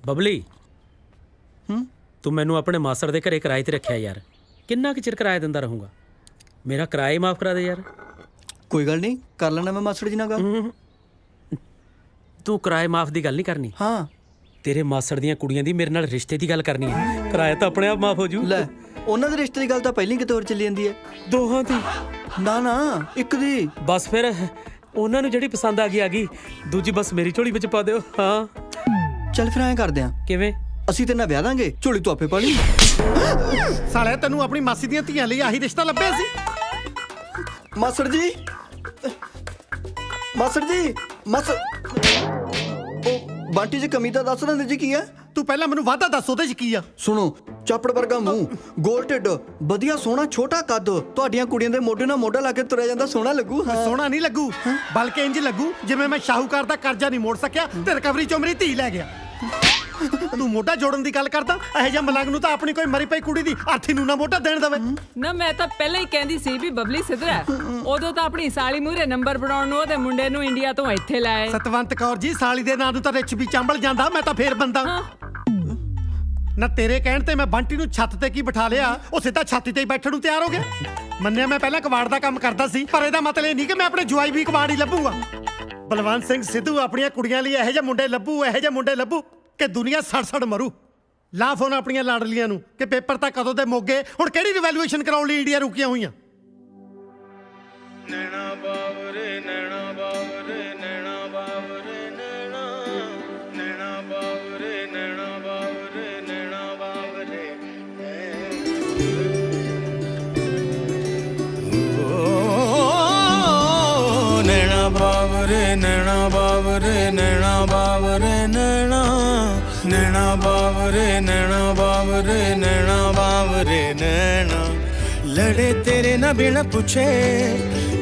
ਬਬਲੀ ਤੂੰ ਮੈਨੂੰ ਆਪਣੇ ਮਾਸੜ ਦੇ ਘਰੇ ਕਿਰਾਏ ਤੇ ਰੱਖਿਆ ਯਾਰ। ਕਿੰਨਾ ਕੁ ਚਿਰ ਕਿਰਾਇਆ ਦਿੰਦਾ ਰਹੂੰਗਾ? ਮੇਰਾ ਕਿਰਾਇਆ ਹੀ ਮਾਫ ਕਰਾ ਦੇ ਯਾਰ। ਕੋਈ ਗੱਲ ਨਹੀਂ, ਕਰ ਲੈਣਾ ਮੈਂ ਮਾਸੜ ਜੀ ਨਾਲ ਗੱਲ। ਤੂੰ ਕਿਰਾਏ ਮਾਫ ਦੀ ਗੱਲ ਨਹੀਂ ਕਰਨੀ। ਹਾਂ, ਤੇਰੇ ਮਾਸੜ ਦੀਆਂ ਕੁੜੀਆਂ ਦੀ ਮੇਰੇ ਨਾਲ ਰਿਸ਼ਤੇ ਦੀ ਗੱਲ ਕਰਨੀ ਹੈ। ਕਿਰਾਇਆ ਤਾਂ ਆਪਣੇ ਆਪ ਮਾਫ ਹੋ ਜੂ। ਲੈ ਉਹਨਾਂ ਦੇ ਰਿਸ਼ਤੇ ਦੀ ਗੱਲ ਤਾਂ ਪਹਿਲਾਂ ਕਿਤੇ ਹੋਰ ਚੱਲੀ ਜਾਂਦੀ ਹੈ। ਦੋਹਾਂ ਦੀ? ਨਾ ਨਾ, ਇੱਕ ਦੀ। ਬਸ ਫਿਰ ਉਹਨਾਂ ਨੂੰ ਜਿਹੜੀ ਪਸੰਦ ਆ ਗਈ, ਦੂਜੀ ਬਸ ਮੇਰੀ ਝੋਲੀ ਵਿੱਚ ਪਾ ਦਿਓ। ਹਾਂ ਚੱਲ ਫਿਰ ਐਂ ਕਰਦੇ ਆਂ। ਕਿਵੇਂ? ਅਸੀਂ ਤੇ ਨਾ ਵਿਆਹ ਦਾਂਗੇ, ਝੋਲੀ ਤੂੰ ਆਪੇ ਪਾ ਲਈ। ਸਾਲਿਆ ਤੈਨੂੰ ਆਪਣੀ ਮਾਸੀ ਦੀਆਂ ਧੀਆਂ ਲਈ ਆਹੀ ਰਿਸ਼ਤਾ ਲੱਭਿਆ ਸੀ? ਮਾਸੜ ਜੀ, ਮਾਸੜ ਜੀ, ਉਹ ਬਾਂਟੀ ਜੀ ਕਮੀ ਤਾਂ ਦੱਸ ਦਿੰਦੇ ਜੀ ਕੀ ਹੈ। ਤੂੰ ਪਹਿਲਾਂ ਮੈਨੂੰ ਵਾਧਾ ਦੱਸ ਉਹਦੇ 'ਚ ਕੀ ਆ। ਸੁਣੋ, ਚਾਪੜ ਵਰਗਾ ਮੂੰਹ, ਗੋਲ ਢਿੱਡ, ਵਧੀਆ ਸੋਹਣਾ ਛੋਟਾ ਕੱਦ, ਤੁਹਾਡੀਆਂ ਕੁੜੀਆਂ ਦੇ ਮੋਢੇ ਨਾਲ ਮੋਢਾ ਲਾ ਕੇ ਤੁਰਿਆ ਜਾਂਦਾ ਸੋਹਣਾ ਲੱਗੂ। ਹਾਂ ਸੋਹਣਾ ਨਹੀਂ ਲੱਗੂ, ਬਲਕਿ ਇੰਜ ਲੱਗੂ ਜਿਵੇਂ ਮੈਂ ਸ਼ਾਹੂਕਾਰ ਦਾ ਕਰਜ਼ਾ ਨਹੀਂ ਮੋੜ ਸਕਿਆ ਤੇ ਰਿਕਵਰੀ 'ਚੋਂ ਮੇਰੀ ਧੀ ਲੈ ਗਿਆ। ਤੂੰ ਮੋਢਾ ਜੋੜਨ ਦੀ ਗੱਲ ਕਰਦਾ? ਇਹੋ ਜਿਹਾ ਮਲੰਗ ਨੂੰ ਤਾਂ ਆਪਣੀ ਕੋਈ ਮਰੀ ਪਈ ਕੁੜੀ ਦੀ ਅਰਥੀ ਨੂੰ ਨਾ ਮੋਢਾ ਦੇਣ ਦੇਵੇ ਨਾ। ਮੈਂ ਤਾਂ ਪਹਿਲਾਂ ਹੀ ਕਹਿੰਦੀ ਸੀ ਵੀ ਬਬਲੀ ਸਿੱਧਰਾ। ਉਦੋਂ ਤਾਂ ਆਪਣੀ ਸਾਲੀ ਮੂਹਰੇ ਨੰਬਰ ਬਣਾਉਣ ਨੂੰ ਉਹਦੇ ਮੁੰਡੇ ਨੂੰ ਇੰਡੀਆ ਤੋਂ ਇੱਥੇ ਲਾਏ। ਸਤਵੰਤ ਕੌਰ ਜੀ, ਸਾਲੀ ਦੇ ਨਾਂ ਨੂੰ ਤਾਂ ਰਿੱਛ ਵੀ ਚਾਂਬਲ ਜਾਂਦਾ, ਮੈਂ ਤਾਂ ਫੇਰ ਬੰਦਾ ਨਾ। ਤੇਰੇ ਕਹਿਣ ਤੇ ਮੈਂ ਬੰਟੀ ਨੂੰ ਛੱਤ ਤੇ ਕੀ ਬਿਠਾ ਲਿਆ, ਉਹ ਸਿੱਧਾ ਛਾਤੀ ਤੇ ਹੀ ਬੈਠਣ ਨੂੰ ਤਿਆਰ ਹੋ ਗਿਆ। ਮੰਨਿਆ ਮੈਂ ਪਹਿਲਾਂ ਕਬਾੜ ਦਾ ਕੰਮ ਕਰਦਾ ਸੀ, ਪਰ ਇਹਦਾ ਮਤਲਬ ਇਹ ਨਹੀਂ ਕਿ ਮੈਂ ਆਪਣੇ ਜੁਆਈ ਵੀ ਕਬਾੜ ਹੀ ਲੱਭੂਗਾ। ਬਲਵੰਤ ਸਿੰਘ ਸਿੱਧੂ ਆਪਣੀਆਂ ਕੁੜੀਆਂ ਲਈ ਇਹੋ ਜਿਹੇ ਮੁੰਡੇ ਲੱਭੂ ਕਿ ਦੁਨੀਆ ਸੜ ਮਰੂ। ਲਾ ਫੋਨ ਆਪਣੀਆਂ ਲਾਡਲੀਆਂ ਨੂੰ ਕਿ ਪੇਪਰ ਤਾਂ ਕਦੋਂ ਦੇ ਮੋਗੇ, ਹੁਣ ਕਿਹੜੀ ਰਿਵੈਲੂਏਸ਼ਨ ਕਰਾਉਣ ਲਈ ਇੰਡੀਆ ਰੁਕੀਆਂ ਹੋਈਆਂ। ਨੈਣਾ ਬਾਵਰੇ ਨੈਣਾ ਬਾਵਰੇ ਨੈਣਾ ਬਾਵਰੇ ਨੈਣਾ ਨੈਣਾ ਬਾਵਰੇ ਨੈਣਾ ਬਾਵਰੇ ਨੈਣਾ ਬਾਵਰੇ ਨੈਣਾ ਬਾਵਰੇ ਨੈਣਾ ਬਾਵਰੇ ਨੈਣਾ ਬਾਵਰੇ ਨੈਣਾ ਨੈਣਾ ਬਾਵਰੇ ਨੈਣਾ ਬਾਵਰੇ ਨੈਣਾ ਬਾਵਰੇ ਨੈਣਾ ਲੜੇ ਤੇਰੇ ਨਾ ਬਿਨ ਪੁੱਛੇ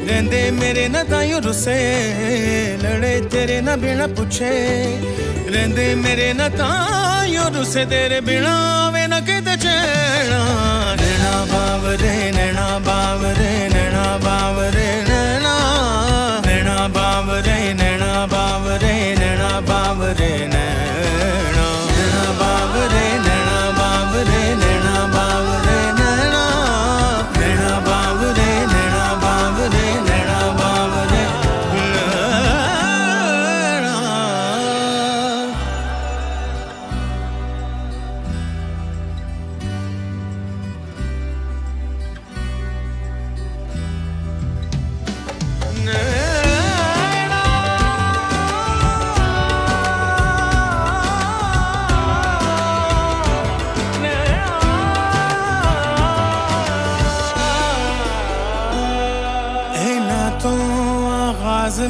ਰਹਿੰਦੇ ਮੇਰੇ ਨਾ ਤਾਈਓ ਰੁੱਸੇ ਲੜੇ ਤੇਰੇ ਨਾ ਬਿਨ ਪੁੱਛੇ ਰਹਿੰਦੇ ਮੇਰੇ ਨਾ ਤਾਈਓ ਰੁੱਸੇ ਤੇਰੇ ਬਿਨਾ ਵੇ ਨਾ ਕਿਤੇ ਚੈਣਾ ਨੈਣਾ ਬਾਵਰੇ ਨੈਣਾ ਬਾਵਰੇ ਨੈਣਾ ਬਾਵਰੇ ਨੈਣਾ ਨੈਣਾ ਬਾਵਰੇ ਨੈਣਾ ਬਾਵਰੇ ਨੈਣਾ ਬਾਵਰੇ ਨੈਣਾ ਨੈਣਾ ਬਾਵਰੇ ਨੈਣਾ ਬਾਵਰੇ ਨੈਣਾ ਬਾਵਰੇ ਨੈਣਾ ਨੈਣਾ ਬਾਵਰੇ ਨੈਣਾ ਬਾਵਰੇ ਨੈਣਾ ਬਾਵਰੇ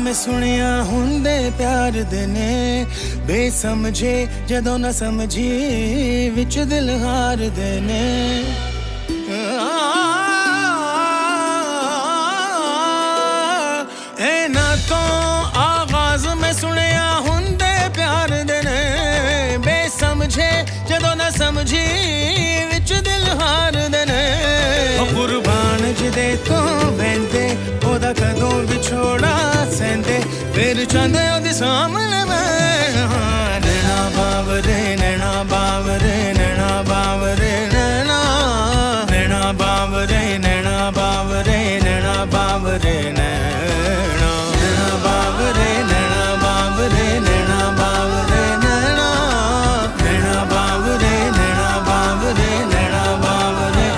ਮੈਂ ਸੁਣਿਆ ਹੁੰਦੇ ਪਿਆਰ ਦੇ ਨੇ ਬੇਸਮਝੇ ਜਦੋਂ ਨਾ ਸਮਝੀ ਵਿੱਚ ਦਿਲ ਹਾਰਦੇ ਨੇ ਇਹਨਾਂ ਤੋਂ ਆਵਾਜ਼ ਮੈਂ ਸੁਣਿਆ ਹੁੰਦੇ ਪਿਆਰ ਦੇ ਨੇ ਬੇਸਮਝੇ ਜਦੋਂ ਨਾ ਸਮਝੀ ਵਿੱਚ ਦਿਲ ਹਾਰਦੇ ਨੇ ਉਹ ਕੁਰਬਾਨ ਜਿਹਦੇ ਤੋਂ ਬੈਂਦੇ ਉਹਦਾ ਕਦੋਂ ਵਿਛੋੜਾ ਸੈਂਦੇ ਫਿਰ ਚਾਹੁੰਦੇ ਉਹਦੇ ਸਾਹਮਣੇ ਮੈਂ ਨੈਣਾ ਬਾਵਰੇ ਨੈਣਾ ਬਾਵਰੇ ਨੈਣਾ ਬਾਵਰੇ ਨੈਣਾ ਨੈਣਾ ਬਾਵਰੇ ਨੈਣਾ ਬਾਵਰੇ ਨੈਣਾ ਬਾਵਰੇ ਨੈਣਾ ਨੈਣਾ ਬਾਵਰੇ ਨੈਣਾ ਬਾਵਰੇ ਨੈਣਾ ਬਾਵਰੇ ਨੈਣਾ ਨੈਣਾ ਬਾਵਰੇ ਨੈਣਾ ਬਾਵਰੇ ਨੈਣਾ ਬਾਵਰੇ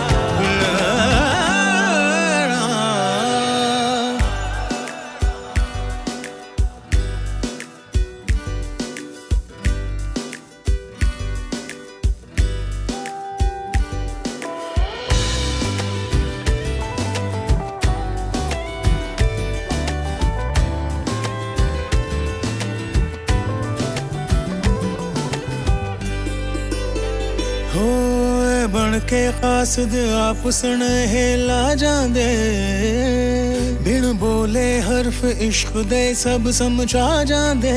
ਹੋਏ ਬਣ ਕੇ ਕਾਸਦ ਆਪ ਸੁਨੇਹਲਾ ਜਾਂਦੇ ਬਿਨ ਬੋਲੇ ਹਰਫ ਇਸ਼ਕ ਦੇ ਸਭ ਸਮਝਾ ਜਾਂਦੇ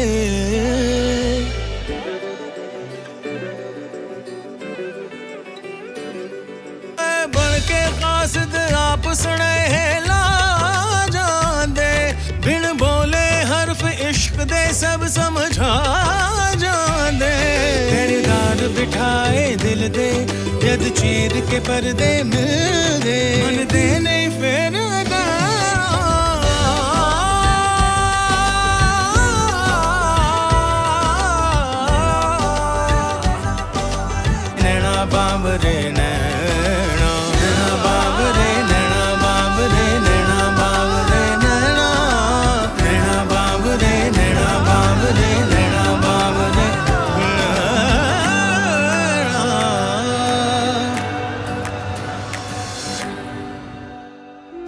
ਬਣ ਕੇ ਕਾਸਦ ਆਪ ਸੁਨੇਹਲਾ ਜਾਂਦੇ ਬਿਨ ਬੋਲੇ ਹਰਫ ਇਸ਼ਕ ਦੇ ਸਭ ਸਮਝਾ ਜਾਂਦੇ दे जद चीर के पर्दे मिल दे मन दे नहीं फिर अदा नैना बाबरे नैना नैना बाबरे नैना बाबरे नैना बाबरे नैना नैना बाबरे नैना बाबरे नैना बाबरे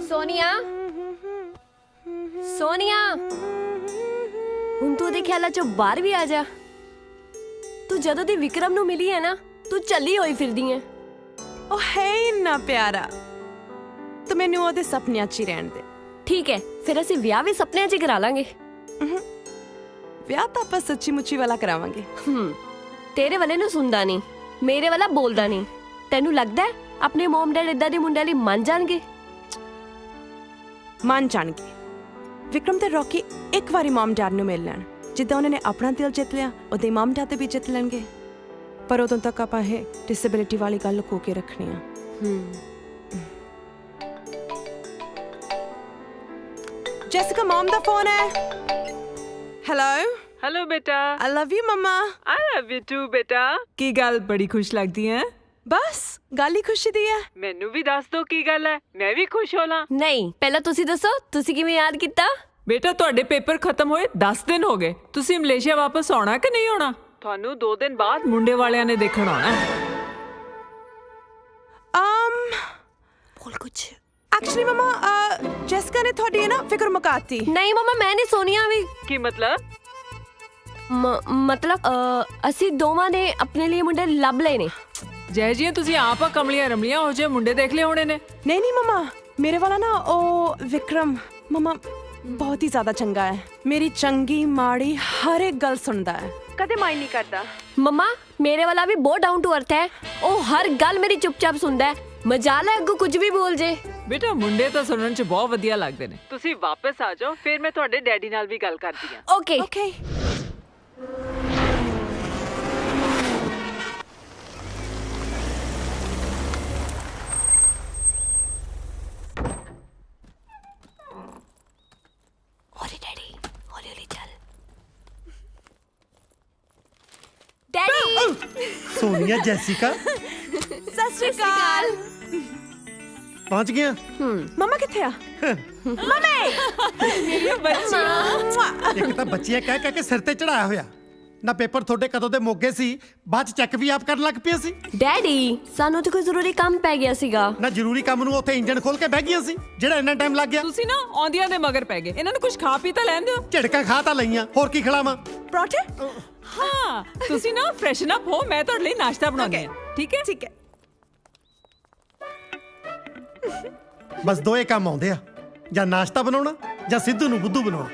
ਸੋਨੀਆ ਸੋਨੀਆ ਹੁਣ ਤੂੰ ਉਹਦੇ ਖਿਆਲਾਂ ਚੋਂ ਬਾਹਰ ਵੀ ਆ ਜਾ। ਤੂੰ ਜਦੋਂ ਦੀ ਵਿਕਰਮ ਨੂੰ ਮਿਲੀ ਹੈ ਨਾ ਤੂੰ ਚੱਲੀ ਹੋਈ ਫਿਰਦੀ ਹੈ। ਉਹ ਹੈ ਇੰਨਾ ਪਿਆਰਾ ਤੂੰ ਮੈਨੂੰ ਉਹਦੇ ਸੁਪਨਿਆਂ 'ਚ ਹੀ ਰਹਿਣ ਦੇ। ਠੀਕ ਹੈ ਫਿਰ ਅਸੀਂ ਵਿਆਹ ਵੀ ਸੁਪਨਿਆਂ 'ਚ ਹੀ ਕਰਾ ਲਾਂਗੇ। ਵਿਆਹ ਤਾਂ ਆਪਾਂ ਸੱਚੀ ਮੁੱਚੀ ਵਾਲਾ ਕਰਾਵਾਂਗੇ। ਤੇਰੇ ਵਾਲੇ ਨੂੰ ਸੁਣਦਾ ਨਹੀਂ, ਮੇਰੇ ਵਾਲਾ ਬੋਲਦਾ ਨਹੀਂ। ਤੈਨੂੰ ਲੱਗਦਾ ਹੈ ਆਪਣੇ ਮਮ ਡੈਡ ਇਦਾਂ ਦੇ ਮੁੰਡਿਆਂ ਲਈ ਮੰਨ ਜਾਣਗੇ? ਮੰਨ ਜਾਣਗੇ। ਵਿਕਰਮ ਤੇ ਰੌਕੀ ਇੱਕ ਵਾਰੀ ਮਮ ਡੈਡ ਨੂੰ ਮਿਲ ਲੈਣ, ਜਿੱਦਾਂ ਉਹਨਾਂ ਨੇ ਆਪਣਾ ਦਿਲ ਜਿੱਤ ਲਿਆ ਉਹਦੇ ਮਮ ਡੈਡ ਤੇ ਵੀ ਜਿੱਤ ਲੈਣਗੇ। ਪਰ ਉਦੋਂ ਤੱਕ ਆਪਾਂ ਇਹ ਡਿਸੇਬਿਲਿਟੀ ਵਾਲੀ ਗੱਲ ਲੁਕੋ ਕੇ ਰੱਖਣੀ ਆ। ਜੈਸਿਕਾ ਮਮ ਦਾ ਫੋਨ ਹੈ। ਹੈਲੋ हेलो बेटा। I love you mama. I love you too बेटा। की गल बड़ी खुश लगदी है? ਬਸ ਗੱਲ ਹੀ ਖੁਸ਼ੀ ਦੀ ਹੈ। मैनू भी दस दो की गल है, मैं भी खुश होला। ਨਹੀਂ ਪਹਿਲਾਂ ਤੁਸੀਂ ਦੱਸੋ ਤੁਸੀਂ ਕਿਵੇਂ ਯਾਦ ਕੀਤਾ? ਬੇਟਾ ਤੁਹਾਡੇ ਪੇਪਰ ਖਤਮ ਹੋਏ 10 ਦਿਨ ਹੋ ਗਏ। ਤੁਸੀਂ ਮਲੇਸ਼ੀਆ ਵਾਪਸ ਆਉਣਾ ਕਿ ਨਹੀਂ ਆਉਣਾ? ਤੁਹਾਨੂੰ 2 ਦਿਨ ਬਾਅਦ ਮੁੰਡੇ ਵਾਲਿਆਂ ਨੇ ਦੇਖਣ ਆਉਣਾ ਹੈ। ਬੋਲ ਕੁਛ। ਐਕਚੁਅਲੀ ਮਮਾ ਜੈਸਿਕਾ ਨੇ ਤੁਹਾਡੀ ਨਾ ਫਿਕਰ ਮੁਕਾਤੀ। ਨਹੀਂ ਮਮਾ ਮੈਂ ਨਹੀਂ ਸੋਨੀਆ ਵੀ ਕੀ ਮਤਲਬ? ਮਤਲਬ ਅਸੀਂ ਦੋਵਾਂ ਨੇ ਆਪਣੇ ਲਈ ਮੁੰਡੇ ਲੱਭ ਲਏ ਨੇ। ਜੈ ਜੀ ਤੁਸੀਂ ਆਪ ਕਮਲੀਆਂ ਰਮਲੀਆਂ ਹੋ ਜੇ ਮੁੰਡੇ ਦੇਖ ਲਏ ਹੋਣੇ ਨੇ। ਨਹੀਂ ਨਹੀਂ ਮਮਾ ਮੇਰੇ ਵਾਲਾ ਨਾ ਉਹ ਵਿਕਰਮ ਮਮਾ ਬਹੁਤ ਹੀ ਜ਼ਿਆਦਾ ਚੰਗਾ ਹੈ। ਮੇਰੀ ਚੰਗੀ ਮਾੜੀ ਹਰ ਇੱਕ ਗੱਲ ਸੁਣਦਾ ਹੈ, ਕਦੇ ਮਾਈਂਡ ਨਹੀਂ ਕਰਦਾ। ਮਮਾ ਮੇਰੇ ਵਾਲਾ ਵੀ ਬਹੁਤ ਡਾਊਨ ਟੂ ਅਰਥ ਹੈ। ਉਹ ਹਰ ਗੱਲ ਮੇਰੀ ਚੁੱਪਚਾਪ ਸੁਣਦਾ ਹੈ। ਮਜਾਲ ਹੈ ਅੱਗੋਂ ਕੁਝ ਵੀ ਬੋਲ ਜੇ। ਬੇਟਾ ਮੁੰਡੇ ਤਾਂ ਸੁਣਨ 'ਚ ਬਹੁਤ ਵਧੀਆ ਲੱਗਦੇ ਨੇ। ਤੁਸੀਂ ਵਾਪਸ ਆ ਜਾਓ ਫਿਰ ਮੈਂ ਤੁਹਾਡੇ ਡੈਡੀ ਨਾਲ ਵੀ ਗੱਲ ਕਰਦੀ ਹਾਂ। ਓਕੇ ਓਕੇ ਹੌਲੀ ਡੈਡੀ ਹੌਲੀ ਹੌਲੀ ਚੱਲ। ਡੈਡੀ ਸੋਨੀਆ ਜੈਸਿਕਾ ਸਤਿ ਸ਼੍ਰੀ ਅਕਾਲ। ਪਹੁੰਚ ਗਿਆ। ਮਮਾ ਕਿੱਥੇ ਆ? ਇੱਕ ਤਾਂ ਬੱਚੀਆਂ ਕਹਿ ਕਹਿ ਕੇ ਸਿਰ ਤੇ ਚੜਾਇਆ ਹੋਇਆ ਨਾ। ਪੇਪਰ ਤੁਹਾਡੇ ਕਦੋਂ ਦੇ ਮੋਗੇ ਸੀ, ਬਾਅਦ ਚ ਚੈੱਕ ਵੀ ਆਪ ਕਰਨ ਲੱਗ ਪਿਆ ਸੀ। ਡੈਡੀ ਸਾਨੂੰ ਤਾਂ ਕੋਈ ਜ਼ਰੂਰੀ ਕੰਮ ਪੈ ਗਿਆ ਸੀਗਾ। ਨਾ ਜ਼ਰੂਰੀ ਕੰਮ ਨੂੰ ਉੱਥੇ ਇੰਜਣ ਖੋਲ ਕੇ ਬਹਿ ਗਈਆਂ ਸੀ ਜਿਹੜਾ ਇੰਨਾ ਟਾਈਮ ਲੱਗ ਗਿਆ। ਤੁਸੀਂ ਨਾ ਆਉਂਦੀਆਂ ਦੇ ਮਗਰ ਪੈ ਗਏ। ਇਹਨਾਂ ਨੂੰ ਕੁਝ ਖਾ ਪੀ ਤਾਂ ਲੈਣ ਦਿਓ। ਝੜਕਾਂ ਖਾ ਤਾਂ ਲਈਆਂ, ਹੋਰ ਕੀ ਖਿਲਾਵਾਂ? ਪਰੌਂਠੇ? ਹਾਂ ਤੁਸੀਂ ਨਾ ਫਰੈਸ਼ਨ ਅਪ ਹੋ, ਮੈਂ ਤੁਹਾਡੇ ਲਈ ਨਾਸ਼ਤਾ ਬਣਾਉਂਦੀ ਹਾਂ। ਠੀਕ ਹੈ ਠੀਕ ਹੈ। ਬਸ ਦੋਏ ਕੰਮ ਆਉਂਦੇ ਆ, ਜਾਂ ਨਾਸ਼ਤਾ ਬਣਾਉਣਾ ਜਾਂ ਸਿੱਧੂ ਨੂੰ ਬੁੱਧੂ ਬਣਾਉਣਾ।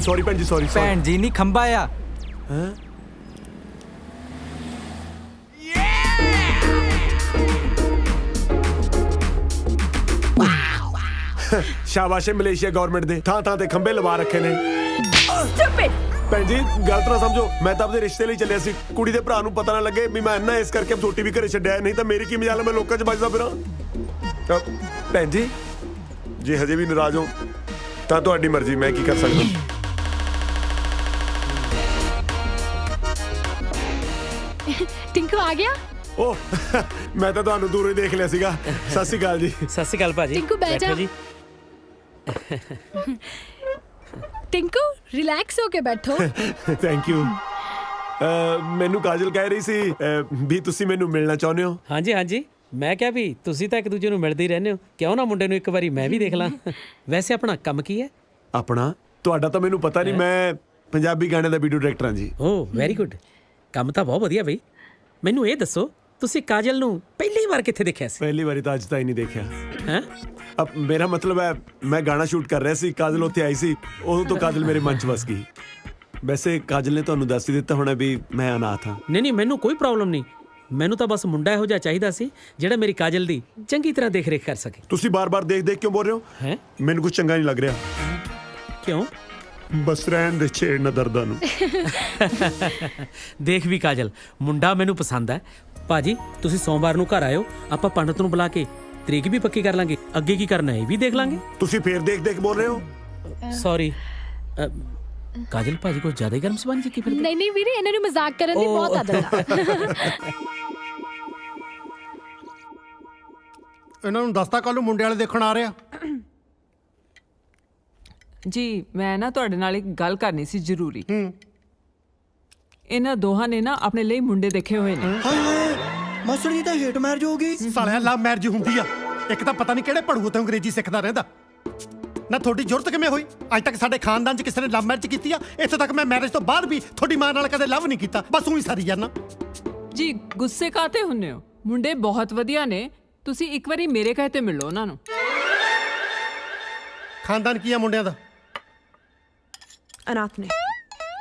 ਸੌਰੀ ਭੈਣ ਜੀ ਸੌਰੀ ਭੈਣ ਜੀ ਨਹੀਂ ਖੰਭਾ ਆ। ਸ਼ਾਬਾਸ਼ ਏ ਮਲੇਸ਼ੀਆ ਗਵਰਨਮੈਂਟ ਦੇ ਥਾਂ ਥਾਂ ਤੇ ਖੰਭੇ ਲਵਾ ਰੱਖੇ ਨੇ। ਭੈਣ ਜੀ ਗਲਤ ਨਾ ਸਮਝੋ, ਮੈਂ ਤਾਂ ਆਪਦੇ ਰਿਸ਼ਤੇ ਲਈ ਚੱਲਿਆ ਸੀ। ਕੁੜੀ ਦੇ ਭਰਾ ਨੂੰ ਪਤਾ ਨਾ ਲੱਗੇ ਵੀ ਮੈਂ ਇੰਨਾ ਇਸ ਕਰਕੇ ਛੋਟੀ ਵੀ ਘਰੇ ਛੱਡਿਆ, ਨਹੀਂ ਤਾਂ ਮੇਰੀ ਕੀ ਮਜਾਲ ਮੈਂ ਲੋਕਾਂ 'ਚ ਵੱਜਦਾ ਫਿਰਾਂ। ਭੈਣ ਜੀ ਜੇ ਹਜੇ ਵੀ ਨਾਰਾਜ਼ ਹੋ ਤਾਂ ਤੁਹਾਡੀ ਮਰਜ਼ੀ, ਮੈਂ ਕੀ ਕਰ ਸਕਦਾ। ਟਿੰਕੂ ਆ ਗਿਆ? ਓਹ ਮੈਂ ਤਾਂ ਤੁਹਾਨੂੰ ਦੂਰੋਂ ਹੀ ਦੇਖ ਲਿਆ ਸੀਗਾ। ਸਤਿ ਸ਼੍ਰੀ ਅਕਾਲ ਜੀ। ਸਤਿ ਸ਼੍ਰੀ ਅਕਾਲ ਭਾਜੀ। ਟਿੰਕੂ ਬਹਿ ਜਾ। ਬੈਠੋ ਜੀ। ਟਿੰਕੂ ਰਿਲੈਕਸ ਹੋ ਕੇ ਬੈਠੋ। Thank you. ਮੈਨੂੰ ਕਾਜਲ ਕਹਿ ਰਹੀ ਸੀ ਵੀ ਤੁਸੀਂ ਮੈਨੂੰ ਮਿਲਣਾ ਚਾਹੁੰਦੇ ਹੋ। ਹਾਂਜੀ ਹਾਂਜੀ ਮੈਂ ਕਿਹਾ ਵੀ ਤੁਸੀਂ ਤਾਂ ਇੱਕ ਦੂਜੇ ਨੂੰ ਮਿਲਦੇ ਹੀ ਰਹਿੰਦੇ ਹੋ, ਕਿਉਂ ਨਾ ਮੁੰਡੇ ਨੂੰ ਇੱਕ ਵਾਰੀ ਮੈਂ ਵੀ ਦੇਖ ਲਾਂ। ਵੈਸੇ ਆਪਣਾ ਕੰਮ ਕੀ ਹੈ? ਆਪਣਾ ਤੁਹਾਡਾ ਤਾਂ ਮੈਨੂੰ ਪਤਾ ਨਹੀਂ, ਮੈਂ ਪੰਜਾਬੀ ਗਾਣੇ ਦਾ ਵੀਡੀਓ ਡਾਇਰੈਕਟਰ ਹਾਂ ਜੀ। ਓਹ ਵੈਰੀ ਗੁੱਡ। ਕੰਮ ਤਾਂ ਬਹੁਤ ਵਧੀਆ ਬਈ। ਮੈਨੂੰ ਇਹ ਦੱਸੋ ਤੁਸੀਂ ਕਾਜਲ ਨੂੰ ਪਹਿਲੀ ਵਾਰ ਕਿੱਥੇ ਦੇਖਿਆ ਸੀ? ਪਹਿਲੀ ਵਾਰੀ ਤਾਂ ਅੱਜ ਤਾਂ ਹੀ ਨਹੀਂ ਦੇਖਿਆ। ਹੈ ਅਬ ਮੇਰਾ ਮਤਲਬ ਹੈ ਮੈਂ ਗਾਣਾ ਸ਼ੂਟ ਕਰ ਰਿਹਾ ਸੀ, ਕਾਜਲ ਉੱਥੇ ਆਈ ਸੀ, ਉਦੋਂ ਤੋਂ ਕਾਜਲ ਮੇਰੇ ਮਨ 'ਚ ਵਸ ਗਈ। ਵੈਸੇ ਕਾਜਲ ਨੇ ਤੁਹਾਨੂੰ ਦੱਸ ਹੀ ਦਿੱਤਾ ਹੋਣਾ ਵੀ ਮੈਂ ਅਨਾਥ ਹਾਂ। ਨਹੀਂ ਮੈਨੂੰ ਕੋਈ ਪ੍ਰੋਬਲਮ ਨਹੀਂ। ਮੈਨੂੰ ਤਾਂ ਬਸ ਮੁੰਡਾ ਇਹੋ ਜਿਹਾ ਚਾਹੀਦਾ ਸੀ ਜਿਹੜਾ ਮੇਰੀ ਕਾਜਲ ਦੀ ਚੰਗੀ ਤਰ੍ਹਾਂ ਦੇਖ ਰੇਖ ਕਰ ਸਕੇ। ਤੁਸੀਂ ਬਾਰ-ਬਾਰ ਦੇਖ ਕਿਉਂ ਬੋਲ ਰਹੇ ਹੋ? ਹੈ ਮੈਨੂੰ ਕੁਝ ਚੰਗਾ ਨਹੀਂ ਲੱਗ ਰਿਹਾ। ਕਿਉਂ? ਬਸ ਰਹਿਣ ਦੇ, ਛੇੜ ਨਾ ਦਰਦਾਂ ਨੂੰ। ਦੇਖ ਵੀ ਕਾਜਲ, ਮੁੰਡਾ ਮੈਨੂੰ ਪਸੰਦ ਹੈ। ਭਾਜੀ ਤੁਸੀਂ ਸੋਮਵਾਰ ਨੂੰ ਘਰ ਆਇਓ, ਆਪਾਂ ਪੰਡਤ ਨੂੰ ਬੁਲਾ ਕੇ ਤਰੀਕ ਵੀ ਪੱਕੀ ਕਰ ਲਾਂਗੇ। ਅੱਗੇ ਕੀ ਕਰਨਾ ਹੈ ਇਹ ਵੀ ਦੇਖ ਲਾਂਗੇ। ਤੁਸੀਂ ਫੇਰ ਦੇਖ ਬੋਲ ਰਹੇ ਹੋ? ਸੌਰੀ ਕਾਜਲ, ਭਾਜੀ ਕੋਈ ਜ਼ਿਆਦਾ ਹੀ ਗਰਮ ਸਬੰਧ ਜੀ ਕੀ ਫਿਰ? ਨਹੀਂ ਵੀਰੇ, ਇਹਨਾਂ ਨੂੰ ਮਜ਼ਾਕ ਕਰਨ ਦੀ ਬਹੁਤ ਆਦਤ ਆ। ਇਹਨਾਂ ਨੂੰ ਦੱਸਤਾ ਕੱਲ ਨੂੰ ਮੁੰਡੇ ਵਾਲੇ ਦੇਖਣ ਆ ਰਿਹਾ। ਜੀ ਮੈਂ ਨਾ ਤੁਹਾਡੇ ਨਾਲ ਇੱਕ ਗੱਲ ਕਰਨੀ ਸੀ ਜ਼ਰੂਰੀ। ਇਹਨਾਂ ਦੋਹਾਂ ਨੇ ਨਾ ਆਪਣੇ ਲਈ ਮੁੰਡੇ ਦੇਖੇ ਹੋਏ ਨੇ। ਹਾਏ ਹਾਏ, ਮਾਸਟਰ ਜੀ ਤਾਂ ਹੇਟ ਮੈਰਿਜ ਹੋ ਗਈ। ਸਾਲਿਆ ਲਵ ਮੈਰਿਜ ਹੁੰਦੀ ਆ। ਇੱਕ ਤਾਂ ਪਤਾ ਨਹੀਂ ਕਿਹੜੇ ਭੜੂ ਤੇ ਅੰਗਰੇਜ਼ੀ ਸਿੱਖਦਾ ਰਹਿੰਦਾ ਨਾ। ਤੁਹਾਡੀ ਜ਼ਰੂਰਤ ਕਿਵੇਂ ਹੋਈ? ਅੱਜ ਤੱਕ ਸਾਡੇ ਖਾਨਦਾਨ 'ਚ ਕਿਸੇ ਨੇ ਲਵ ਮੈਰਿਜ ਕੀਤੀ ਆ? ਇੱਥੇ ਤੱਕ ਮੈਂ ਮੈਰਿਜ ਤੋਂ ਬਾਅਦ ਵੀ ਤੁਹਾਡੀ ਮਾਂ ਨਾਲ ਕਦੇ ਲਵ ਨਹੀਂ ਕੀਤਾ, ਬਸ ਉਹੀ ਸਾਰੀ ਜਾਨਾ। ਜੀ ਗੁੱਸੇ ਕਾਤੇ ਹੁੰਨੇ ਹੋ? ਮੁੰਡੇ ਬਹੁਤ ਵਧੀਆ ਨੇ, ਤੁਸੀਂ ਇੱਕ ਵਾਰੀ ਮੇਰੇ ਕਹੇ ਤੇ ਮਿਲੋ ਉਹਨਾਂ ਨੂੰ। ਖਾਨਦਾਨ ਕੀ ਆ ਮੁੰਡਿਆਂ ਦਾ? ਅਨਾਥ ਨੇ।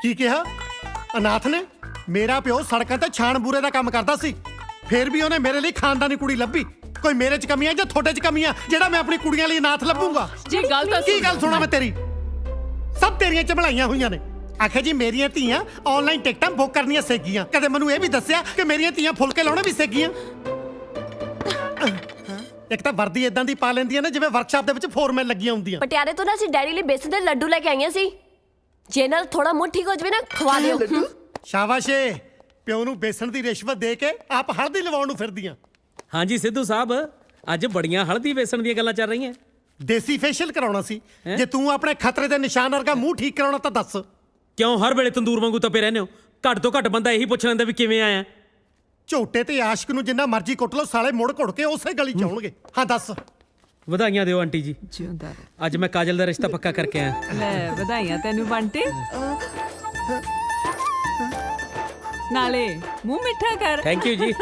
ਕੀ ਕਿਹਾ? ਅਨਾਥ ਨੇ? ਮੇਰਾ ਪਿਓ ਸੜਕਾਂ ਤੇ ਛਾਣ ਬੂਰੇ ਦਾ ਕੰਮ ਕਰਦਾ ਸੀ, ਫੇਰ ਵੀ ਉਹਨੇ ਮੇਰੇ ਲਈ ਖਾਨਦਾਨੀ ਕੁੜੀ ਲੱਭੀ। ਕੋਈ ਮੇਰੇ 'ਚ ਕਮੀਆਂ ਜਾਂ ਤੁਹਾਡੇ 'ਚ ਕਮੀਆਂ ਜਿਹੜਾ ਮੈਂ ਆਪਣੀ ਕੁੜੀਆਂ ਲਈ ਅਨਾਥ ਲੱਭੂੰਗਾ? ਜੀ ਗੱਲ ਤਾਂ ਕੀ ਗੱਲ ਸੁਣਾ ਮੈਂ ਤੇਰੀ? ਸਭ ਤੇਰੀਆਂ ਚਬਲਾਈਆਂ ਹੋਈਆਂ ਨੇ। ਆਖਿਆ ਜੀ ਮੇਰੀਆਂ ਧੀਆਂ ਆਨਲਾਈਨ ਟਿਕਟਾਂ ਬੁੱਕ ਕਰਨੀਆਂ ਸਿੱਖ ਗਈਆਂ। ਕਦੇ ਮੈਨੂੰ ਇਹ ਵੀ ਦੱਸਿਆ ਕਿ ਮੇਰੀਆਂ ਧੀਆਂ ਫੁਲਕੇ ਲਾਉਣੇ ਵੀ ਸਿੱਖ ਗਈਆਂ। ਇੱਕ ਤਾਂ ਵਰਦੀ ਇਦਾਂ ਦੀ ਪਾ ਲੈਂਦੀਆਂ ਨੇ ਜਿਵੇਂ ਵਰਕਸ਼ਾਪ ਦੇ ਵਿੱਚ ਫੋਰਮੈਨ ਲੱਗੀਆਂ ਹੁੰਦੀਆਂ। ਪਟਿਆਲੇ ਤੋਂ ਨਾ ਅਸੀਂ ਡੈਡੀ ਲਈ ਬੇਸਨ ਦੇ ਲੱਡੂ ਲੈ ਕੇ ਆਈਆਂ ਸੀ। ਜੇ ਨਾਲ ਥੋੜਾ ਮੂੰਹ ਠੀਕ ਹੋ ਜਵੇ ਨਾ, ਖਵਾ ਲਿਓ। ਸ਼ਾਬਾਸ਼ ਏ, ਪਿਓ ਨੂੰ ਬੇਸਣ ਦੀ ਰਿਸ਼ਵਤ ਦੇ ਕੇ ਆਪ ਹਲਦੀ ਲਵਾਉਣ ਨੂੰ ਫਿਰਦੀਆਂ। ਹਾਂਜੀ ਸਿੱਧੂ ਸਾਹਿਬ, ਅੱਜ ਬੜੀਆਂ ਹਲਦੀ ਵੇਸਣ ਦੀਆਂ ਗੱਲਾਂ ਚੱਲ ਰਹੀਆਂ। ਦੇਸੀ ਫੇਸ਼ੀਅਲ ਕਰਾਉਣਾ ਸੀ। ਜੇ ਤੂੰ ਆਪਣੇ ਖਤਰੇ ਦੇ ਨਿਸ਼ਾਨ ਵਰਗਾ ਮੂੰਹ ਠੀਕ ਕਰਾਉਣਾ ਤਾਂ ਦੱਸ। ਕਿਉਂ ਹਰ ਵੇਲੇ ਤੰਦੂਰ ਵਾਂਗੂ ਤਪੇ ਰਹਿੰਦੇ ਹੋ? ਘੱਟ ਤੋਂ ਘੱਟ ਬੰਦਾ ਇਹੀ ਪੁੱਛ ਲੈਂਦਾ ਵੀ ਕਿਵੇਂ ਆਇਆ। ਝੋਟੇ ਤੇ ਆਸ਼ਕ ਨੂੰ ਜਿੰਨਾ ਮਰਜ਼ੀ ਕੁੱਟ ਲਓ, ਸਾਲੇ ਮੁੜ ਘੁੜ ਕੇ ਉਸੇ ਗਲੀ ਚ ਆਉਣਗੇ। ਹਾਂ ਦੱਸ। ਵਧਾਈਆਂ ਦਿਓ ਆਂਟੀ ਜੀ, ਜਿਉਂਦਾ ਰਹਿ। ਅੱਜ ਮੈਂ ਕਾਜਲ ਦਾ ਰਿਸ਼ਤਾ ਪੱਕਾ ਕਰਕੇ ਆਇਆ। ਲੈ ਵਧਾਈਆਂ ਤੈਨੂੰ ਬੰਟੇ। ਨਾਲੇ ਮੂੰਹ ਮਿੱਠਾ ਕਰ। ਥੈਂਕ ਯੂ ਜੀ।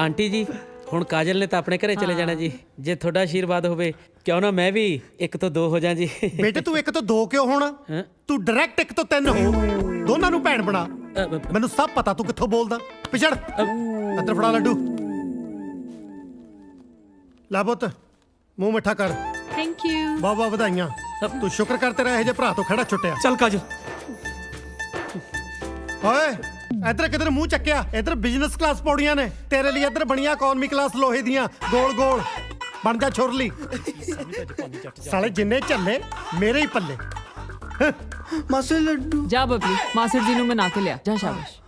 ਆਂਟੀ ਜੀ ਹੁਣ ਕਾਜਲ ਨੇ ਤਾਂ ਆਪਣੇ ਘਰੇ ਚਲੇ ਜਾਣਾ ਜੀ। ਜੇ ਤੁਹਾਡਾ ਆਸ਼ੀਰਵਾਦ ਹੋਵੇ ਕਿਉਂ ਨਾ ਮੈਂ ਵੀ 1 ਤੋਂ 2 ਹੋ ਜਾ ਜੀ। ਬੇਟੇ ਤੂੰ 1 ਤੋਂ 2 ਕਿਉਂ ਹੋਣਾ? ਤੂੰ ਡਾਇਰੈਕਟ 1 ਤੋਂ 3 ਹੋ। ਦੋਨਾਂ ਨੂੰ ਭੈਣ ਬਣਾ। ਮੈਨੂੰ ਸਭ ਪਤਾ ਤੂੰ ਕਿੱਥੋਂ ਬੋਲਦਾ। ਪਿਛੜ ਅੰਦਰ ਫੜਾ ਲੱਡੂ। ਲੈ ਪੁੱਤ ਮੂੰਹ ਮਿੱਠਾ ਕਰ। Thank you. ਬਹੁਤ ਬਹੁਤ ਵਧਾਈਆਂ। ਤੂੰ ਸ਼ੁਕਰ ਕਰ ਤੇਰਾ ਇਹੋ ਜਿਹੇ ਭਰਾ ਤੋਂ ਖੜਾ ਛੁੱਟਿਆ। ਚੱਲ ਕਾਜਲ। ਓਏ ਇੱਧਰ ਕਿਧਰ ਮੂੰਹ ਚੱਕਿਆ? ਇੱਧਰ ਬਿਜ਼ਨਸ ਕਲਾਸ ਪੌੜੀਆਂ ਨੇ ਤੇਰੇ ਲਈ, ਇੱਧਰ ਬਣੀਆਂ ਇਕਨੋਮੀ ਕਲਾਸ ਲੋਹੇ ਦੀਆਂ ਗੋਲ ਗੋਲ। ਬਣ ਜਾ ਛੁਰਲੀ। ਸਾਲੇ ਜਿੰਨੇ ਝੱਲੇ ਮੇਰੇ ਹੀ ਪੱਲੇ। ਮਾਸਟਰ ਲੱਡੂ। ਜਾ ਬਬਲੀ, ਮਾਸਟਰ ਜੀ ਨੂੰ ਮਨਾ ਕੇ ਲਿਆ। ਜਾ ਸ਼ਾਬਾਸ਼।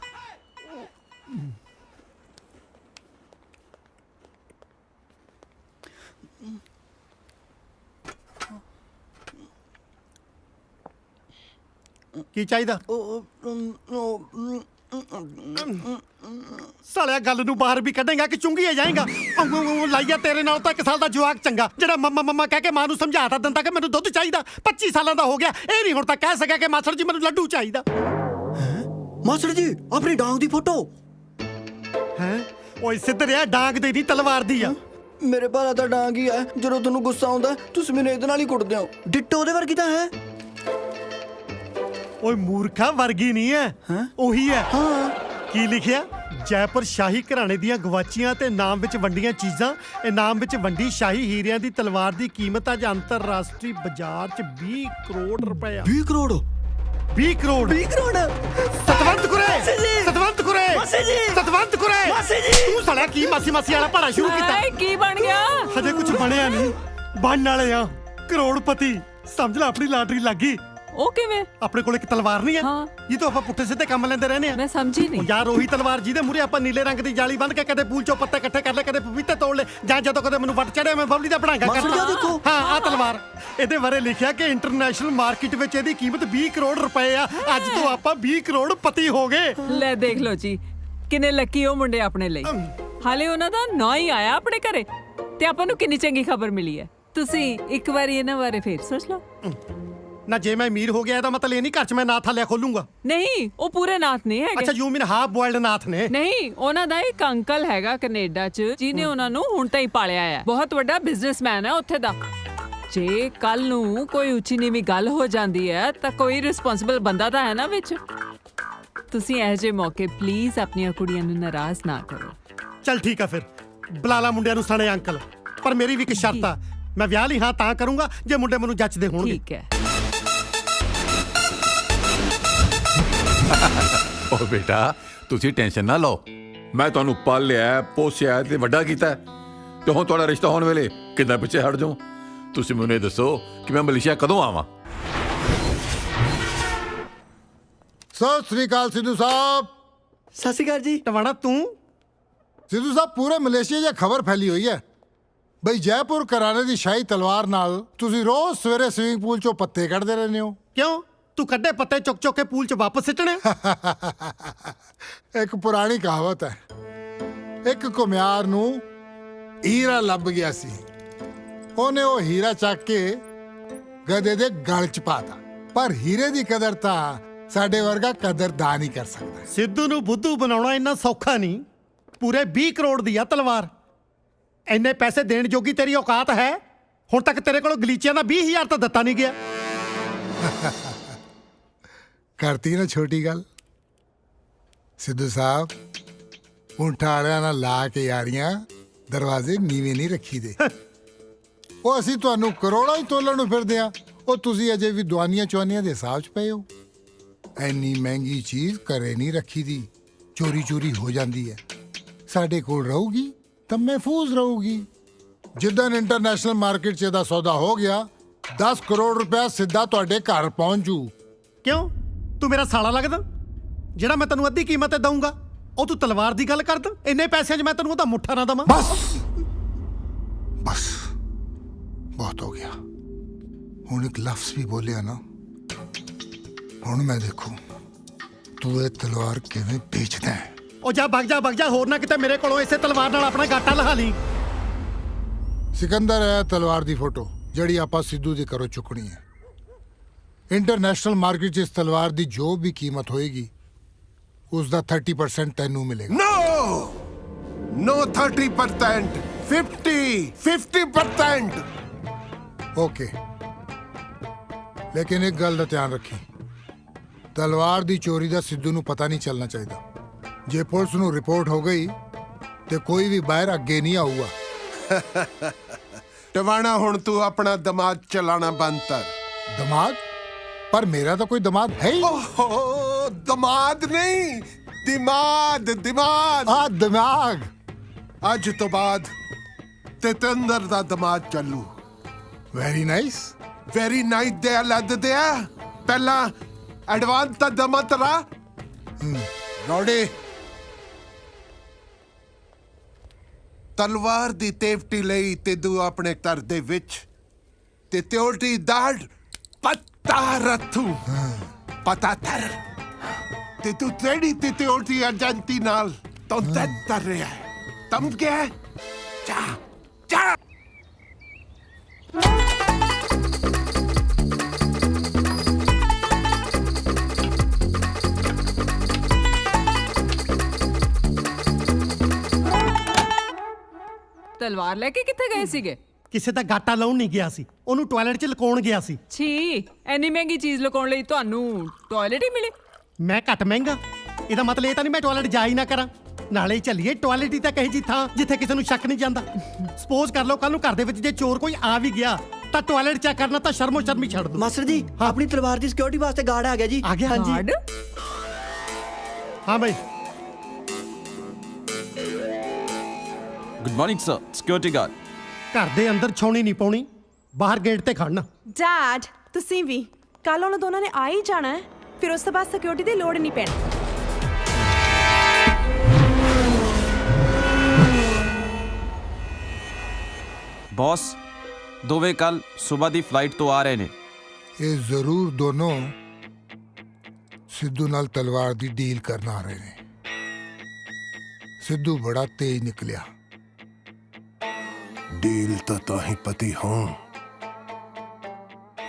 ਕੀ ਚਾਹੀਦਾ? ਸਾਲਿਆ ਗੱਲ ਨੂੰ ਬਾਹਰ ਵੀ ਕੱਢੇਗਾ ਕਿ ਚੁੰਗੀਏ ਜਾਏਗਾ? ਲਾਈਆ ਤੇਰੇ ਨਾਲ ਤਾਂ 1 ਸਾਲ ਦਾ ਜਵਾਕ ਚੰਗਾ ਜਿਹੜਾ ਮੰਮਾ ਮੰਮਾ ਕਹਿ ਕੇ ਮਾਂ ਨੂੰ ਸਮਝਾਤਾ ਦਿੰਦਾ ਕਿ ਮੈਨੂੰ ਦੁੱਧ ਚਾਹੀਦਾ। 25 ਸਾਲਾਂ ਦਾ ਹੋ ਗਿਆ, ਇਹ ਨਹੀਂ ਹੁਣ ਤੱਕ ਕਹਿ ਸਕਿਆ ਕਿ ਮਾਸਟਰ ਜੀ ਮੈਨੂੰ ਲੱਡੂ ਚਾਹੀਦਾ। ਮਾਸਟਰ ਜੀ ਆਪਣੀ ਡਾਂਗ ਦੀ ਫੋਟੋ। ਹੈ ਓਏ ਸਿੱਧਰਿਆ, ਡਾਂਗ ਦੇ ਨਹੀਂ ਤਲਵਾਰ ਦੀ ਆ। ਮੇਰੇ ਭਾਰਾ ਤਾਂ ਡਾਂਗ ਹੀ ਹੈ। ਜਦੋਂ ਤੁਹਾਨੂੰ ਗੁੱਸਾ ਆਉਂਦਾ ਤੁਸੀਂ ਮੈਨੂੰ ਇਹਦੇ ਨਾਲ ਹੀ ਕੁੱਟਦੇ ਹੋ। ਡਿੱਟੋ ਉਹਦੇ ਵਰਗੀ ਤਾਂ ਹੈ। ਓਏ ਮੂਰਖਾ, ਵਰਗੀ ਨਹੀਂ ਹੈ, ਉਹੀ ਹੈ। ਹਾਂ। ਕੀ ਲਿਖਿਆ? ਜੈਪੁਰ ਸ਼ਾਹੀ ਘਰਾਣੇ ਦੀਆਂ ਗਵਾਚੀਆਂ ਤੇ ਨਾਮ ਵਿੱਚ ਵੰਡੀਆਂ ਚੀਜ਼ਾਂ। ਇਨਾਮ ਵਿੱਚ ਵੰਡੀ ਸ਼ਾਹੀ ਹੀਰਿਆਂ ਦੀ ਤਲਵਾਰ ਦੀ ਕੀਮਤ ਅੱਜ ਅੰਤਰਰਾਸ਼ਟਰੀ ਬਾਜ਼ਾਰ 'ਚ 20 ਕਰੋੜ ਰੁਪਏ। 20 ਕਰੋੜ। 20 ਕਰੋੜ। 20 ਕਰੋੜ। ਸਤਵੰਤ ਕੁਰੇ, ਜੀ। ਸਤਵੰਤ ਕੁਰੇ, ਮਾਸੀ ਜੀ। ਸਤਵੰਤ ਕੁਰੇ। ਮਾਸੀ ਜੀ। ਤੂੰ ਸਾਲਿਆ ਕੀ ਮਾਸੀ ਮਾਸੀ ਵਾਲਾ ਭਾੜਾ ਸ਼ੁਰੂ ਕੀਤਾ? ਹਾਏ ਕੀ ਬਣ ਗਿਆ? ਹਜੇ ਕੁਝ ਬਣਿਆ ਨਹੀਂ, ਬਣਨ ਵਾਲੇ ਆ। ਕਰੋੜਪਤੀ ਸਮਝ ਲੈ, ਆਪਣੀ ਲਾਟਰੀ ਲੱਗ ਗਈ। ਉਹ ਕਿਵੇਂ? ਆਪਣੇ ਕੋਲ ਇੱਕ ਤਲਵਾਰ ਨਹੀਂ ਹੈ ਹਾਂ। ਇਹ ਤੋਂ ਆਪਾਂ ਪੁੱਠੇ ਸਿੱਧੇ ਕੰਮ ਲੈਂਦੇ ਰਹਿੰਦੇ ਆ। ਮੈਂ ਸਮਝੀ ਨਹੀਂ। ਯਾਰ ਉਹੀ ਤਲਵਾਰ ਜਿਹਦੇ ਮੂਹਰੇ ਆਪਾਂ ਨੀਲੇ ਰੰਗ ਦੀ ਜਾਲੀ ਬੰਨ੍ਹ ਕੇ ਕਦੇ ਪੂਲ ਚੋਂ ਪੱਤੇ ਇਕੱਠੇ ਕਰ ਲੈ, ਕਦੇ ਪਪੀਤੇ ਤੋੜ ਲੈ, ਜਾਂ ਜਦੋਂ ਕਦੇ ਮੈਨੂੰ ਵੱਟ ਚੜਿਆ ਮੈਂ ਬਬਲੀ ਦਾ ਬਣਾਂਗਾ ਮਾਸਟਰ ਜੀ ਦੇਖੋ। ਹਾਂ ਆਹ ਤਲਵਾਰ। ਇਹਦੇ ਬਾਰੇ ਲਿਖਿਆ ਕਿ ਇੰਟਰਨੈਸ਼ਨਲ ਮਾਰਕੀਟ ਵਿੱਚ ਇਹਦੀ ਕੀਮਤ 20 ਕਰੋੜ ਰੁਪਏ ਆ। ਅੱਜ ਤੋਂ ਆਪਾਂ 20 ਕਰੋੜ ਪਤੀ ਹੋ ਗਏ। ਲੈ ਦੇਖ ਲਓ ਜੀ, ਕਿੰਨੇ ਲੱਕੀ ਉਹ ਮੁੰਡੇ ਆਪਣੇ ਲਈ। ਹਾਲੇ ਉਹਨਾਂ ਦਾ ਨਾਂ ਹੀ ਆਇਆ ਆਪਣੇ ਘਰੇ ਤੇ ਆਪਾਂ ਨੂੰ ਕਿੰਨੀ ਚੰਗੀ ਖਬਰ ਮਿਲੀ ਹੈ। ਤੁਸੀਂ ਇੱਕ ਵਾਰੀ ਇਹਨਾਂ ਬਾਰੇ ਫੇਰ ਸੋਚ ਲਓ। ਨਾ ਜੇ ਮੈਂ ਅਮੀਰ ਹੋ ਗਿਆ ਇਹਦਾ ਮਤਲਬ ਇਹ ਨਹੀਂ ਘਰ 'ਚ ਮੈਂ ਨਾਥ ਹਾਲਿਆ ਖੋਲੂੰਗਾ। ਨਹੀਂ ਉਹ ਪੂਰੇ ਨਾਥ ਨਹੀਂ ਅੱਛਾ ਹੈਗੇ। ਯੂ ਮੀਨ ਹਾਫ ਬੋਇਲਡ ਨਾਥ ਨੇ। ਨਹੀਂ, ਉਹਨਾਂ ਦਾ ਇੱਕ ਅੰਕਲ ਹੈਗਾ ਕੈਨੇਡਾ 'ਚ ਜਿਹਨੇ ਉਹਨਾਂ ਨੂੰ ਹੁਣ ਤਾਂ ਹੀ ਪਾਲਿਆ ਹੈ। ਬਹੁਤ ਵੱਡਾ ਬਿਜ਼ਨਸਮੈਨ ਹੈ ਉੱਥੇ ਦਾ। ਜੇ ਕੱਲ ਨੂੰ ਕੋਈ ਉੱਚੀ ਨੀਵੀਂ ਗੱਲ ਹੋ ਜਾਂਦੀ ਹੈ ਤਾਂ ਕੋਈ ਰਿਸਪੌਂਸਿਬਲ ਬੰਦਾ ਤਾਂ ਹੈ ਨਾ ਵਿੱਚ। ਤੁਸੀਂ ਇਹੋ ਜਿਹੇ ਮੌਕੇ ਪਲੀਜ਼ ਆਪਣੀਆਂ ਕੁੜੀਆਂ ਨੂੰ ਨਾਰਾਜ਼ ਨਾ ਕਰੋ। ਚੱਲ ਠੀਕ ਆ ਫਿਰ ਬੁਲਾ ਲਾ ਮੁੰਡਿਆਂ ਨੂੰ ਸਣੇ ਅੰਕਲ, ਪਰ ਮੇਰੀ ਵੀ ਇੱਕ ਸ਼ਰਤ ਆ, ਮੈਂ ਵਿਆਹ ਲਈ ਹਾਂ ਤਾਂ ਕਰੂੰਗਾ ਜੇ ਮੁੰਡੇ ਮੈਨੂੰ ਜੱਚਦੇ ਹੋਣਗੇ। ਠੀਕ ਹੈ। ਓ ਬੇਟਾ ਤੁਸੀਂ ਟੈਨਸ਼ਨ ਨਾ ਲਓ, ਮੈਂ ਤੁਹਾਨੂੰ ਪਾਲਿਆ ਪੋਸਿਆ ਤੇ ਵੱਡਾ ਕੀਤਾ ਤੇ ਹੁਣ ਤੁਹਾਡਾ ਰਿਸ਼ਤਾ ਹੋਣ ਵੇਲੇ ਕਿੱਦਾਂ ਪਿੱਛੇ ਹਟ ਜਾਉ। ਤੁਸੀਂ ਮੈਨੂੰ ਇਹ ਦੱਸੋ ਕਿ ਮੈਂ ਮਲੇਸ਼ੀਆ ਕਦੋਂ ਆਵਾਂ। ਸਤਿ ਸ੍ਰੀ ਅਕਾਲ ਸਿੱਧੂ ਸਾਹਿਬ। ਸਤਿ ਸ਼੍ਰੀ ਅਕਾਲ ਜੀ। ਟਵਾਣਾ ਤੂੰ ਸਿੱਧੂ ਸਾਹਿਬ ਪੂਰੇ ਮਲੇਸ਼ੀਆ 'ਚ ਖਬਰ ਫੈਲੀ ਹੋਈ ਹੈ ਬਈ ਜੈਪੁਰ ਘਰਾਣੇ ਦੀ ਸ਼ਾਹੀ ਤਲਵਾਰ ਨਾਲ ਤੁਸੀਂ ਰੋਜ਼ ਸਵੇਰੇ ਸਵਿਮਿੰਗ ਪੂਲ 'ਚੋਂ ਪੱਤੇ ਕੱਢਦੇ ਰਹਿੰਦੇ ਹੋ। ਕਿਉਂ ਤੂੰ ਕੱਢੇ ਪੱਤੇ ਚੁੱਕ ਚੁੱਕ ਕੇ ਪੂਲ 'ਚ ਵਾਪਸ ਸਿੱਟਣੇ? ਇੱਕ ਪੁਰਾਣੀ ਕਹਾਵਤ ਹੈ, ਇੱਕ ਘੁਮਿਆਰ ਨੂੰ ਹੀਰਾ ਲੱਭ ਗਿਆ ਸੀ, ਉਹਨੇ ਉਹ ਹੀਰਾ ਚੱਕ ਕੇ ਗਧੇ ਦੇ ਗਲ 'ਚ ਪਾਤਾ, ਪਰ ਹੀਰੇ ਦੀ ਕਦਰ ਤਾਂ ਸਾਡੇ ਵਰਗਾ ਕਦਰਦਾਨ ਹੀ ਕਰ ਸਕਦਾ। ਸਿੱਧੂ ਨੂੰ ਬੁੱਧੂ ਬਣਾਉਣਾ ਇੰਨਾ ਸੌਖਾ ਨਹੀਂ। ਪੂਰੇ 20 ਕਰੋੜ ਦੀ ਆ ਤਲਵਾਰ। ਇੰਨੇ ਪੈਸੇ ਦੇਣ ਜੋਗੀ ਤੇਰੀ ਔਕਾਤ ਹੈ? ਹੁਣ ਤੱਕ ਤੇਰੇ ਕੋਲੋਂ ਗਲੀਚਿਆਂ ਦਾ 20,000 ਤਾਂ ਦਿੱਤਾ ਨਹੀਂ ਗਿਆ। ਕਰਤੀ ਨਾ ਛੋਟੀ ਗੱਲ। ਸਿੱਧੂ ਸਾਹਿਬ ਊਂਠਾਂ ਵਾਲਿਆਂ ਨਾਲ ਲਾ ਕੇ ਯਾਰੀਆਂ ਦਰਵਾਜ਼ੇ ਨੀਵੇਂ ਨਹੀਂ ਰੱਖੀਦੇ। ਉਹ ਅਸੀਂ ਤੁਹਾਨੂੰ ਕਰੋੜਾਂ ਹੀ ਤੋਲਣ ਨੂੰ ਫਿਰਦੇ ਆ, ਉਹ ਤੁਸੀਂ ਅਜੇ ਵੀ ਦੁਆਨੀਆਂ ਚੌਨੀਆਂ ਦੇ ਹਿਸਾਬ 'ਚ ਪਏ ਹੋ। ਐਨੀ ਮਹਿੰਗੀ ਚੀਜ਼ ਘਰੇ ਨਹੀਂ ਰੱਖੀ ਦੀ, ਚੋਰੀ ਚੋਰੀ ਹੋ ਜਾਂਦੀ ਹੈ। ਸਾਡੇ ਕੋਲ ਰਹੂਗੀ ਤਾਂ ਮਹਿਫੂਜ਼ ਰਹੂਗੀ। ਜਿੱਦਾਂ ਇੰਟਰਨੈਸ਼ਨਲ ਮਾਰਕੀਟ 'ਚ ਇਹਦਾ ਸੌਦਾ ਹੋ ਗਿਆ, 10 ਕਰੋੜ ਰੁਪਇਆ ਸਿੱਧਾ ਤੁਹਾਡੇ ਘਰ ਪਹੁੰਚੂ। ਕਿਉਂ ਤੂੰ ਮੇਰਾ ਸਾਲਾ ਲੱਗਦਾ ਜਿਹੜਾ ਮੈਂ ਤੈਨੂੰ ਅੱਧੀ ਕੀਮਤ ਤੇ ਦਊਂਗਾ? ਉਹ ਤੂੰ ਤਲਵਾਰ ਦੀ ਗੱਲ ਕਰਦਾ? ਇੰਨੇ ਪੈਸਿਆਂ 'ਚ ਮੈਂ ਤੈਨੂੰ ਉਹਦਾ ਮੁੱਠਾ ਨਾ ਦਵਾਂ? ਬਸ ਬਸ ਬਹੁਤ ਹੋ ਗਿਆ। ਹੁਣ ਇੱਕ ਲਫ਼ਜ਼ ਵੀ ਬੋਲਿਆ ਨਾ, ਹੁਣ ਮੈਂ ਦੇਖੂ ਤੂੰ ਇਹ ਤਲਵਾਰ ਕਿਵੇਂ ਵੇਚਦਾ ਹੈ। ਉਹ ਜਾ ਭੱਗ ਜਾ, ਹੋਰ ਨਾ ਕਿਤੇ ਮੇਰੇ ਕੋਲੋਂ ਇਸੇ ਤਲਵਾਰ ਨਾਲ ਆਪਣਾ ਗਾਟਾ ਲਹਾ ਲਈ। ਸਿਕੰਦਰ ਹੈ ਤਲਵਾਰ ਦੀ ਫੋਟੋ ਜਿਹੜੀ ਆਪਾਂ ਸਿੱਧੂ ਦੇ ਘਰੋਂ ਚੁੱਕਣੀ ਹੈ। ਇੰਟਰਨੈਸ਼ਨਲ ਮਾਰਕੀਟ 'ਚ ਇਸ ਤਲਵਾਰ ਦੀ ਜੋ ਵੀ ਕੀਮਤ ਹੋਏਗੀ ਉਸ ਦਾ 30% ਤੈਨੂੰ ਮਿਲੇਗਾ। No 30%, 50%। ਓਕੇ, ਲੇਕਿਨ ਇੱਕ ਗੱਲ ਦਾ ਧਿਆਨ ਰੱਖੀ, ਤਲਵਾਰ ਦੀ ਚੋਰੀ ਦਾ ਸਿੱਧੂ ਨੂੰ ਪਤਾ ਨਹੀਂ ਚੱਲਣਾ ਚਾਹੀਦਾ। ਜੇ ਪੁਲਿਸ ਨੂੰ ਰਿਪੋਰਟ ਹੋ ਗਈ ਤੇ ਕੋਈ ਵੀ ਬਾਹਰ ਅੱਗੇ ਨਹੀਂ ਆਊਗਾ। ਟਵਾਣਾ ਹੁਣ ਤੂੰ ਆਪਣਾ ਦਿਮਾਗ ਚਲਾਣਾ ਬੰਦ ਕਰ। ਦਿਮਾਗ? ਪਰ ਮੇਰਾ ਤਾਂ ਕੋਈ ਦਿਮਾਗ ਹੈ ਹੀ। ਓਹ ਦਿਮਾਗ ਨਹੀਂ, ਦਿਮਾਗ। ਦਿਮਾਗ ਅੱਜ ਤੋਂ ਬਾਅਦ ਤੇਤੰਦਰ ਦਾ ਦਿਮਾਗ ਚੱਲੂ। Very nice. ਵੈਰੀ ਨਾਈਟ ਦੇ ਲੱਦਦੇ ਆ। ਪਹਿਲਾਂ ਐਡਵਾਂਸ ਤਾਂ ਦਮਾ ਤਰਾ ਰੋੜੇ ਤਲਵਾਰ ਦੀ ਤੇਫਟੀ ਲਈ ਤੇ ਦੂ ਆਪਣੇ ਘਰ ਦੇ ਵਿੱਚ ਤੇ ਤਿਉਲਟੀ ਦਾੜ ਪੱਤਾ ਰੱਥੂ ਪਤਾ ਤਰ ਤੇ ਤੂੰ ਤੇੜੀ ਤੇ ਤਿਉਲਟੀ ਅਜੰਤੀ ਨਾਲ ਤੋਂ ਤਰ ਰਿਹਾ ਹੈ। ਤਮ ਗਿਆ ਚਾ ਚਾ ਤਲਵਾਰ ਲੈ ਕੇ ਕਿੱਥੇ ਗਏ ਸੀਗੇ? ਕਿਸੇ ਦਾ ਗਾਟਾ ਲਾਉਣ ਨਹੀਂ ਗਿਆ ਸੀ, ਉਹਨੂੰ ਟਾਇਲਟ 'ਚ ਲੁਕਾਉਣ ਗਿਆ ਸੀ। ਛੀ, ਐਨੀ ਮਹਿੰਗੀ ਚੀਜ਼ ਲੁਕਾਉਣ ਲਈ ਤੁਹਾਨੂੰ ਟਾਇਲਟ ਹੀ ਮਿਲੇ? ਮੈਂ ਘੱਟ ਮਹਿੰਗਾ? ਇਹਦਾ ਮਤਲਬ ਇਹ ਤਾਂ ਨਹੀਂ ਮੈਂ ਟਾਇਲਟ ਜਾ ਹੀ ਨਾ ਕਰਾਂ। ਨਾਲੇ ਚੱਲੀਏ ਟਾਇਲਟ ਹੀ ਤਾਂ ਕਹੀ ਜੀ ਥਾਂ ਜਿੱਥੇ ਕਿਸੇ ਨੂੰ ਸ਼ੱਕ ਨਹੀਂ ਜਾਂਦਾ। ਸਪੋਜ਼ ਕਰ ਲਓ ਕੱਲ ਨੂੰ ਘਰ ਦੇ ਵਿੱਚ ਜੇ ਚੋਰ ਕੋਈ ਆ ਵੀ ਗਿਆ ਤਾਂ ਟਾਇਲਟ ਚੈੱਕ ਕਰਨਾ ਤਾਂ ਸ਼ਰਮੋ ਸ਼ਰਮੀ ਛੱਡ ਦੋ। ਮਾਸਟਰ ਜੀ ਆਪਣੀ ਤਲਵਾਰ ਦੀ ਸਿਕਿਉਰਿਟੀ ਵਾਸਤੇ ਗਾਰਡ ਆ ਗਿਆ ਜੀ। ਆ ਗਿਆ? ਹਾਂਜੀ। ਗਾਰਡ? ਹਾਂ ਭਾਈ। Good morning sir, security guard. ਘਰ ਦੇ ਅੰਦਰ ਛਾਉਣੀ ਨਹੀਂ ਪਾਉਣੀ, ਬਾਹਰ ਗੇਟ ਤੇ ਖੜਨਾ। ਡੈਡ ਤੁਸੀਂ ਵੀ ਕੱਲ ਉਹਨਾਂ ਦੋਨਾਂ ਨੇ ਆ ਹੀ ਜਾਣਾ ਹੈ, ਫਿਰ ਉਸ ਤੋਂ ਬਾਅਦ ਸਿਕਿਉਰਿਟੀ ਦੀ ਲੋੜ ਨਹੀਂ ਪੈਣੀ। ਬੌਸ ਦੋਵੇਂ ਕੱਲ ਸਵੇਰ ਦੀ ਫਲਾਈਟ ਤੋਂ ਆ ਰਹੇ ਨੇ। ਇਹ ਜ਼ਰੂਰ ਦੋਨੋਂ ਸਿੱਧੂ ਨਾਲ ਤਲਵਾਰ ਦੀ ਡੀਲ ਕਰਨ ਆ ਰਹੇ ਨੇ। ਸਿੱਧੂ ਬੜਾ ਤੇਜ਼ ਨਿਕਲਿਆ। डील तो ही पति हूं,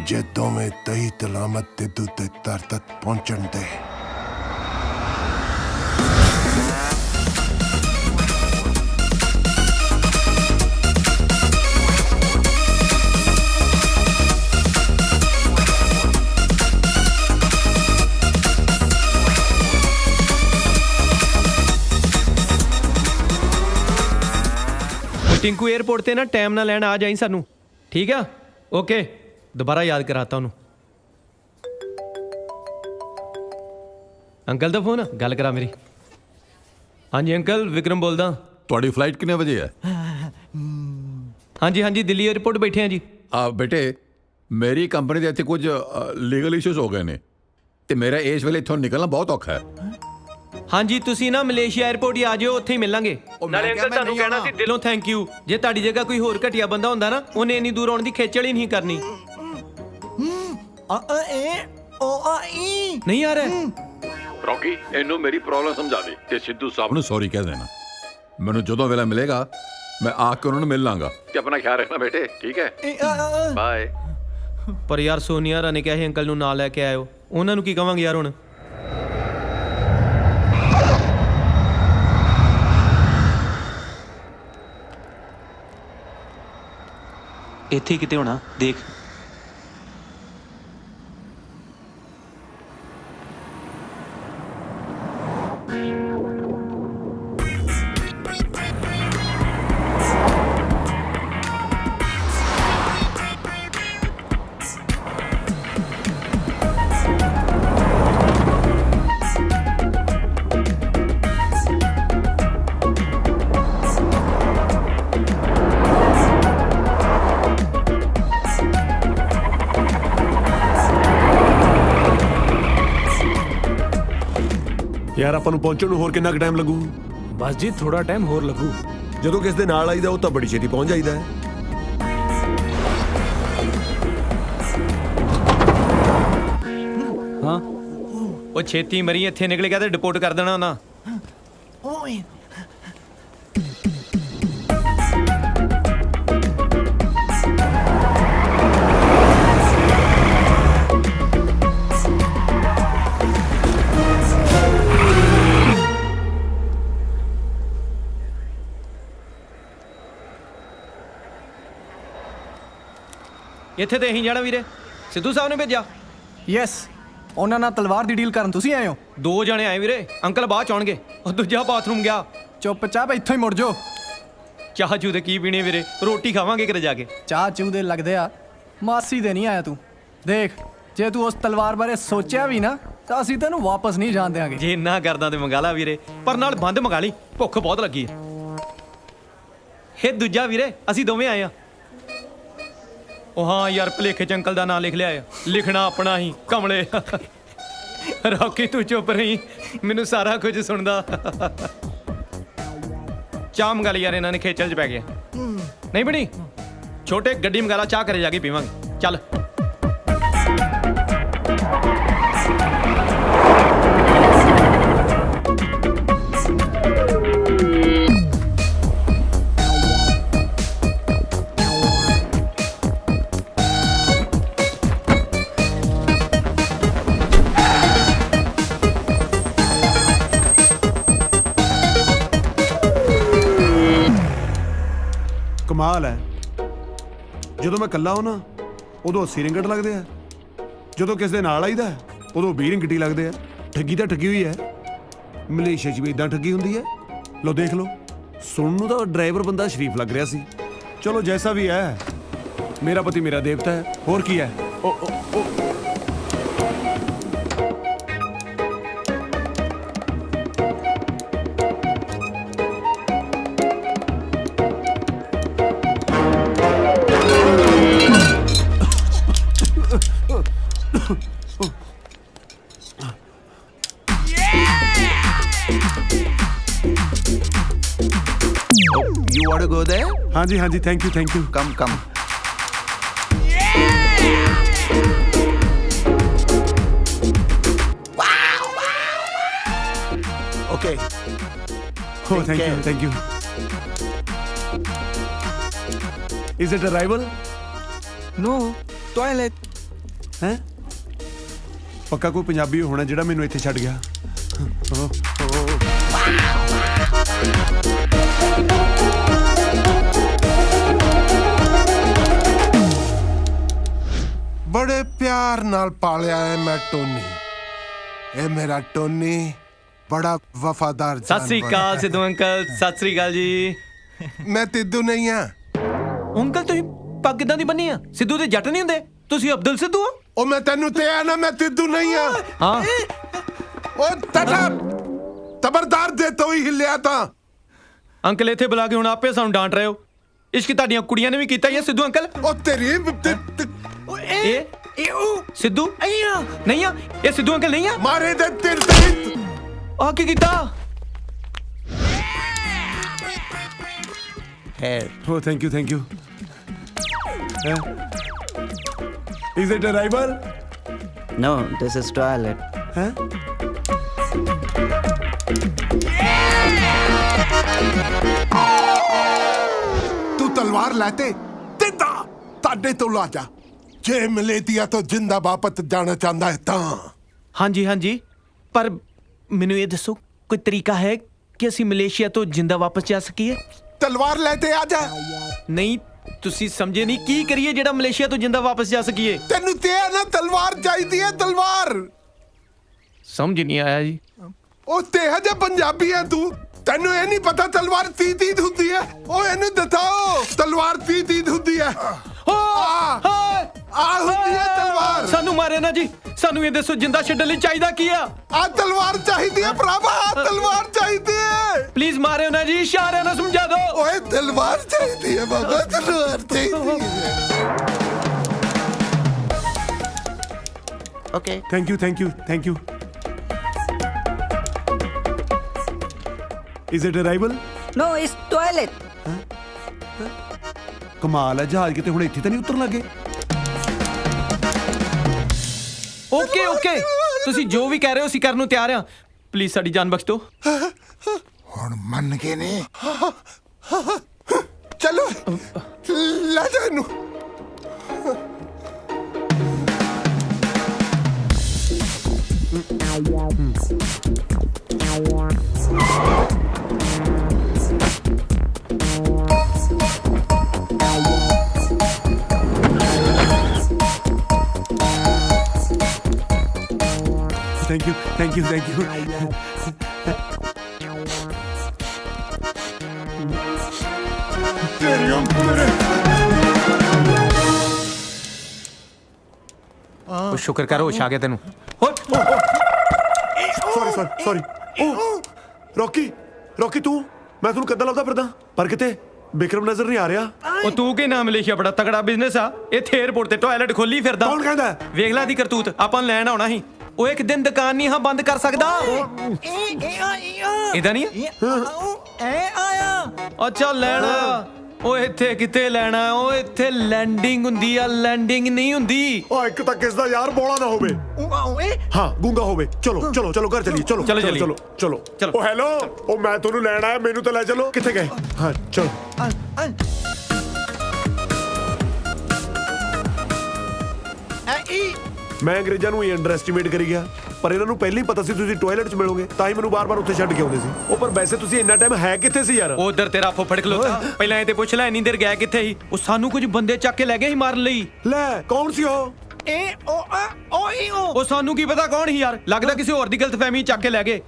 ਜੇ ਦੋਵੇਂ ਤਹੀ ਤਲਾਮਤ ਤੇ ਦੁੱਤੇ ਤਰ ਤੱਕ ਪਹੁੰਚਣ ਦੇ। टिंकू एयरपोर्ट ते ना टाइम ना लैन आ जाई सानू, ठीक है? ओके, दोबारा याद कराता हूँ। अंकल दा फोन गल करा मेरी। हाँ जी अंकल, विक्रम बोलदा। ਤੁਹਾਡੀ ਫਲਾਈਟ ਕਿੰਨੇ ਵਜੇ ਹੈ? हाँ जी हाँ जी, दिल्ली एयरपोर्ट बैठे हैं जी। ਬੇਟੇ ਮੇਰੀ ਕੰਪਨੀ ਦੇ ਇੱਥੇ ਕੁਝ ਲੀਗਲ ਇਸ਼ੂਜ਼ ਹੋ ਗਏ ਨੇ ਤੇ ਮੇਰਾ ਇਸ ਵੇਲੇ ਇੱਥੋਂ ਨਿਕਲਣਾ ਬਹੁਤ ਔਖਾ ਹੈ। हाँ जी, तुसी ना मलेशिया एयरपोर्ट ही आ जाओ, उत्थे ही मिलांगे। नाले अंकल ਤੁਹਾਨੂੰ ਕਹਿਣਾ ਸੀ ਦਿਲੋਂ थैंक यू। ਜੇ ਤੁਹਾਡੀ ਜਗ੍ਹਾ ਕੋਈ ਹੋਰ ਘਟਿਆ ਬੰਦਾ ਹੁੰਦਾ ਨਾ, ਉਹਨੇ ਇੰਨੀ ਦੂਰ ਆਉਣ ਦੀ ਖੇਚਲ ਹੀ ਨਹੀਂ ਕਰਨੀ। ਨਹੀਂ ਆ ਰਿਹਾ ਰੌਕੀ, ਇਹਨੂੰ ਮੇਰੀ ਪ੍ਰੋਬਲਮ ਸਮਝਾ ਦੇ ਤੇ ਸਿੱਧੂ ਸਾਹਿਬ ਨੂੰ ਸੌਰੀ ਕਹਿ ਦੇਣਾ। ਮੈਨੂੰ ਜਦੋਂ ਵੇਲਾ ਮਿਲੇਗਾ ਮੈਂ ਆ ਕੇ ਉਹਨਾਂ ਨੂੰ ਮਿਲ ਲਾਂਗਾ ਤੇ ਆਪਣਾ ਖਿਆਲ ਰੱਖਣਾ ਬੇਟੇ, ਠੀਕ ਹੈ? ਬਾਏ। ਪਰ ਯਾਰ ਸੋਨੀਆ ਰਾ ਨੇ ਕਿਹਾ ਸੀ ਅੰਕਲ ਨੂੰ ਨਾਲ ਲੈ ਕੇ ਆਇਓ, ਉਹਨਾਂ ਨੂੰ ਕੀ ਕਵਾਂਗੇ ਯਾਰ ਹੁਣ? ਇੱਥੇ ਕਿਤੇ ਹੋਣਾ, ਦੇਖ। ਯਾਰ ਆਪਾਂ ਨੂੰ ਪਹੁੰਚਣ ਨੂੰ ਹੋਰ ਕਿੰਨਾ ਕੁ ਟਾਈਮ ਲੱਗੂ? ਬਸ ਜੀ ਥੋੜਾ ਟਾਈਮ ਹੋਰ ਲੱਗੂ। ਜਦੋਂ ਕਿਸ ਦੇ ਨਾਲ ਆਈਦਾ ਉਹ ਤਾਂ ਬੜੀ ਛੇਤੀ ਪਹੁੰਚ ਜਾਈਦਾ ਹੈ। ਹਾਂ ਉਹ ਛੇਤੀ ਮਰੀ ਇੱਥੇ ਨਿਕਲ ਗਿਆ ਤੇ ਡਿਪੋਰਟ ਕਰ ਦੇਣਾ ਉਹਨਾਂ। ਇੱਥੇ ਤੇ ਅਸੀਂ ਜਾਣਾ ਵੀਰੇ, ਸਿੱਧੂ ਸਾਹਿਬ ਨੇ ਭੇਜਿਆ। ਯੈਸ, ਉਹਨਾਂ ਨਾਲ ਤਲਵਾਰ ਦੀ ਡੀਲ ਕਰਨ ਤੁਸੀਂ ਆਏ ਹੋ? 2 ਜਣੇ ਆਏ ਵੀਰੇ, ਅੰਕਲ ਬਾਅਦ ਚ ਆਉਣਗੇ। ਉਹ ਦੂਜਾ ਬਾਥਰੂਮ ਗਿਆ। ਚੁੱਪਚਾਪ ਇੱਥੋਂ ਹੀ ਮੁੜ ਜਾਓ। ਚਾਹ ਚੂ ਤੇ ਕੀ ਪੀਣੀ ਵੀਰੇ, ਰੋਟੀ ਖਾਵਾਂਗੇ ਕਿਤੇ ਜਾ ਕੇ। ਚਾਹ ਚੂ ਦੇ ਲੱਗਦੇ ਆ, ਮਾਸੀ ਦੇ ਨਹੀਂ ਆਇਆ ਤੂੰ। ਦੇਖ, ਜੇ ਤੂੰ ਉਸ ਤਲਵਾਰ ਬਾਰੇ ਸੋਚਿਆ ਵੀ ਨਾ ਤਾਂ ਅਸੀਂ ਤੈਨੂੰ ਵਾਪਸ ਨਹੀਂ ਜਾਣ ਦਿਆਂਗੇ। ਜੇ ਇੰਨਾ ਕਰਦਾ ਤੇ ਮੰਗਾ ਲਾ ਵੀਰੇ, ਪਰ ਨਾਲ ਬੰਦ ਮੰਗਾ ਲਈ, ਭੁੱਖ ਬਹੁਤ ਲੱਗੀ ਹੈ। ਇਹ ਦੂਜਾ ਵੀਰੇ, ਅਸੀਂ ਦੋਵੇਂ ਆਏ ਆ। ਉਹ ਹਾਂ ਯਾਰ, ਭਲੇਖੇ ਚ ਅੰਕਲ ਦਾ ਨਾਂ ਲਿਖ ਲਿਆ, ਲਿਖਣਾ ਆਪਣਾ ਹੀ ਕਮਲੇ। ਰੌਕੀ ਤੂੰ ਚੁੱਪ ਰਹੀ, ਮੈਨੂੰ ਸਾਰਾ ਕੁਝ ਸੁਣਦਾ। ਚਾਹ ਮੰਗਾ ਲਈ ਯਾਰ, ਇਹਨਾਂ ਨੇ ਖੇਚਲ ਚ ਪੈ ਗਿਆ। ਨਹੀਂ ਬਣੀ ਛੋਟੇ, ਗੱਡੀ ਮੰਗਾ ਲਾ, ਚਾਹ ਕਰੇ ਜਾ ਕੇ ਪੀਵਾਂਗੇ। ਚੱਲ। ਕਮਾਲ ਹੈ, ਜਦੋਂ ਮੈਂ ਇਕੱਲਾ ਹਾਂ ਨਾ ਉਦੋਂ 80 ਰਿੰਗਟ ਲੱਗਦੇ ਆ, ਜਦੋਂ ਕਿਸ ਦੇ ਨਾਲ ਆਈਦਾ ਉਦੋਂ 20 ਰਿੰਗਟ ਹੀ ਲੱਗਦੇ ਆ। ਠੱਗੀ ਤਾਂ ਠੱਗੀ ਹੋਈ ਹੈ, ਮਲੇਸ਼ੀਆ 'ਚ ਵੀ ਇਦਾਂ ਠੱਗੀ ਹੁੰਦੀ ਹੈ। ਲਓ ਦੇਖ ਲਓ, ਸੁਣਨ ਨੂੰ ਤਾਂ ਡਰਾਈਵਰ ਬੰਦਾ ਸ਼ਰੀਫ ਲੱਗ ਰਿਹਾ ਸੀ। ਚਲੋ ਜੈਸਾ ਵੀ ਹੈ, ਮੇਰਾ ਪਤੀ ਮੇਰਾ ਦੇਵਤਾ ਹੈ, ਹੋਰ ਕੀ ਹੈ। You want to go there? ਹਾਂਜੀ ਹਾਂਜੀ, thank you thank you. Come, come. Okay. Oh, thank you, thank you. Is it arrival? No, toilet. ਹੈ ਪੱਕਾ ਕੋਈ ਪੰਜਾਬੀ ਹੋਣਾ ਜਿਹੜਾ ਮੈਨੂੰ ਇੱਥੇ ਛੱਡ ਗਿਆ। ਬੜੇ ਪਿਆਰ ਨਾਲ ਪਾਲਿਆ ਹੈ ਮੈਂ ਟੋਨੀ। ਇਹ ਮੇਰਾ ਟੋਨੀ ਬੜਾ ਵਫਾਦਾਰ ਸਤਿ ਸ੍ਰੀ ਅਕਾਲ ਸਿੱਧੂ ਅੰਕਲ। ਸਤਿ ਸ੍ਰੀ ਅਕਾਲ ਜੀ। ਮੈਂ ਤਿੱਦੂ ਨਹੀਂ ਆ। ਅੰਕਲ ਤੁਸੀਂ ਪੱਗ ਕਿੱਦਾਂ ਦੀ ਬੰਨੀ ਆ? ਸਿੱਧੂ ਦੇ ਜੱਟ ਨਹੀਂ ਹੁੰਦੇ, ਤੁਸੀਂ ਅਬਦੁਲ ਸਿੱਧੂ ਆ। ਉਹ ਮੈਂ ਤੈਨੂੰ ਤੇ ਆ ਨਾ, ਮੈਂ ਤਿੱਦੂ ਨਹੀਂ ਆ। ਹਾਂ ਉਹ ਤਟਾ ਤਬਰਦਾਰ ਦੇ ਤੋਂ ਹੀ ਹਿੱਲਿਆ ਤਾਂ। ਅੰਕਲ ਇੱਥੇ ਬੁਲਾ ਕੇ ਹੁਣ ਆਪੇ ਸਾਨੂੰ ਡਾਂਟ ਰਹੇ ਹੋ। ਇਸ਼ਕ ਤੁਹਾਡੀਆਂ ਕੁੜੀਆਂ ਨੇ ਵੀ ਕੀਤਾ ਹੀ ਹੈ ਸਿੱਧੂ ਅੰਕਲ। ਉਹ ਤੇਰੀ ਇਹ ਸਿੱਧੂ ਨਹੀਂ ਆ, ਇਹ ਸਿੱਧੂ ਅੰਕਲ ਨਹੀਂ ਆ। ਮਾਰੇ ਦੇ ਤੇਰ ਤੇ ਆ ਕੀ ਕੀਤਾ? Oh, thank you. Is it arrival? No, this is toilet. Huh? ਤੂੰ ਤਲਵਾਰ ਲੈਤੇ ਤਿੰਦਾ ਤੁਹਾਡੇ ਤੋਂ ਲਾ ਜਾ। ਜੇ ਮਲੇਟੀਆ ਤੋਂ ਜਿੰਦਾ ਵਾਪਸ ਜਾਣਾ ਚਾਹੁੰਦਾ ਹੈ ਤਾਂ। ਹਾਂਜੀ ਹਾਂਜੀ, ਪਰ ਮੈਨੂੰ ਇਹ ਦੱਸੋ ਕੋਈ ਤਰੀਕਾ ਹੈ ਕਿ ਅਸੀਂ ਮਲੇਸ਼ੀਆ ਤੋਂ ਜਿੰਦਾ ਵਾਪਸ ਜਾ ਸਕੀਏ? ਤਲਵਾਰ ਲੈ ਤੇ ਆ ਜਾ। ਨਹੀਂ ਤੁਸੀਂ ਸਮਝੇ ਨਹੀਂ, ਕੀ ਕਰੀਏ ਜਿਹੜਾ ਮਲੇਸ਼ੀਆ ਤੋਂ ਜਿੰਦਾ ਵਾਪਸ ਜਾ ਸਕੀਏ? ਤੈਨੂੰ ਤੇ ਨਾ ਤਲਵਾਰ ਚਾਹੀਦੀ ਹੈ, ਤਲਵਾਰ। ਸਮਝ ਨਹੀਂ ਆਇਆ ਜੀ। ਉਹ ਤੇ ਹਜੇ ਪੰਜਾਬੀ ਹੈ ਤੂੰ, ਤੈਨੂੰ ਇਹ ਨਹੀਂ ਪਤਾ ਤਲਵਾਰ 30 ਹੁੰਦੀ ਹੈ? ਉਹ ਇਹਨੂੰ ਦਿਖਾਓ, ਤਲਵਾਰ 30 ਹੁੰਦੀ ਹੈ। ਆ ਹੁੰਦੀ ਹੈ ਤਲਵਾਰ। ਸਾਨੂੰ ਮਾਰੇ ਨਾ ਜੀ, ਸਾਨੂੰ ਇਹ ਦੱਸੋ ਜਿੰਦਾ ਛੱਡਣ ਲਈ ਚਾਹੀਦਾ ਕੀ ਆ? ਆ ਤਲਵਾਰ ਚਾਹੀਦੀ ਹੈ ਭਰਾਵਾ, ਆ ਤਲਵਾਰ ਚਾਹੀਦੀ ਹੈ। ਪਲੀਜ਼ ਮਾਰਿਓ ਨਾ ਜੀ, ਇਸ਼ਾਰਿਆਂ ਨਾਲ ਸਮਝਾ ਦਿਓ। ਓਏ ਤਲਵਾਰ ਚਾਹੀਦੀ ਹੈ ਬਾਬਾ, ਤਲਵਾਰ ਚਾਹੀਦੀ ਹੈ। Okay. Thank you. Is it arrival? No, it's toilet. ਕਮਾਲ ਹੈ, ਜਹਾਜ਼ ਕਿਤੇ ਹੁਣ ਇੱਥੇ ਤਾਂ ਨਹੀਂ ਉਤਰਨ ਲੱਗੇ। ਓਕੇ ਤੁਸੀਂ ਜੋ ਵੀ ਕਹਿ ਰਹੇ ਹੋ ਅਸੀਂ ਕਰਨ ਨੂੰ ਤਿਆਰ ਆ। ਪਲੀਜ਼ ਸਾਡੀ ਜਾਨ ਬਖਸ਼ ਦਿਓ। ਹੁਣ ਮੰਨ ਗਏ ਨੇ। ਚਲੋ ਲੈ ਜਾ ਇਹਨੂੰ। Thank you. ਉਹ ਸ਼ੁਕਰ ਕਰ ਹੋਸ਼ ਆ ਗਿਆ ਤੈਨੂੰ। Sorry. ਰੌਕੀ ਤੂੰ, ਮੈਂ ਤੁਹਾਨੂੰ ਕਦੋਂ ਲੱਭਦਾ ਫਿਰਦਾ, ਪਰ ਕਿਤੇ ਬਿਕਰਮ ਨਜ਼ਰ ਨਹੀਂ ਆ ਰਿਹਾ। ਉਹ ਤੂੰ ਕੀ ਨਾਮ ਮਲੇਸ਼ੀਆ ਬੜਾ ਤਗੜਾ ਬਿਜ਼ਨਸ ਆ, ਇੱਥੇ 에어ਪੋਰਟ ਤੇ ਟਾਇਲਟ ਖੋਲੀ ਫਿਰਦਾ। ਕੌਣ ਕਹਿੰਦਾ? ਵੇਖ ਲੈ ਦੀ ਕਰਤੂਤ, ਆਪਾਂ ਨੂੰ ਲੈਣ ਆਉਣਾ ਸੀ। ਉਹ ਇੱਕ ਦਿਨ ਦੁਕਾਨ ਨਹੀਂ ਹਾਂ ਬੰਦ ਕਰ ਸਕਦਾ। ਇਹਦਾ ਨਹੀਂ ਅੱਛਾ ਲੈਣਾ। ਉਹ ਇੱਥੇ ਕਿਤੇ ਲੈਣਾ, ਉਹ ਇੱਥੇ ਲੈਂਡਿੰਗ ਹੁੰਦੀ ਆ, ਲੈਂਡਿੰਗ ਨਹੀਂ ਹੁੰਦੀ। ਉਹ ਇੱਕ ਤਾਂ ਕਿਸ ਦਾ ਯਾਰ ਬੋਲਾ ਨਾ ਹੋਵੇ। ਹਾਂ ਗੂੰਗਾ ਹੋਵੇ। ਚਲੋ ਘਰ ਚਲੀਏ। ਚਲੋ। ਉਹ ਹੈਲੋ, ਉਹ ਮੈਂ ਤੁਹਾਨੂੰ ਲੈਣ ਆਇਆ, ਮੈਨੂੰ ਤਾਂ ਲੈ ਚਲੋ। ਕਿੱਥੇ ਗਏ? ਹਾਂ ਚਲੋ। ਮੈਂ ਅੰਗਰੇਜ਼ਾਂ ਨੂੰ ਹੀ ਅੰਡਰ ਐਸਟੀਮੇਟ ਕਰੀ ਗਿਆ, ਪਰ ਇਹਨਾਂ ਨੂੰ ਪਹਿਲਾਂ ਹੀ ਪਤਾ ਸੀ ਤੁਸੀਂ ਟਾਇਲਟ 'ਚ ਮਿਲੋਗੇ, ਤਾਂ ਹੀ ਮੈਨੂੰ ਬਾਰ-ਬਾਰ ਉੱਥੇ ਛੱਡ ਕੇ ਆਉਂਦੇ ਸੀ। ਉਹ ਪਰ ਵੈਸੇ ਤੁਸੀਂ ਇੰਨਾ ਟਾਈਮ ਹੈ ਕਿੱਥੇ ਸੀ ਯਾਰ? ਉਧਰ ਤੇਰਾ ਫੁੱਫੜ ਖਲੋਤਾ, ਪਹਿਲਾਂ ਇਹ ਤੇ ਪੁੱਛ ਲੈ ਇੰਨੀ ਦੇਰ ਗਿਆ ਕਿੱਥੇ ਸੀ? ਉਹ ਸਾਨੂੰ ਕੁਝ ਬੰਦੇ ਚੱਕ ਕੇ ਲੈ ਗਏ ਸੀ ਮਾਰਨ ਲਈ। ਲੈ ਕੌਣ ਸੀ ਉਹ? ਉਹ ਸਾਨੂੰ ਕੀ ਪਤਾ ਕੌਣ ਸੀ ਯਾਰ, ਲੱਗਦਾ ਕਿਸੇ ਹੋਰ ਦੀ ਗਲਤਫਹਿਮੀ ਚੱਕ ਕੇ ਲੈ ਗਏ।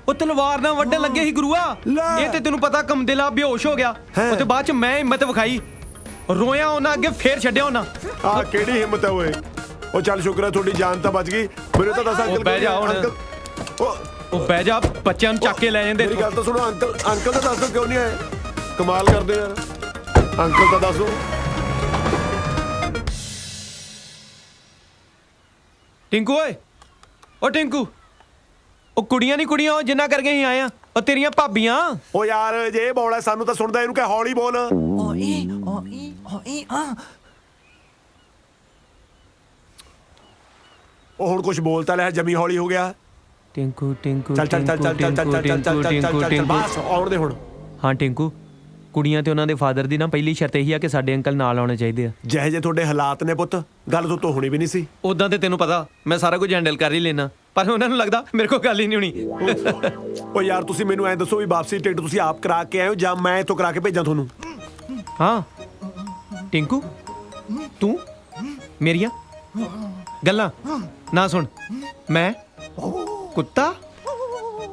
ਉਹ ਤਲਵਾਰ ਨਾਲ ਵੱਢਣ ਲੱਗੇ ਸੀ ਗੁਰੂਆ। ਇਹ ਤੇ ਤੈਨੂੰ ਪਤਾ ਕਮਦਿਲਾ ਬੇਹੋਸ਼ ਹੋ ਗਿਆ। ਉਹ ਤੇ ਬਾਅਦ ਚ ਮੈਂ ਹਿੰਮਤ ਵਿਖਾਈ, ਰੋਇਆ ਉਹਨਾਂ ਅੱਗੇ, ਫੇਰ ਛੱਡਿਆ ਉਹਨਾਂ। ਆਹ ਕਿਹੜੀ ਹਿੰਮਤ ਹੈ ਓਏ? ਉਹ ਚੱਲ ਸ਼ੁਕਰ ਹੈ ਤੁਹਾਡੀ ਜਾਨ ਤਾਂ ਬਚ ਗਈ। ਮੈਨੂੰ ਤਾਂ ਦੱਸ ਅੰਕਲ। ਬਹਿ ਜਾ ਹੁਣ। ਉਹ ਬਹਿ ਜਾ, ਬੱਚਿਆਂ ਨੂੰ ਚੱਕ ਕੇ ਲੈ ਜਾਂਦੇ। ਮੇਰੀ ਗੱਲ ਤਾਂ ਸੁਣੋ ਅੰਕਲ ਤਾਂ ਦੱਸ ਦਿਓ ਕਿਉਂ ਨਹੀਂ ਆਏ? ਕਮਾਲ ਕਰਦੇ ਯਾਰ। ਅੰਕਲ ਤਾਂ ਦੱਸੋ। ਟਿੰਕੂ ਓਏ, ਉਹ ਟਿੰਕੂ, ਉਹ ਕੁੜੀਆਂ ਨਹੀਂ ਕੁੜੀਆਂ, ਉਹ ਜਿੰਨਾ ਕਰਕੇ ਹੀ ਆਏ ਆ, ਉਹ ਤੇਰੀਆਂ ਭਾਬੀਆਂ। ਉਹ ਯਾਰ ਜੇ ਬੋਲਾ ਸਾਨੂੰ ਤਾਂ ਸੁਣਦਾ, ਇਹਨੂੰ ਕਹਿ ਹੌਲੀ ਬੋਲ। ਉਹ ਹੁਣ ਕੁਝ ਬੋਲਤਾ ਲੈ, ਜਮੀ ਹੌਲੀ ਹੋ ਗਿਆ। ਟਿੰਕੂ ਚੱਲ ਬਸ ਆਉਣ ਦੇ ਹੁਣ। ਹਾਂ ਟਿੰਕੂ, ਕੁੜੀਆਂ ਤੇ ਉਹਨਾਂ ਦੇ ਫਾਦਰ ਦੀ ਨਾ ਪਹਿਲੀ ਸ਼ਰਤ ਇਹੀ ਆ ਕਿ ਸਾਡੇ ਅੰਕਲ ਨਾਲ ਆਉਣੇ ਚਾਹੀਦੇ ਆ। ਜਿਹੇ ਜੇ ਤੁਹਾਡੇ ਹਾਲਾਤ ਨੇ ਪੁੱਤ, ਗੱਲ ਤੋਂ ਹੋਣੀ ਵੀ ਨਹੀਂ ਸੀ। ਉਦਾਂ ਤੇ ਤੈਨੂੰ ਪਤਾ ਮੈਂ ਸਾਰਾ ਕੁਝ ਹੈਂਡਲ ਕਰ ਹੀ ਲੈਣਾ, ਪਰ ਉਹਨਾਂ ਨੂੰ ਲੱਗਦਾ ਮੇਰੇ ਕੋਲ ਗੱਲ ਹੀ ਨਹੀਂ ਹੋਣੀ। ਓ ਯਾਰ ਤੁਸੀਂ ਮੈਨੂੰ ਐਂ ਦੱਸੋ ਵੀ ਵਾਪਸੀ ਟਿਕਟ ਤੁਸੀਂ ਆਪ ਕਰਾ ਕੇ ਆਏ ਹੋ ਜਾਂ ਮੈਂ ਇੱਥੋਂ ਕਰਾ ਕੇ ਭੇਜਾਂ ਤੁਹਾਨੂੰ? ਹਾਂ ਟਿੰਕੂ, ਤੂੰ ਮੇਰੀਆਂ ਗੱਲਾਂ ਨਾ ਸੁਣ। ਮੈਂ ਕੁੱਤਾ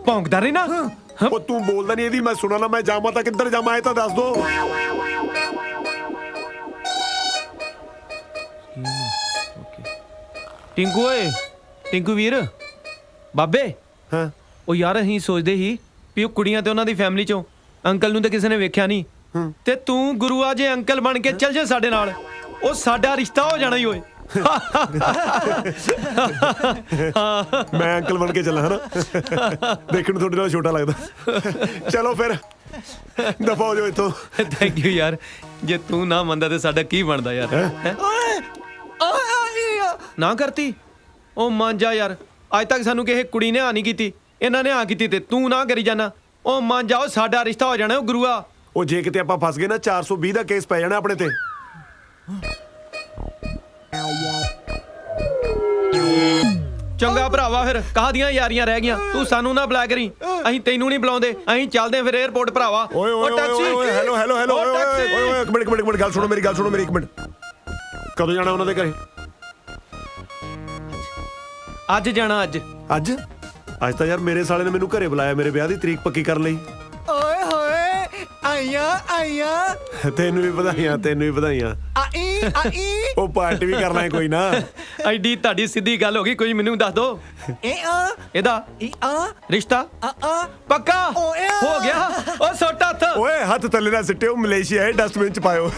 ਭੌਂਕਦਾ ਰਹਿਣਾ। ਉਹ ਤੂੰ ਬੋਲਦਾ ਨਹੀਂ, ਇਹਦੀ ਮੈਂ ਸੁਣਾ ਨਾ। ਮੈਂ ਜਾਵਾਂ ਤਾਂ ਕਿੱਧਰ ਜਾਵਾਂ ਇਹ ਤਾਂ ਦੱਸ ਦੋ। ਟਿੰਕੂ ਓਏ, ਟਿੰਕੂ ਵੀਰ, ਬਾਬੇ। ਹਾਂ ਉਹ ਯਾਰ ਅਸੀਂ ਸੋਚਦੇ ਸੀ ਵੀ ਉਹ ਕੁੜੀਆਂ ਤੇ ਉਹਨਾਂ ਦੀ ਫੈਮਿਲੀ ਚੋਂ ਅੰਕਲ ਨੂੰ ਤਾਂ ਕਿਸੇ ਨੇ ਵੇਖਿਆ ਨਹੀਂ, ਤੇ ਤੂੰ ਗੁਰੂਆ ਜੇ ਅੰਕਲ ਬਣ ਕੇ ਚੱਲ ਜਾ ਸਾਡੇ ਨਾਲ, ਉਹ ਸਾਡਾ ਰਿਸ਼ਤਾ ਹੋ ਜਾਣਾ ਹੀ ਓਏ। ਮੈਂ ਅੰਕਲ ਬਣ ਕੇ ਚੱਲਾਂ ਹਨਾ? ਦੇਖਣ ਨੂੰ ਤੁਹਾਡੇ ਨਾਲ ਛੋਟਾ ਲੱਗਦਾ। ਚਲੋ ਫਿਰ ਦਫਾ ਹੋ ਜਾਓ ਇੱਥੋਂ। ਥੈਂਕ ਯੂ ਯਾਰ, ਜੇ ਤੂੰ ਨਾ ਮੰਨਦਾ ਤੇ ਸਾਡਾ ਕੀ ਬਣਦਾ ਯਾਰ। ਹੈਂ? ਨਾ ਕਰਤੀ ਉਹ ਮੰਨ ਜਾ ਯਾਰ, ਅੱਜ ਤੱਕ ਸਾਨੂੰ ਕਿਸੇ ਕੁੜੀ ਨੇ ਆ ਨਹੀਂ ਕੀਤੀ, ਇਹਨਾਂ ਨੇ ਆ ਕੀਤੀ ਤੇ ਤੂੰ ਨਾ ਕਰੀ ਜਾਣਾ। ਉਹ ਮੰਨ ਜਾਓ, ਸਾਡਾ ਰਿਸ਼ਤਾ ਹੋ ਜਾਣਾ। ਉਹ ਗੁਰੂਆ, ਉਹ ਜੇ ਕਿਤੇ ਆਪਾਂ ਫਸ ਗਏ ਨਾ 420 ਦਾ ਕੇਸ ਪੈ ਜਾਣਾ ਆਪਣੇ ਤੇ। ਚੰਗਾ ਭਰਾਵਾ, ਫਿਰ ਕਾਹਦੀਆਂ ਯਾਰੀਆਂ ਰਹਿ ਗਈਆਂ। ਤੂੰ ਸਾਨੂੰ ਨਾ ਬੁਲਾਇਆ ਕਰੀ, ਅਸੀਂ ਤੈਨੂੰ ਨਹੀਂ ਬੁਲਾਉਂਦੇ। ਅਸੀਂ ਚੱਲਦੇ ਆਂ ਫਿਰ 에어ਪੋਰਟ ਭਰਾਵਾ। ਓਏ ਓਏ ਓਏ ਹੈਲੋ ਹੈਲੋ ਹੈਲੋ ਓਏ ਓਏ ਇੱਕ ਮਿੰਟ ਗੱਲ ਸੁਣੋ ਮੇਰੀ, ਗੱਲ ਸੁਣੋ ਮੇਰੀ ਇੱਕ ਮਿੰਟ। ਕਦੋਂ ਜਾਣਾ ਉਹਨਾਂ ਦੇ ਘਰੇ? ਅੱਜ ਜਾਣਾ। ਅੱਜ ਅੱਜ ਤਾਂ ਯਾਰ ਮੇਰੇ ਸਾਲੇ ਨੇ ਮੈਨੂੰ ਘਰੇ ਬੁਲਾਇਆ ਮੇਰੇ ਵਿਆਹ ਦੀ ਤਰੀਕ ਪੱਕੀ ਕਰਨ ਲਈ। ਓਏ ਹੋਏ, ਆਈਆਂ ਤੈਨੂੰ ਵੀ ਵਧਾਈਆਂ, ਤੈਨੂੰ ਵੀ ਵਧਾਈਆਂ। ਆਈ ਉਹ ਪਾਰਟੀ ਵੀ ਕਰਨਾ ਹੈ ਕੋਈ ਨਾ। ਐਡੀ ਤੁਹਾਡੀ ਸਿੱਧੀ ਗੱਲ ਹੋ ਗਈ, ਕੋਈ ਮੈਨੂੰ ਦੱਸ ਦੋ। ਇਹਦਾ ਰਿਸ਼ਤਾ ਪੱਕਾ ਹੋ ਗਿਆ। ਉਹ ਸੁੱਟ ਹੱਥ। ਓਏ ਹੱਥ ਥੱਲੇ ਨਾ ਸਿੱਟਿਓ, ਮਲੇਸ਼ੀਆ ਹੈ, ਡਸਟਬਿਨ ਚ ਪਾਇਓ।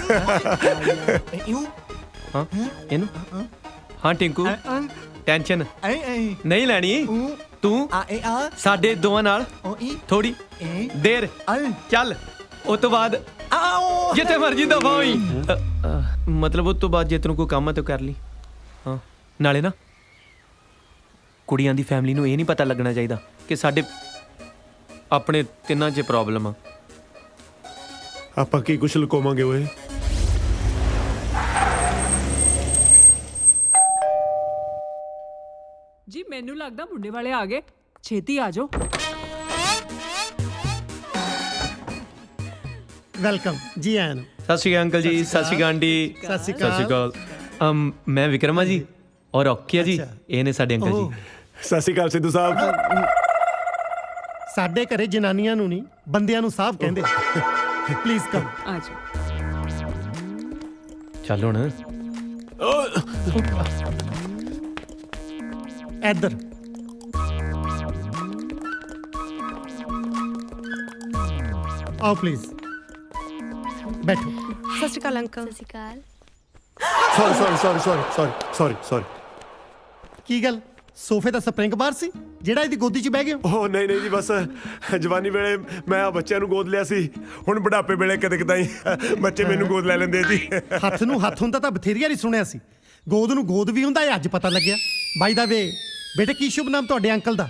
ਹਾਂ ਇਹਨੂੰ। ਹਾਂ ਟਿੰਕੂ, ਟੈਨਸ਼ਨ ਨਹੀਂ ਲੈਣੀ ਤੂੰ। ਸਾਡੇ ਦੋਵਾਂ ਨਾਲ ਥੋੜੀ ਦੇਰ ਚੱਲ, ਉਸ ਤੋਂ ਬਾਅਦ ਜਿੱਥੇ ਮਰਜੀ ਦਫਾ ਹੋਈ। ਮਤਲਬ ਉਸ ਤੋਂ ਬਾਅਦ ਜੇ ਤੈਨੂੰ ਕੋਈ ਕੰਮ ਹੈ ਤਾਂ ਕਰ ਲਈ। ਹਾਂ ਨਾਲੇ ਨਾ ਕੁੜੀਆਂ ਦੀ ਫੈਮਿਲੀ ਨੂੰ ਇਹ ਨਹੀਂ ਪਤਾ ਲੱਗਣਾ ਚਾਹੀਦਾ ਕਿ ਸਾਡੇ ਆਪਣੇ ਤਿੰਨਾਂ 'ਚ ਪ੍ਰੋਬਲਮ ਆ। ਆਪਾਂ ਕੀ ਕੁਛ ਲੁਕੋਵਾਂਗੇ ਓਏ। ਜੀ ਮੈਨੂੰ ਲੱਗਦਾ ਮੁੰਡੇ ਵਾਲੇ ਆ ਗਏ, ਛੇਤੀ ਆ ਜਾਓ। ਵੈਲਕਮ ਜੀ ਆਇਆਂ ਨੂੰ। ਸਤਿ ਸ਼੍ਰੀ ਅਕਾਲ ਅੰਕਲ ਜੀ। ਸਤਿ ਸ਼੍ਰੀ ਅਕਾਲ ਆਂਟੀ। ਸਤਿ ਸ਼੍ਰੀ ਅਕਾਲ। ਮੈਂ ਵਿਕਰਮਾ ਜੀ ਔਰ ਔਖੀਆ ਜੀ, ਇਹ ਨੇ ਸਾਡੇ ਅੰਕਲ ਜੀ। ਸਤਿ ਸ਼੍ਰੀ ਅਕਾਲ ਸਿੱਧੂ ਸਾਹਿਬ। ਸਾਡੇ ਘਰੇ ਜਨਾਨੀਆਂ ਨੂੰ ਨਹੀਂ, ਬੰਦਿਆਂ ਨੂੰ ਸਾਹਿਬ ਕਹਿੰਦੇ। Please come. ਆ ਜਾਓ। ਚੱਲ ਹੁਣ ਇੱਧਰ ਆਓ ਪਲੀਜ਼ ਬੈਠੋ। ਸਤਿ ਸ਼੍ਰੀ ਅਕਾਲ ਅੰਕਲ। ਸਤਿ ਸ਼੍ਰੀ ਅਕਾਲ। ਸੌਰੀ। ਕੀ ਗੱਲ, ਸੋਫੇ ਦਾ ਸਪਰਿੰਗ ਬਾਰ ਸੀ ਜਿਹੜਾ ਇਹਦੀ ਗੋਦੀ 'ਚ ਬਹਿ ਗਏ ਹੋ? ਉਹ ਨਹੀਂ ਜੀ, ਬਸ ਜਵਾਨੀ ਵੇਲੇ ਮੈਂ ਆ ਬੱਚਿਆਂ ਨੂੰ ਗੋਦ ਲਿਆ ਸੀ, ਹੁਣ ਬੁਢਾਪੇ ਵੇਲੇ ਕਦੇ ਕਦਾਈ ਬੱਚੇ ਮੈਨੂੰ ਗੋਦ ਲੈ ਲੈਂਦੇ ਜੀ। ਹੱਥ ਨੂੰ ਹੱਥ ਹੁੰਦਾ ਤਾਂ ਬਥੇਰੀਆ ਨਹੀਂ ਸੁਣਿਆ ਸੀ, ਗੋਦ ਨੂੰ ਗੋਦ ਵੀ ਹੁੰਦਾ, ਇਹ ਅੱਜ ਪਤਾ ਲੱਗਿਆ। ਬਾਈ ਦਾ ਵੇ ਬੇਟੇ, ਕੀ ਸ਼ੁਭ ਨਾਮ ਤੁਹਾਡੇ ਅੰਕਲ ਦਾ?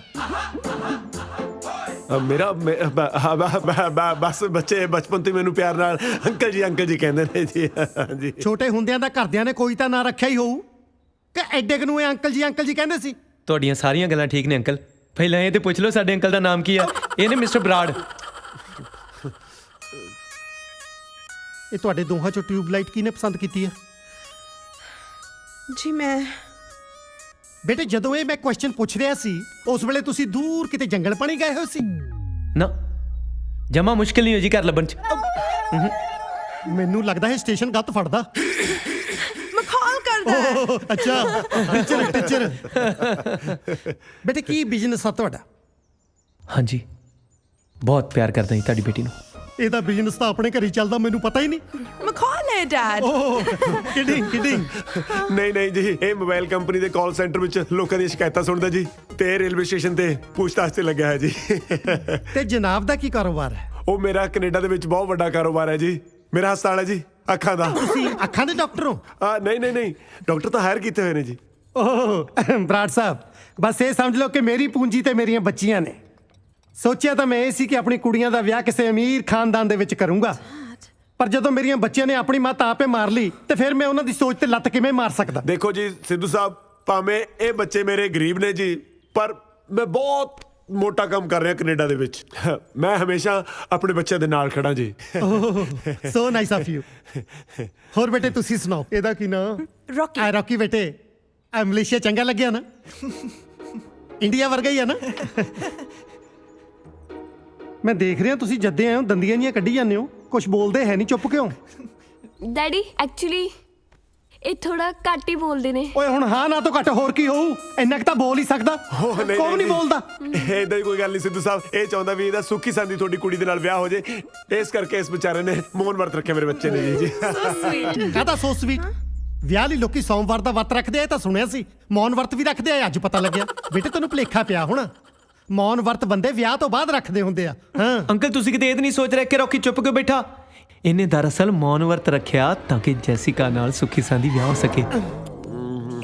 ਮੇਰਾ ਬਸ ਬੱਚੇ ਬਚਪਨ ਤੋਂ ਮੈਨੂੰ ਪਿਆਰ ਨਾਲ ਅੰਕਲ ਜੀ ਕਹਿੰਦੇ ਨੇ ਜੀ। ਹਾਂਜੀ। ਛੋਟੇ ਹੁੰਦਿਆਂ ਦਾ ਘਰਦਿਆਂ ਨੇ ਕੋਈ ਤਾਂ ਨਾਂ ਰੱਖਿਆ ਹੀ ਹੋਊ ਕਿ ਐਡੇ ਕੁ ਨੂੰ ਇਹ ਅੰਕਲ ਜੀ ਕਹਿੰਦੇ ਸੀ? ਤੁਹਾਡੀਆਂ ਸਾਰੀਆਂ ਗੱਲਾਂ ਠੀਕ ਨੇ ਅੰਕਲ, ਪਹਿਲਾਂ ਇਹ ਤੇ ਪੁੱਛ ਲਓ ਸਾਡੇ ਅੰਕਲ ਦਾ ਨਾਮ ਕੀ ਆ। ਇਹ ਨੇ ਮਿਸਟਰ ਬਰਾੜ। ਇਹ ਤੁਹਾਡੇ ਦੋਹਾਂ ਚੋਂ ਟਿਊਬਲਾਈਟ ਕਿਹਨੇ ਪਸੰਦ ਕੀਤੀ ਹੈ? ਜੀ ਮੈਂ ਬੇਟੇ, ਜਦੋਂ ਇਹ ਮੈਂ ਕੁਐਸਚਨ ਪੁੱਛ ਰਿਹਾ ਸੀ ਉਸ ਵੇਲੇ ਤੁਸੀਂ ਦੂਰ ਕਿਤੇ ਜੰਗਲ ਪਾਣੀ ਗਏ ਹੋਏ ਸੀ? ਨਾ ਜਮਾ ਮੁਸ਼ਕਿਲ ਨਹੀਂ ਹੋ ਜੀ ਘਰ ਲੱਭਣ 'ਚ। ਮੈਨੂੰ ਲੱਗਦਾ ਹੈ ਸਟੇਸ਼ਨ ਗੱਤ ਫੜਦਾ। ਮਖੌਲ ਕਰਦਾ। ਅੱਛਾ, ਟੀਚਰ। ਬੇਟੇ, ਕੀ ਬਿਜ਼ਨਸ ਆ ਤੁਹਾਡਾ? ਹਾਂਜੀ, ਬਹੁਤ ਪਿਆਰ ਕਰਦਾ ਜੀ ਤੁਹਾਡੀ ਬੇਟੀ ਨੂੰ। ਇਹਦਾ ਬਿਜ਼ਨਸ ਤਾਂ ਆਪਣੇ ਘਰੇ ਚੱਲਦਾ, ਮੈਨੂੰ ਪਤਾ ਹੀ ਨਹੀਂ। ਮਖੌਲ ਹੈ ਡੈਡ। ਕਿਡਿੰਗ। ਨਹੀਂ ਜੀ, ਇਹ ਮੋਬਾਈਲ ਕੰਪਨੀ ਦੇ ਕਾਲ ਸੈਂਟਰ ਵਿੱਚ ਲੋਕਾਂ ਦੀਆਂ ਸ਼ਿਕਾਇਤਾਂ ਸੁਣਦਾ ਜੀ, ਤੇ ਰੇਲਵੇ ਸਟੇਸ਼ਨ ਤੇ ਪੁੱਛਤਾਛ ਤੇ ਲੱਗਿਆ ਹੈ ਜੀ। ਤੇ ਜਨਾਬ ਦਾ ਕੀ ਕਾਰੋਬਾਰ ਹੈ? ਉਹ ਮੇਰਾ ਕੈਨੇਡਾ ਦੇ ਵਿੱਚ ਬਹੁਤ ਵੱਡਾ ਕਾਰੋਬਾਰ ਹੈ ਜੀ। ਮੇਰਾ ਹਸਪਤਾਲ ਹੈ ਜੀ ਅੱਖਾਂ ਦਾ। ਤੁਸੀਂ ਅੱਖਾਂ ਦੇ ਡਾਕਟਰ ਹੋ? ਨਹੀਂ, ਡਾਕਟਰ ਤਾਂ ਹਾਇਰ ਕੀਤੇ ਹੋਏ ਨੇ ਜੀ। ਬਰਾੜ ਸਾਹਿਬ, ਬਸ ਇਹ ਸਮਝ ਲਓ ਕਿ ਮੇਰੀ ਪੂੰਜੀ ਤੇ ਮੇਰੀਆਂ ਬੱਚੀਆਂ ਨੇ। ਸੋਚਿਆ ਤਾਂ ਮੈਂ ਇਹ ਸੀ ਕਿ ਆਪਣੀ ਕੁੜੀਆਂ ਦਾ ਵਿਆਹ ਕਿਸੇ ਅਮੀਰ ਖਾਨਦਾਨ ਦੇ ਵਿੱਚ ਕਰੂੰਗਾ, ਪਰ ਜਦੋਂ ਮੇਰੀਆਂ ਬੱਚਿਆਂ ਨੇ ਆਪਣੀ ਮਾਂ ਆਪੇ ਮਾਰ ਲਈ ਤੇ ਫਿਰ ਮੈਂ ਉਹਨਾਂ ਦੀ ਸੋਚ ਤੇ ਲੱਤ ਕਿਵੇਂ ਮਾਰ ਸਕਦਾ? ਦੇਖੋ ਜੀ ਸਿੱਧੂ ਸਾਹਿਬ, ਭਾਵੇਂ ਇਹ ਬੱਚੇ ਮੇਰੇ ਗਰੀਬ ਨੇ ਜੀ, ਪਰ ਮੈਂ ਬਹੁਤ ਮੋਟਾ ਕੰਮ ਕਰ ਰਿਹਾ ਕੈਨੇਡਾ ਦੇ ਵਿੱਚ। ਮੈਂ ਹਮੇਸ਼ਾ ਆਪਣੇ ਬੱਚਿਆਂ ਦੇ ਨਾਲ ਖੜਾ ਜੀ। So nice of you. ਹੋਰ ਬੇਟੇ ਤੁਸੀਂ ਸੁਣਾਓ, ਇਹਦਾ ਕੀ ਨਾਂ? ਰੌਕੀ। ਰੌਕੀ ਬੇਟੇ, ਆ ਮਲੇਸ਼ੀਆ ਚੰਗਾ ਲੱਗਿਆ ਨਾ? ਇੰਡੀਆ ਵਰਗਾ ਹੀ ਆ ਨਾ? ਮੈਂ ਦੇਖ ਰਿਹਾ ਤੁਸੀਂ ਜੱਦੇ ਆਏ ਹੋ ਦੰਦੀਆਂ ਜੀਆਂ ਕੱਢੀ ਜਾਂਦੇ ਹੋ, ਕੁਝ ਬੋਲਦੇ ਹੈ ਨਹੀਂ, ਚੁੱਪ ਕਿਉਂ? ਡੈਡੀ ਐਕਚੁਅਲੀ ਇਹ ਥੋੜਾ ਘੱਟ ਹੀ ਬੋਲਦੇ ਨੇ। ਓਏ ਹੁਣ ਹਾਂ ਨਾ ਤੋਂ ਘੱਟ ਹੋਰ ਕੀ ਹੋਊ? ਇੰਨਾ ਕੁ ਤਾਂ ਬੋਲ ਹੀ ਸਕਦਾ। ਕੌਣ ਨਹੀਂ ਬੋਲਦਾ? ਏਦਾਂ ਹੀ ਕੋਈ ਗੱਲ ਨਹੀਂ ਸਿੱਧੂ ਸਾਹਿਬ, ਇਹ ਚਾਹੁੰਦਾ ਵੀ ਇਹਦਾ ਸੁੱਖੀ ਸੰਦੀ ਤੁਹਾਡੀ ਕੁੜੀ ਦੇ ਨਾਲ ਵਿਆਹ ਹੋ ਜੇ, ਇਸ ਕਰਕੇ ਇਸ ਵਿਚਾਰੇ ਨੇ ਮੌਨ ਵਰਤ ਰੱਖਿਆ ਮੇਰੇ ਬੱਚੇ ਨੇ ਜੀ। ਕਾਹਦਾ ਸੋ ਸਵੀਟ? ਵਿਆਹ ਲਈ ਲੋਕੀ ਸੋਮਵਾਰ ਦਾ ਵਰਤ ਰੱਖਦੇ ਆ, ਇਹ ਤਾਂ ਸੁਣਿਆ ਸੀ। ਮੌਨ ਵਰਤ ਵੀ ਰੱਖਦੇ ਆ, ਅੱਜ ਪਤਾ ਲੱਗਿਆ। ਬੇਟੇ ਤੈਨੂੰ ਭੁਲੇਖਾ ਪਿਆ ਹੋਣਾ, ਮੌਨ ਵਰਤ ਬੰਦੇ ਵਿਆਹ ਤੋਂ ਬਾਅਦ ਰੱਖਦੇ ਹੁੰਦੇ ਆ। ਹਾਂ ਅੰਕਲ ਤੁਸੀਂ ਕਿਤੇ ਇਹ ਨਹੀਂ ਸੋਚ ਰਹੇ ਕਿ ਰੌਕੀ ਚੁੱਪ ਕਿਉਂ ਬੈਠਾ? ਇਹਨੇ ਦਰਅਸਲ ਮੌਨ ਵਰਤ ਰੱਖਿਆ ਤਾਂ ਕਿ ਜੈਸਿਕਾ ਨਾਲ ਸੁੱਖੀ ਸਾਂਦੀ ਵਿਆਹ ਹੋ ਸਕੇ।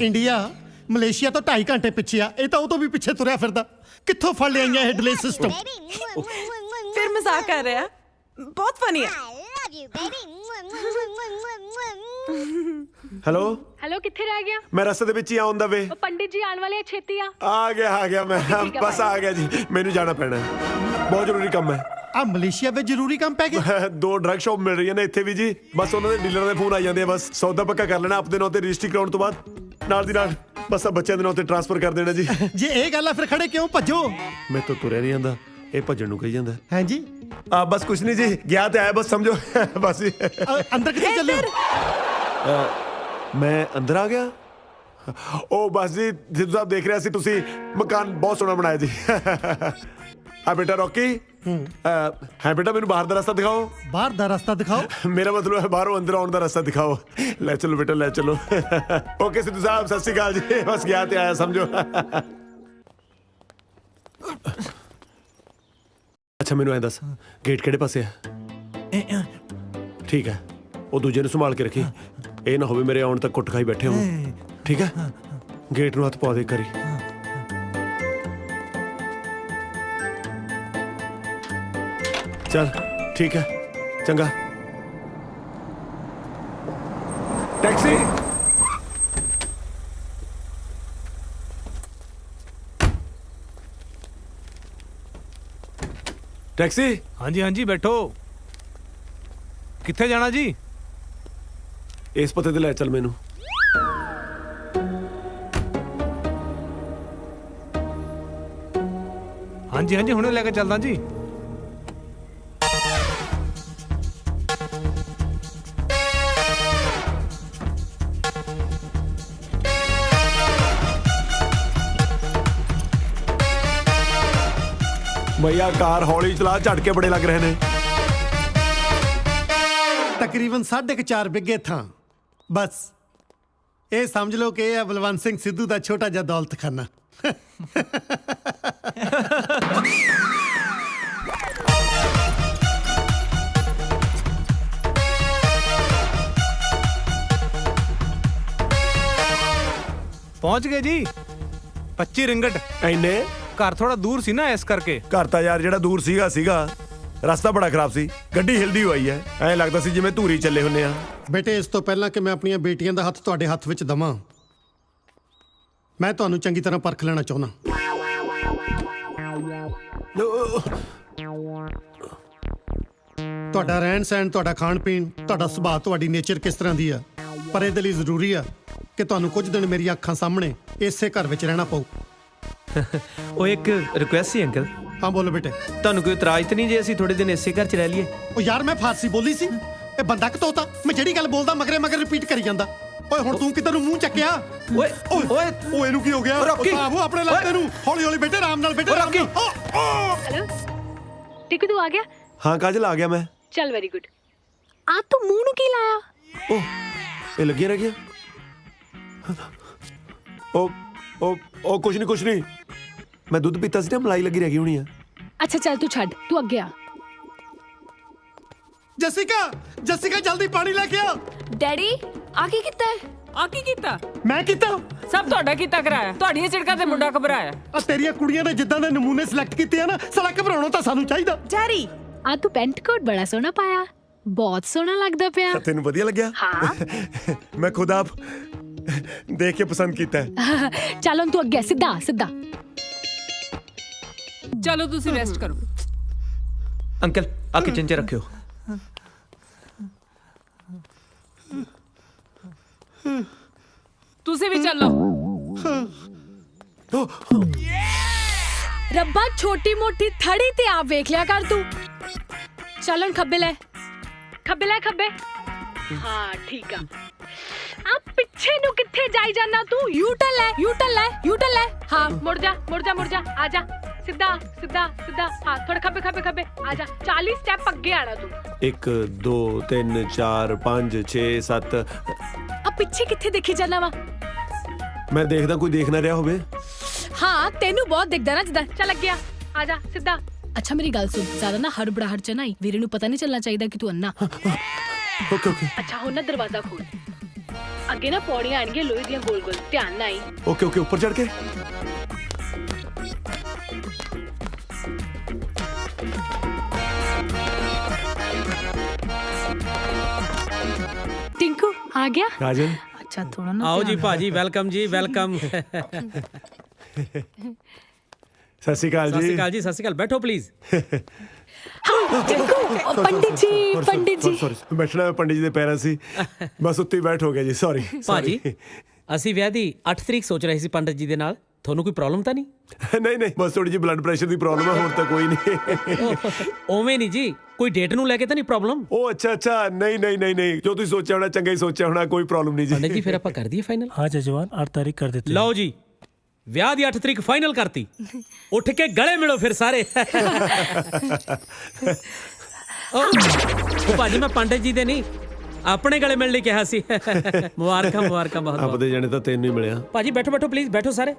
ਇੰਡੀਆ ਮਲੇਸ਼ੀਆ ਤੋਂ 2.5 ਘੰਟੇ ਪਿੱਛੇ ਆ, ਇਹ ਤਾਂ ਉਹ ਤੋਂ ਵੀ ਪਿੱਛੇ ਤੁਰਿਆ ਫਿਰਦਾ। ਕਿੱਥੋਂ ਫੜ ਲਿਆਈਆਂ ਇਹ ਡਿਲੇ ਸਿਸਟਮ? ਫਿਰ ਮਜ਼ਾਕ ਕਰ ਰਿਹਾ, ਬਹੁਤ ਫਨੀ ਹੈ। ਹੈਲੋ ਹੈਲੋ, ਕਿੱਥੇ ਰਹਿ ਗਿਆ? ਮੈਂ ਰਸਤੇ ਦੇ ਵਿੱਚ ਹੀ ਆਉਣ ਦਾ ਵੇ। ਉਹ ਪੰਡਿਤ ਜੀ ਆਉਣ ਵਾਲੇ ਆ, ਛੇਤੀ ਆ। ਆ ਗਿਆ ਮੈਂ, ਬਸ ਆ ਗਿਆ ਜੀ। ਮੈਨੂੰ ਜਾਣਾ ਪੈਣਾ ਹੈ, ਬਹੁਤ ਜ਼ਰੂਰੀ ਕੰਮ ਹੈ। ਆ ਮਲੇਸ਼ੀਆ ਵਿੱਚ ਜ਼ਰੂਰੀ ਕੰਮ ਪੈ ਗਿਆ। 2 ਡਰੱਗ ਸ਼ਾਪ ਮਿਲ ਰਹੀਆਂ ਨੇ ਇੱਥੇ ਵੀ ਜੀ, ਬਸ ਉਹਨਾਂ ਦੇ ਡੀਲਰਾਂ ਦੇ ਫੋਨ ਆ ਜਾਂਦੇ ਆ। ਬਸ ਸੌਦਾ ਪੱਕਾ ਕਰ ਲੈਣਾ, ਆਪਣੇ ਨਾਂ ਤੇ ਰਜਿਸਟਰੀ ਕਰਾਉਣ ਤੋਂ ਬਾਅਦ ਨਾਲ ਦੀ ਨਾਲ ਬਸ ਆ ਬੱਚਿਆਂ ਦੇ ਨਾਂ ਤੇ ਟ੍ਰਾਂਸਫਰ ਕਰ ਦੇਣਾ ਜੀ। ਜੇ ਇਹ ਗੱਲ ਆ ਫਿਰ ਖੜੇ ਕਿਉਂ? ਭੱਜੋ। ਮੈਂ ਤਾਂ ਤੁਰਿਆ ਨਹੀਂ ਜਾਂਦਾ, ਇਹ ਭੱਜਣ ਨੂੰ ਕਹੀ ਜਾਂਦਾ। ਹਾਂ ਜੀ, ਆ ਬਸ ਕੁਛ ਨਹੀਂ ਜੀ, ਗਿਆ ਤੇ ਆਇਆ, ਬਸ ਸਮਝੋ। ਬਸ ਅੰਦਰ ਕਿੱਥੇ ਚੱਲੇ ਹੋ? ਮੈਂ ਅੰਦਰ ਆ ਗਿਆ। ਉਹ ਬਸ ਜੀ ਸਿੱਧੂ ਸਾਹਿਬ ਦੇਖ ਰਿਹਾ ਸੀ ਤੁਸੀਂ ਮਕਾਨ ਬਹੁਤ ਸੋਹਣਾ ਬਣਾਇਆ ਜੀ। ਆ ਬੇਟਾ ਰੌਕੀ, ਹੈ ਬੇਟਾ ਮੈਨੂੰ ਬਾਹਰ ਦਾ ਰਸਤਾ ਦਿਖਾਓ। ਬਾਹਰ ਦਾ ਰਸਤਾ ਦਿਖਾਓ? ਮੇਰਾ ਮਤਲਬ ਹੈ ਬਾਹਰੋਂ ਅੰਦਰ ਆਉਣ ਦਾ ਰਸਤਾ ਦਿਖਾਓ। ਲੈ ਚਲੋ ਬੇਟਾ, ਲੈ ਚਲੋ। ਓਕੇ ਸਿੱਧੂ ਸਾਹਿਬ, ਸਤਿ ਸ਼੍ਰੀ ਅਕਾਲ ਜੀ। ਬਸ ਗਿਆ ਤੇ ਆਇਆ ਸਮਝੋ। ਅੱਛਾ ਮੈਨੂੰ ਐਂ ਦੱਸ, ਗੇਟ ਕਿਹੜੇ ਪਾਸੇ ਆ? ਠੀਕ ਹੈ, ਉਹ ਦੂਜੇ ਨੂੰ ਸੰਭਾਲ ਕੇ ਰੱਖੀ, ਇਹ ਨਾ ਹੋਵੇ ਮੇਰੇ ਆਉਣ ਤੱਕ ਕੁੱਟ ਖਾਈ ਬੈਠੇ ਹੋ। ਠੀਕ ਹੈ, ਗੇਟ ਨੂੰ ਹੱਥ ਪਾ ਦੇ ਕਰੀ। ਚੱਲ ਠੀਕ ਹੈ, ਚੰਗਾ। ਟੈਕਸੀ। ਟੈਕਸੀ। ਹਾਂਜੀ ਹਾਂਜੀ ਬੈਠੋ। ਕਿੱਥੇ ਜਾਣਾ ਜੀ? ਇਸ ਪਤੇ ਤੇ ਲੈ ਚੱਲ ਮੈਨੂੰ। ਹਾਂਜੀ ਹਾਂਜੀ ਹੁਣੇ ਲੈ ਕੇ ਚੱਲਦਾ ਜੀ। ਭਈਆ ਕਾਰ ਹੌਲੀ ਚਲਾ, ਝਟਕੇ ਬੜੇ ਲੱਗ ਰਹੇ ਨੇ। ਤਕਰੀਬਨ 4.5 ਬਿੱਗੇ ਥਾਂ। ਬਸ ਇਹ ਸਮਝ ਲਓ ਕਿ ਇਹ ਹੈ ਬਲਵੰਤ ਸਿੰਘ ਸਿੱਧੂ ਦਾ ਛੋਟਾ ਜਿਹਾ ਦੌਲਤਖਾਨਾ। ਪਹੁੰਚ ਗਏ ਜੀ। 25 ਰਿੰਗਟ। ਐਨੇ? ਘਰ ਥੋੜਾ ਦੂਰ ਸੀ ਨਾ, ਇਸ ਕਰਕੇ। ਘਰ ਤਾਂ ਯਾਰ ਜਿਹੜਾ ਦੂਰ ਸੀਗਾ ਰਸਤਾ ਬੜਾ ਖਰਾਬ ਸੀ, ਗੱਡੀ ਹਿਲਦੀ ਹੋਈ ਹੈ, ਐਂ ਲੱਗਦਾ ਸੀ ਜਿਵੇਂ ਧੂਰੀ ਚੱਲੇ ਹੁੰਨੇ ਆ। ਬੇਟੇ ਇਸ ਤੋਂ ਪਹਿਲਾਂ ਕਿ ਮੈਂ ਆਪਣੀਆਂ ਬੇਟੀਆਂ ਦਾ ਹੱਥ ਤੁਹਾਡੇ ਹੱਥ ਵਿੱਚ ਦਵਾਂ, ਮੈਂ ਤੁਹਾਨੂੰ ਚੰਗੀ ਤਰ੍ਹਾਂ ਪਰਖ ਲੈਣਾ ਚਾਹੁੰਦਾ। ਤੁਹਾਡਾ ਰਹਿਣ ਸਹਿਣ, ਤੁਹਾਡਾ ਖਾਣ ਪੀਣ, ਤੁਹਾਡਾ ਸੁਭਾਅ, ਤੁਹਾਡੀ ਨੇਚਰ ਕਿਸ ਤਰ੍ਹਾਂ ਦੀ ਆ। ਪਰ ਇਹਦੇ ਲਈ ਜ਼ਰੂਰੀ ਆ ਕਿ ਤੁਹਾਨੂੰ ਕੁਝ ਦਿਨ ਮੇਰੀ ਅੱਖਾਂ ਸਾਹਮਣੇ ਇਸੇ ਘਰ ਵਿੱਚ ਰਹਿਣਾ ਪਊ। ਉਹ ਇੱਕ ਰਿਕੁਐਸਟ ਸੀ ਅੰਕਲ। ਹਾਂ ਬੋਲੋ ਬੇਟੇ। ਤੁਹਾਨੂੰ ਕੋਈ ਇਤਰਾਜ਼ ਤਾਂ ਨਹੀਂ ਜੇ ਅਸੀਂ ਥੋੜੇ ਦਿਨ ਇਸੇ ਘਰ 'ਚ ਰਹਿ ਲਈਏ? ਉਹ ਯਾਰ ਮੈਂ ਫਾਰਸੀ ਬੋਲੀ ਸੀ, ਇਹ ਬੰਦਾ ਕਤੋਤਾ। ਮੈਂ ਜਿਹੜੀ ਗੱਲ ਬੋਲਦਾ ਮਗਰੇ ਮਗਰ ਰਿਪੀਟ ਕਰੀ ਜਾਂਦਾ। ਓਏ ਹੁਣ ਤੂੰ ਕਿੱਧਰ ਨੂੰ ਮੂੰਹ ਚੱਕਿਆ? ਓਏ ਓਏ ਓਏ ਇਹਨੂੰ ਕੀ ਹੋ ਗਿਆ? ਸਾਹਬ ਆਪਣੇ ਲੱਗਦੇ ਨੂੰ। ਹੌਲੀ ਹੌਲੀ ਬੇਟੇ, ਆਰਾਮ ਨਾਲ ਬੇਟੇ, ਆਰਾਮ ਨਾਲ। हेलो टिकू तू आ गया? ਹਾਂ ਕਾਜਲ ਆ ਗਿਆ ਮੈਂ। चल वेरी गुड। आ तू मुंह नु की लाया? ਇਹ ਲੱਗਿਆ ਰਹਿ ਗਿਆ। ਉਹ ਕੁਛ ਨਹੀਂ, ਮੈਂ ਦੁੱਧ ਪੀਤਾ ਸੀ ਨਾ, ਮਲਾਈ ਲੱਗੀ ਰਹਿ ਗਈ ਹੋਣੀ ਆ। अच्छा चल तू छड़, तू अगे आ। ਜੈਸਿਕਾ ਜਲਦੀ ਪਾਣੀ ਲੈ ਕੇ ਆ। ਡੈਡੀ ਆ ਕੀ ਕੀਤਾ ਹੈ? ਆ ਕੀ ਕੀਤਾ? ਮੈਂ ਕੀਤਾ? ਸਭ ਤੁਹਾਡਾ ਕੀਤਾ ਕਰਾਇਆ। ਤੁਹਾਡੀਆਂ ਝਿੜਕਾਂ ਤੇ ਮੁੰਡਾ ਘਬਰਾਇਆ। ਆ ਤੇਰੀਆਂ ਕੁੜੀਆਂ ਦੇ ਜਿੱਦਾਂ ਦੇ ਨਮੂਨੇ ਸਿਲੈਕਟ ਕੀਤੇ ਆ ਨਾ, ਸਾਲਾ ਘਬਰਾਉਣਾ ਤਾਂ ਸਾਨੂੰ ਚਾਹੀਦਾ। ਡੈਡੀ आ तू पेंट कोट बड़ा सोना पाया। ਬਹੁਤ ਸੋਹਣਾ ਲੱਗਦਾ ਪਿਆ। ਤੈਨੂੰ ਵਧੀਆ ਲੱਗਿਆ? ਹਾਂ। ਮੈਂ ਖੁਦ ਆਪ ਦੇਖ ਕੇ ਪਸੰਦ ਕੀਤਾ ਹੈ। ਚੱਲ ਹੁਣ ਤੂੰ ਅੱਗੇ ਸਿੱਧਾ ਸਿੱਧਾ। ਚਲੋ ਤੁਸੀਂ ਰੈਸਟ ਕਰੋ। ਅੰਕਲ ਆ ਕਿਚਨ 'ਚ ਰੱਖਿਓ। ਤੁਸੀਂ ਵੀ ਚੱਲੋ। ਰੱਬਾ ਛੋਟੀ ਮੋਟੀ ਥੜੀ ਤੇ ਆਪ ਵੇਖ ਲਿਆ ਕਰ ਤੂੰ। ਚੱਲ ਹੁਣ ਖੱਬੇ ਲੈ, ਖੱਬੇ ਲੈ, ਖੱਬੇ। ਹਾਂ ਠੀਕ ਆ। ਆ ਪਿੱਛੇ ਨੂੰ ਕਿੱਥੇ ਜਾਈ ਜਾਣਾ ਤੂੰ? ਯੂ ਟਰਨ ਲੈ, ਯੂ ਟਰਨ ਲੈ, ਯੂ ਟਰਨ ਲੈ। ਹਾਂ ਮੁੜ ਜਾ, ਮੁੜ ਜਾ, ਮੁੜ ਜਾ। ਆ ਜਾ ਸਿੱਧਾ ਸਿੱਧਾ ਸਿੱਧਾ। ਹਾਂ ਥੋੜਾ ਖੱਬੇ ਖੱਬੇ ਖੱਬੇ। ਆ ਜਾ 40 ਸਟੈਪ ਅੱਗੇ ਆਣਾ ਤੂੰ। 1 2 3 4 5 6 7। ਆ ਪਿੱਛੇ ਕਿੱਥੇ ਦੇਖੀ ਜਾਣਾ ਵਾ? ਮੈਂ ਦੇਖਦਾ ਕੋਈ ਦੇਖ ਨਾ ਰਿਹਾ ਹੋਵੇ। ਹਾਂ ਤੈਨੂੰ ਬਹੁਤ ਦਿਖਦਾ ਨਾ ਜਿੱਦਾਂ। ਚੱਲ ਅੱਗੇ ਆ ਜਾ ਸਿੱਧਾ। ਅੱਛਾ ਮੇਰੀ ਗੱਲ ਸੁਣ, ਜ਼ਿਆਦਾ ਨਾ ਹੜਬੜਾਹਟ ਚ ਨਾ ਆਈ। ਵੀਰੇ ਨੂੰ ਪਤਾ ਨਹੀਂ ਚੱਲਣਾ ਚਾਹੀਦਾ ਕਿ ਤੂੰ ਅੰਨਾ। ਓਕੇ ਓਕੇ ਅੱਛਾ ਹੁਣ ਨਾ ਦਰਵਾਜ਼ਾ ਖੋਲ। ਅੱਗੇ ਨਾ ਪੌੜੀਆਂ ਆਣਗੀਆਂ ਲੋਹੇ ਦੀਆਂ ਗੋਲ ਗੋਲ, ਧਿਆਨ ਨਾਲ ਆਈ। ਓਕੇ ਓਕੇ ਉੱਪਰ ਚੜ ਕੇ। टिंकू आ गया? काजल अच्छा थोड़ा ना आओ जी भाजी, वेलकम जी, वेलकम। सत श्री अकाल सत श्री जी। अकाल जी, सत श्री अकाल। बैठो please. Pandit ji, Pandit ji. Sorry बैठना मैं पंडित जी ਦੇ ਪੈਰਾਂ ਸੀ ਬਸ ਉੱਤੇ ਹੀ ਬੈਠ ਹੋ ਗਿਆ ਜੀ। ਸੌਰੀ ਭਾਜੀ ਅਸੀਂ ਵਿਆਹ ਦੀ 8 ਤਰੀਕ ਸੋਚ ਰਹੇ ਸੀ ਪੰਡਿਤ ਜੀ ਦੇ ਨਾਲ। ਤੁਹਾਨੂੰ ਕੋਈ ਪ੍ਰੋਬਲਮ ਤਾਂ ਨਹੀਂ? ਨਹੀਂ ਨਹੀਂ ਬਸ ਥੋੜੀ ਜਿਹੀ ਬਲੱਡ ਪ੍ਰੈਸ਼ਰ ਦੀ ਪ੍ਰੋਬਲਮ ਹੈ, ਹੋਰ ਤਾਂ ਕੋਈ ਨਹੀਂ। ਓਵੇਂ ਨਹੀਂ ਜੀ, ਕੋਈ ਡੇਟ ਨੂੰ ਲੈ ਕੇ ਤਾਂ ਨਹੀਂ ਪ੍ਰੋਬਲਮ? ਉਹ ਅੱਛਾ ਅੱਛਾ ਨਹੀਂ ਨਹੀਂ ਨਹੀਂ ਨਹੀਂ ਜੋ ਤੁਸੀਂ ਸੋਚਿਆ ਹੋਣਾ ਚੰਗਾ ਹੀ ਸੋਚਿਆ ਹੋਣਾ, ਕੋਈ ਪ੍ਰੋਬਲਮ ਨਹੀਂ ਜੀ। ਪੰਡਿਤ ਜੀ ਫਿਰ ਆਪਾਂ ਕਰ ਦਈਏ ਫਾਈਨਲ? हाँ जजमान 8 तारीख कर देते ਲਓ ਜੀ ਵਿਆਹ ਦੀ 8 ਤਰੀਕ ਫਾਈਨਲ ਕਰਤੀ। ਉੱਠ ਕੇ ਗਲੇ ਮਿਲੋ ਫਿਰ ਸਾਰੇ। ਉਹ ਭਾਜੀ ਮੈਂ ਪੰਡਿਤ ਜੀ ਦੇ ਨਹੀਂ ਆਪਣੇ ਗਲੇ ਮਿਲਣ ਲਈ ਕਿਹਾ ਸੀ। ਮੁਬਾਰਕਾਂ ਮੁਬਾਰਕਾਂ ਬਹੁਤ ਬਹੁਤ। ਆਪਦੇ ਜਾਣੇ ਤਾਂ ਤੈਨੂੰ ਹੀ ਮਿਲਿਆ। ਭਾਜੀ ਬੈਠੋ ਬੈਠੋ ਪਲੀਜ਼, ਬੈਠੋ ਸਾਰੇ।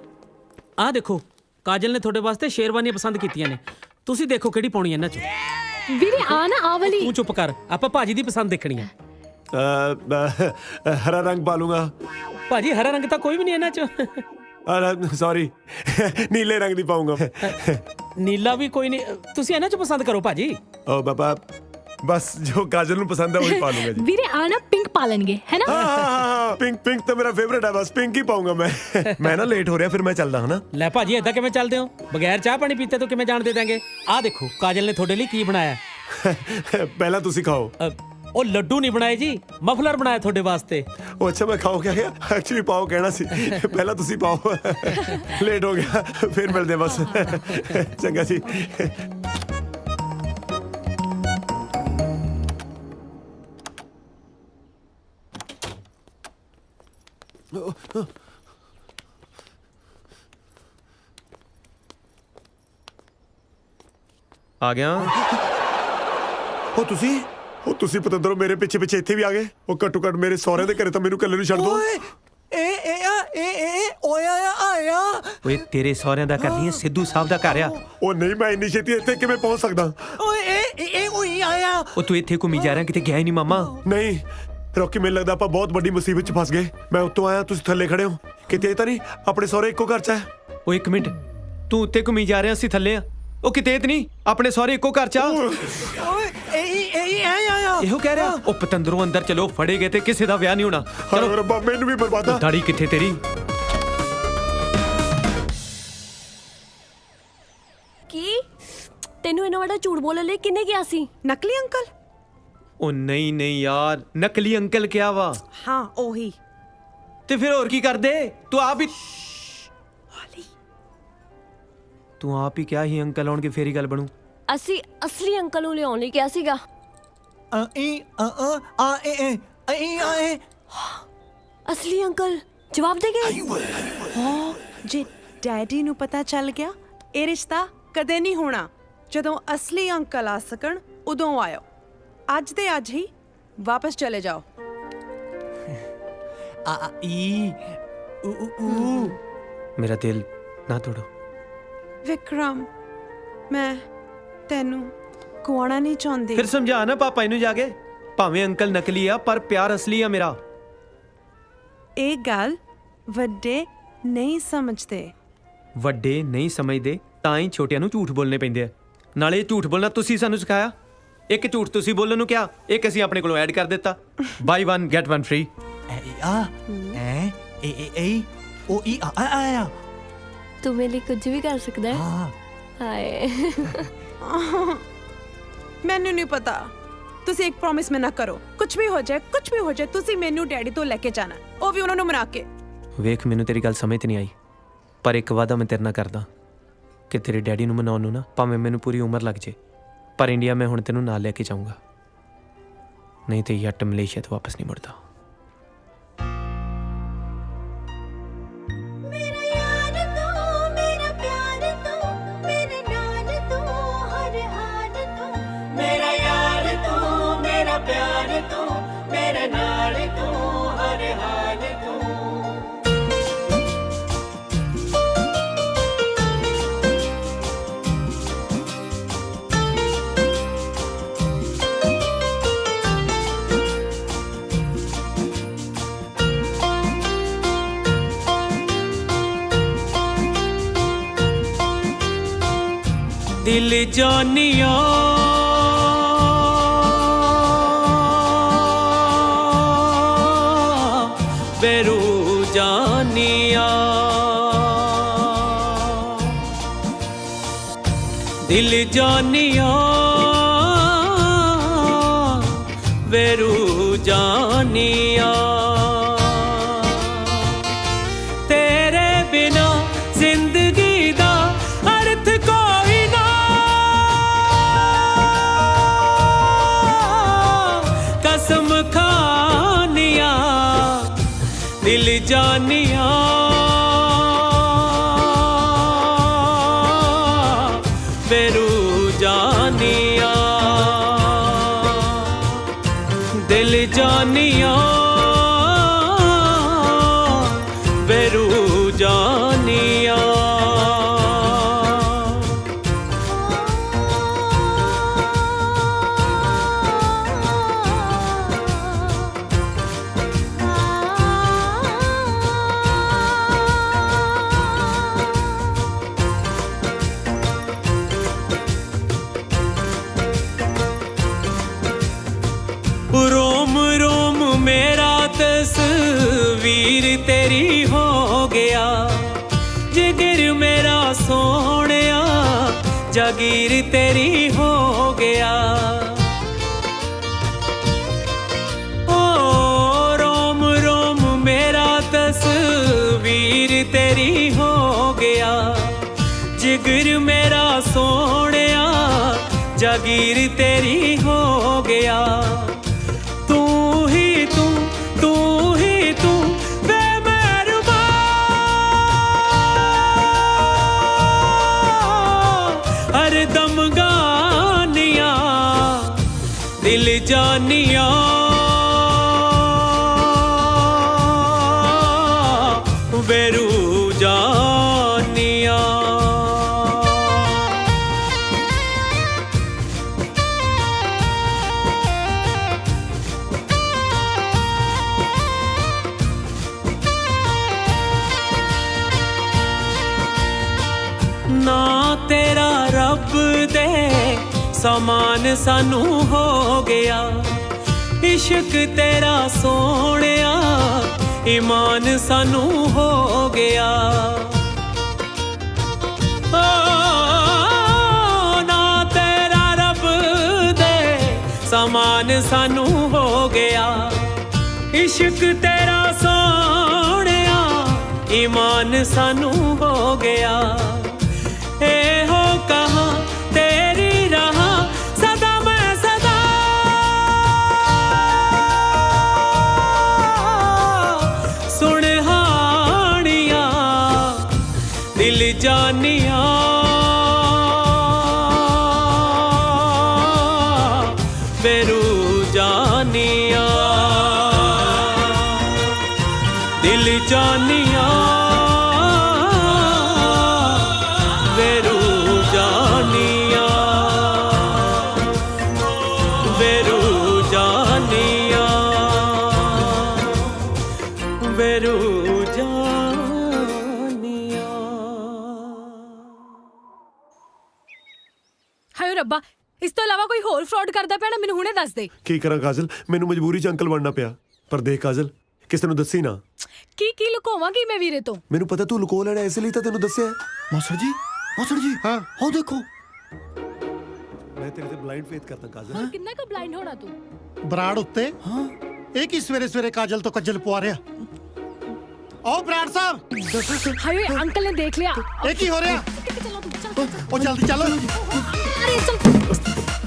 ਆਹ ਦੇਖੋ ਕਾਜਲ ਨੇ ਤੁਹਾਡੇ ਵਾਸਤੇ ਸ਼ੇਰਵਾਨੀਆਂ ਪਸੰਦ ਕੀਤੀਆਂ ਨੇ, ਤੁਸੀਂ ਦੇਖੋ ਕਿਹੜੀ ਪਾਉਣੀ ਇਹਨਾਂ ਚੋਂ। ਵੀਰੇ ਆ ਨਾ ਆ ਵਾਲੀ। ਤੂੰ ਚੁੱਪ ਕਰ, ਆਪਾਂ ਭਾਜੀ ਦੀ ਪਸੰਦ ਦੇਖਣੀ ਹੈ। ਹਰਾ ਰੰਗ ਪਾ ਲੂੰਗਾ। ਭਾਜੀ ਹਰਾ ਰੰਗ ਤਾਂ ਕੋਈ ਵੀ ਨਹੀਂ ਇਹਨਾਂ ਚੋਂ। ਸੌਰੀ ਨੀਲੇ ਰੰਗ ਦੀ ਪਾਉਂਗਾ। ਨੀਲਾ ਵੀ ਕੋਈ ਨਹੀਂ, ਤੁਸੀਂ ਇਹਨਾਂ ਚੋਂ ਪਸੰਦ ਕਰੋ ਭਾਜੀ। ਓ ਬਾਬਾ ਬਸ ਜੋ ਕਾਜਲ ਨੂੰ ਪਸੰਦ ਹੈ ਉਹੀ ਪਾ ਲੂੰਗਾ ਜੀ। ਵੀਰੇ ਆ ਨਾ ਪਿੰਕ ਪਾ ਲੈਣਗੇ ਹੈ ਨਾ? ਹਾਂ ਪਿੰਕ ਪਿੰਕ ਤਾਂ ਮੇਰਾ ਫੇਵਰੇਟ ਹੈ, ਬਸ ਪਿੰਕ ਹੀ ਪਾਉਂਗਾ ਮੈਂ। ਮੈਂ ਨਾ ਲੇਟ ਹੋ ਰਿਹਾ, ਫਿਰ ਮੈਂ ਚੱਲਦਾ ਹਾਂ ਨਾ। ਲੈ ਭਾਜੀ ਏਦਾਂ ਕਿਵੇਂ ਚੱਲਦੇ ਹੋ? ਬਗੈਰ ਚਾਹ ਪਾਣੀ ਪੀਤੇ ਤੋਂ ਕਿਵੇਂ ਜਾਣ ਦੇ ਦਾਂਗੇ? ਆਹ ਦੇਖੋ ਕਾਜਲ ਨੇ ਤੁਹਾਡੇ ਲਈ ਕੀ ਬਣਾਇਆ। ਪਹਿਲਾਂ ਤੁਸੀਂ ਖਾਓ। ਉਹ ਲੱਡੂ ਨਹੀਂ ਬਣਾਏ ਜੀ, ਮਫਲਰ ਬਣਾਇਆ ਤੁਹਾਡੇ ਵਾਸਤੇ। ਉਹ ਅੱਛਾ ਮੈਂ ਖਾਓ ਕਿਆ? ਐਕਚੁਅਲੀ ਪਾਓ ਕਹਿਣਾ ਸੀ, ਪਹਿਲਾਂ ਤੁਸੀਂ ਪਾਓ। ਲੇਟ ਹੋ ਗਿਆ, ਫਿਰ ਮਿਲਦੇ ਬਸ। ਚੰਗਾ ਜੀ। ਆ ਗਿਆ। ਉਹ ਤੁਸੀਂ ਪਤੰਦਰੋਂ ਮੇਰੇ ਪਿੱਛੇ ਪਿੱਛੇ ਇੱਥੇ ਵੀ ਆ ਗਏ। ਉਹ ਘੱਟੋ ਘੱਟ ਮੇਰੇ ਸਹੁਰੇ ਦੇ ਘਰੇ ਤਾਂ ਮੈਨੂੰ ਇਕੱਲੇ ਨੂੰ ਛੱਡ ਦੋ। ਓਏ ਤੇਰੇ ਸਹੁਰਿਆਂ ਦਾ ਕਰਦੀ ਹੈ, ਸਿੱਧੂ ਸਾਹਿਬ ਦਾ ਘਰ ਆ। ਉਹ ਨਹੀਂ ਮੈਂ ਇੰਨੀ ਛੇਤੀ ਇੱਥੇ ਕਿਵੇਂ ਪਹੁੰਚ ਸਕਦਾ? ਉਹ ਤੂੰ ਇੱਥੇ ਘੁੰਮੀ ਜਾ ਰਿਹਾ, ਕਿਤੇ ਗਿਆ ਹੀ ਨਹੀਂ ਮਾਮਾ। ਨਹੀਂ ਰੌਕੀ ਮੈਨੂੰ ਲੱਗਦਾ ਆਪਾਂ ਬਹੁਤ ਵੱਡੀ ਮੁਸੀਬਤ 'ਚ ਫਸ ਗਏ। ਮੈਂ ਉੱਤੋਂ ਆਇਆ, ਤੁਸੀਂ ਥੱਲੇ ਖੜੇ ਹੋ। ਕਿਤੇ ਇਹ ਤਾਂ ਨਹੀਂ ਆਪਣੇ ਸਹੁਰੇ ਇੱਕੋ ਘਰ 'ਚ ਹੈ? ਓ ਇੱਕ ਮਿੰਟ, ਤੂੰ ਉੱਤੇ ਘੁੰਮੀ ਜਾ ਰਿਹਾ, ਅਸੀਂ ਥੱਲੇ ਆ। ਉਹ ਕਿਤੇ ਤੇ ਨਹੀਂ ਆਪਣੇ ਸਹੁਰੇ ਇੱਕੋ ਘਰ 'ਚ ਆ। ਇਹੋ ਕਹਿ ਰਿਹਾ। ਉਹ ਪਤੰਦਰੋਂ ਅੰਦਰ ਚਲੋ, ਫੜੇ ਗਏ ਤੇ ਕਿਸੇ ਦਾ ਵਿਆਹ ਨਹੀਂ ਹੋਣਾ। ਚਲੋ ਰੱਬਾ ਮੈਨੂੰ ਵੀ ਬਰਬਾਦਾ। ਦਾੜੀ ਕਿੱਥੇ ਤੇਰੀ? ਕੀ ਤੈਨੂੰ ਇਹਨਾਂ ਵੱਡਾ ਝੂਠ ਬੋਲਣ ਲਈ ਕਿੰਨੇ ਕਿਹਾ ਸੀ? ਨਕਲੀ ਅੰਕਲ? ਉਹ ਨਹੀਂ ਨਹੀਂ ਯਾਰ, ਨਕਲੀ ਅੰਕਲ ਕਿਹਾ ਵਾ। ਹਾਂ ਉਹੀ। ਤੇ ਫਿਰ ਹੋਰ ਕੀ ਕਰਦੇ? ਤੂੰ ਆਪ ਹੀ ਕਿਹਾ ਸੀ ਅੰਕਲ ਆਉਣਗੇ ਫੇਰ ਹੀ ਗੱਲ ਬਣੂ। ਅਸੀਂ ਅਸਲੀ ਅੰਕਲ ਨੂੰ ਲਿਆਉਣ ਲਈ ਕਿਹਾ ਸੀਗਾ। ਅਸਲੀ ਅੰਕਲ ਜਵਾਬ ਦੇ ਗਏ। ਹਾਂ ਜੇ ਡੈਡੀ ਨੂੰ ਪਤਾ ਚੱਲ ਗਿਆ ਇਹ ਰਿਸ਼ਤਾ ਕਦੇ ਨਹੀਂ ਹੋਣਾ। ਜਦੋਂ ਅਸਲੀ ਅੰਕਲ ਆ ਸਕਣ ਉਦੋਂ ਆਇਓ। ਅੱਜ ਦੇ ਅੱਜ ਹੀ ਵਾਪਸ ਚਲੇ ਜਾਓ। ਮੇਰਾ ਦਿਲ ਨਾ ਤੋੜੋ। ਵਿਕਰਮ ਮੈਂ ਤੈਨੂੰ ਕੁਆਣਾ ਨਹੀਂ ਚਾਹੁੰਦੀ। ਫਿਰ ਸਮਝਾ ਨਾ ਪਾਪਾ ਇਹਨੂੰ ਜਾ ਕੇ, ਭਾਵੇਂ ਅੰਕਲ ਨਕਲੀ ਆ ਪਰ ਪਿਆਰ ਅਸਲੀ ਆ ਮੇਰਾ। ਇਹ ਗੱਲ ਵੱਡੇ ਨਹੀਂ ਸਮਝਦੇ। ਵੱਡੇ ਨਹੀਂ ਸਮਝਦੇ ਤਾਂ ਹੀ ਛੋਟਿਆਂ ਨੂੰ ਝੂਠ ਬੋਲਣੇ ਪੈਂਦੇ ਆ। ਨਾਲੇ ਝੂਠ ਬੋਲਣਾ ਤੁਸੀਂ ਸਾਨੂੰ ਸਿਖਾਇਆ। ਇੱਕ ਝੂਠ ਤੁਸੀਂ ਬੋਲਣ ਨੂੰ ਕਿਹਾ, ਇੱਕ ਅਸੀਂ ਆਪਣੇ ਕੋਲੋਂ ਐਡ ਕਰ ਦਿੱਤਾ। ਬਾਈ 1 ਗੈਟ 1 ਫ੍ਰੀ। ਤੂੰ ਮੇਰੇ ਲਈ ਕੁਝ ਵੀ ਕਰ ਸਕਦਾ ਹੈ। ਹਾਏ ਮੈਨੂੰ ਨਹੀਂ ਪਤਾ। ਤੁਸੀਂ ਇੱਕ ਪ੍ਰੋਮਿਸ ਮੈਂ ਨਾ ਕਰੋ, ਕੁਝ ਵੀ ਹੋ ਜਾਏ ਤੁਸੀਂ ਮੈਨੂੰ ਡੈਡੀ ਤੋਂ ਲੈ ਕੇ ਜਾਣਾ, ਉਹ ਵੀ ਉਹਨਾਂ ਨੂੰ ਮਨਾ ਕੇ। ਵੇਖ ਮੈਨੂੰ ਤੇਰੀ ਗੱਲ ਸਮਝ ਤੇ ਨਹੀਂ ਆਈ, ਪਰ ਇੱਕ ਵਾਅਦਾ ਮੈਂ ਤੇਰੇ ਨਾਲ ਕਰਦਾ ਕਿ ਤੇਰੇ ਡੈਡੀ ਨੂੰ ਮਨਾਉਣ ਨੂੰ ਨਾ ਭਾਵੇਂ ਮੈਨੂੰ ਪੂਰੀ ਉਮਰ ਲੱਗ ਜੇ, ਪਰ ਇੰਡੀਆ ਮੈਂ ਹੁਣ ਤੈਨੂੰ ਨਾਲ ਲੈ ਕੇ ਜਾਊਂਗਾ, ਨਹੀਂ ਤੇ ਯੱਟ ਮਲੇਸ਼ੀਆ ਤੋਂ ਵਾਪਸ ਨਹੀਂ ਮੁੜਦਾ। दिल जानिया बेरू जानिया, दिल जानिया बेरू जानिया, तेरे बिना जिंदगी दा अर्थ कोई ना, कसम खानिया दिल जानिया बेरू जानिया, दिल जानिया बेरू जानिया। रोम रोम मेरा तस्वीर तेरी हो गया, जिगर मेरा सोहणिया जागीर तेरी हो गया। ओ रोम रोम मेरा तस्वीर तेरी हो गया, जिगर मेरा सोहणिया जागीर तेरी हो गया। तू ही तू वे मेहरबान, हर दम गानिया दिल जानिया बेरू जानिया। ना तेरा रब दे समान सानू हो गया, इश्क तेरा सोहणिया ईमान सानू हो गया। ओ ना तेरा रब दे समान सानू हो गया, इश्क तेरा सोहणिया ईमान सानू हो गया। ए हो कहाँ तेरी रहा सदा मैं सदा, सुन हानिया दिल जानिया बेरू जानिया, दिल जानिया बेरू जानिया, बेरू जानिया, बेरू जानिया। हाय रब्बा, ਇਸ ਤੋਂ ਇਲਾਵਾ ਕੋਈ ਹੋਰ ਫਰਾਡ ਕਰਦਾ ਪਿਆ ਨਾ ਮੈਨੂੰ ਹੁਣੇ ਦੱਸ ਦੇ। ਕੀ ਕਰਾਂ ਕਾਜਲ, ਮੈਨੂੰ ਮਜਬੂਰੀ 'ਚ ਅੰਕਲ ਬਣਨਾ ਪਿਆ। ਪਰ ਦੇਖ ਕਾਜਲ, ਕਿਸੇ ਨੂੰ ਦੱਸੀ ਨਾ। ਕੀ ਲੁਕੋਵਾਂਗੀ ਮੈਂ ਵੀਰੇ ਤੋਂ? ਮੈਨੂੰ ਪਤਾ ਤੂੰ ਲੁਕੋ ਲੈਣਾ, ਇਸ ਲਈ ਤਾਂ ਤੈਨੂੰ ਦੱਸਿਆ। ਮਾਸਟਰ ਜੀ ਹਾਂ ਉਹ ਦੇਖੋ। ਮੈਂ ਤੇਰੇ ਤੇ ਬਲਾਈਂਡ ਫੇਥ ਕਰਦਾ ਕਾਜਲ। ਹੋਰ ਕਿੰਨਾ ਕੁ ਬਲਾਈਂਡ ਹੋਣਾ ਤੂੰ? ਬਰਾੜ ਉੱਤੇ ਇਹ ਕੀ ਸਵੇਰੇ ਸਵੇਰੇ ਕਾਜਲ ਤੋਂ ਕੱਜਲ ਪਵਾ ਰਿਹਾ? ਓ ਬਰਾੜ ਸਾਹਿਬ, ਹਾਏ ਅੰਕਲ ਨੇ ਦੇਖ ਲਿਆ। ਇਹ ਕੀ ਹੋ ਰਿਹਾ? ਉਹ ਜਲਦੀ ਚੱਲ। ਅਰੇ ਚੱਲ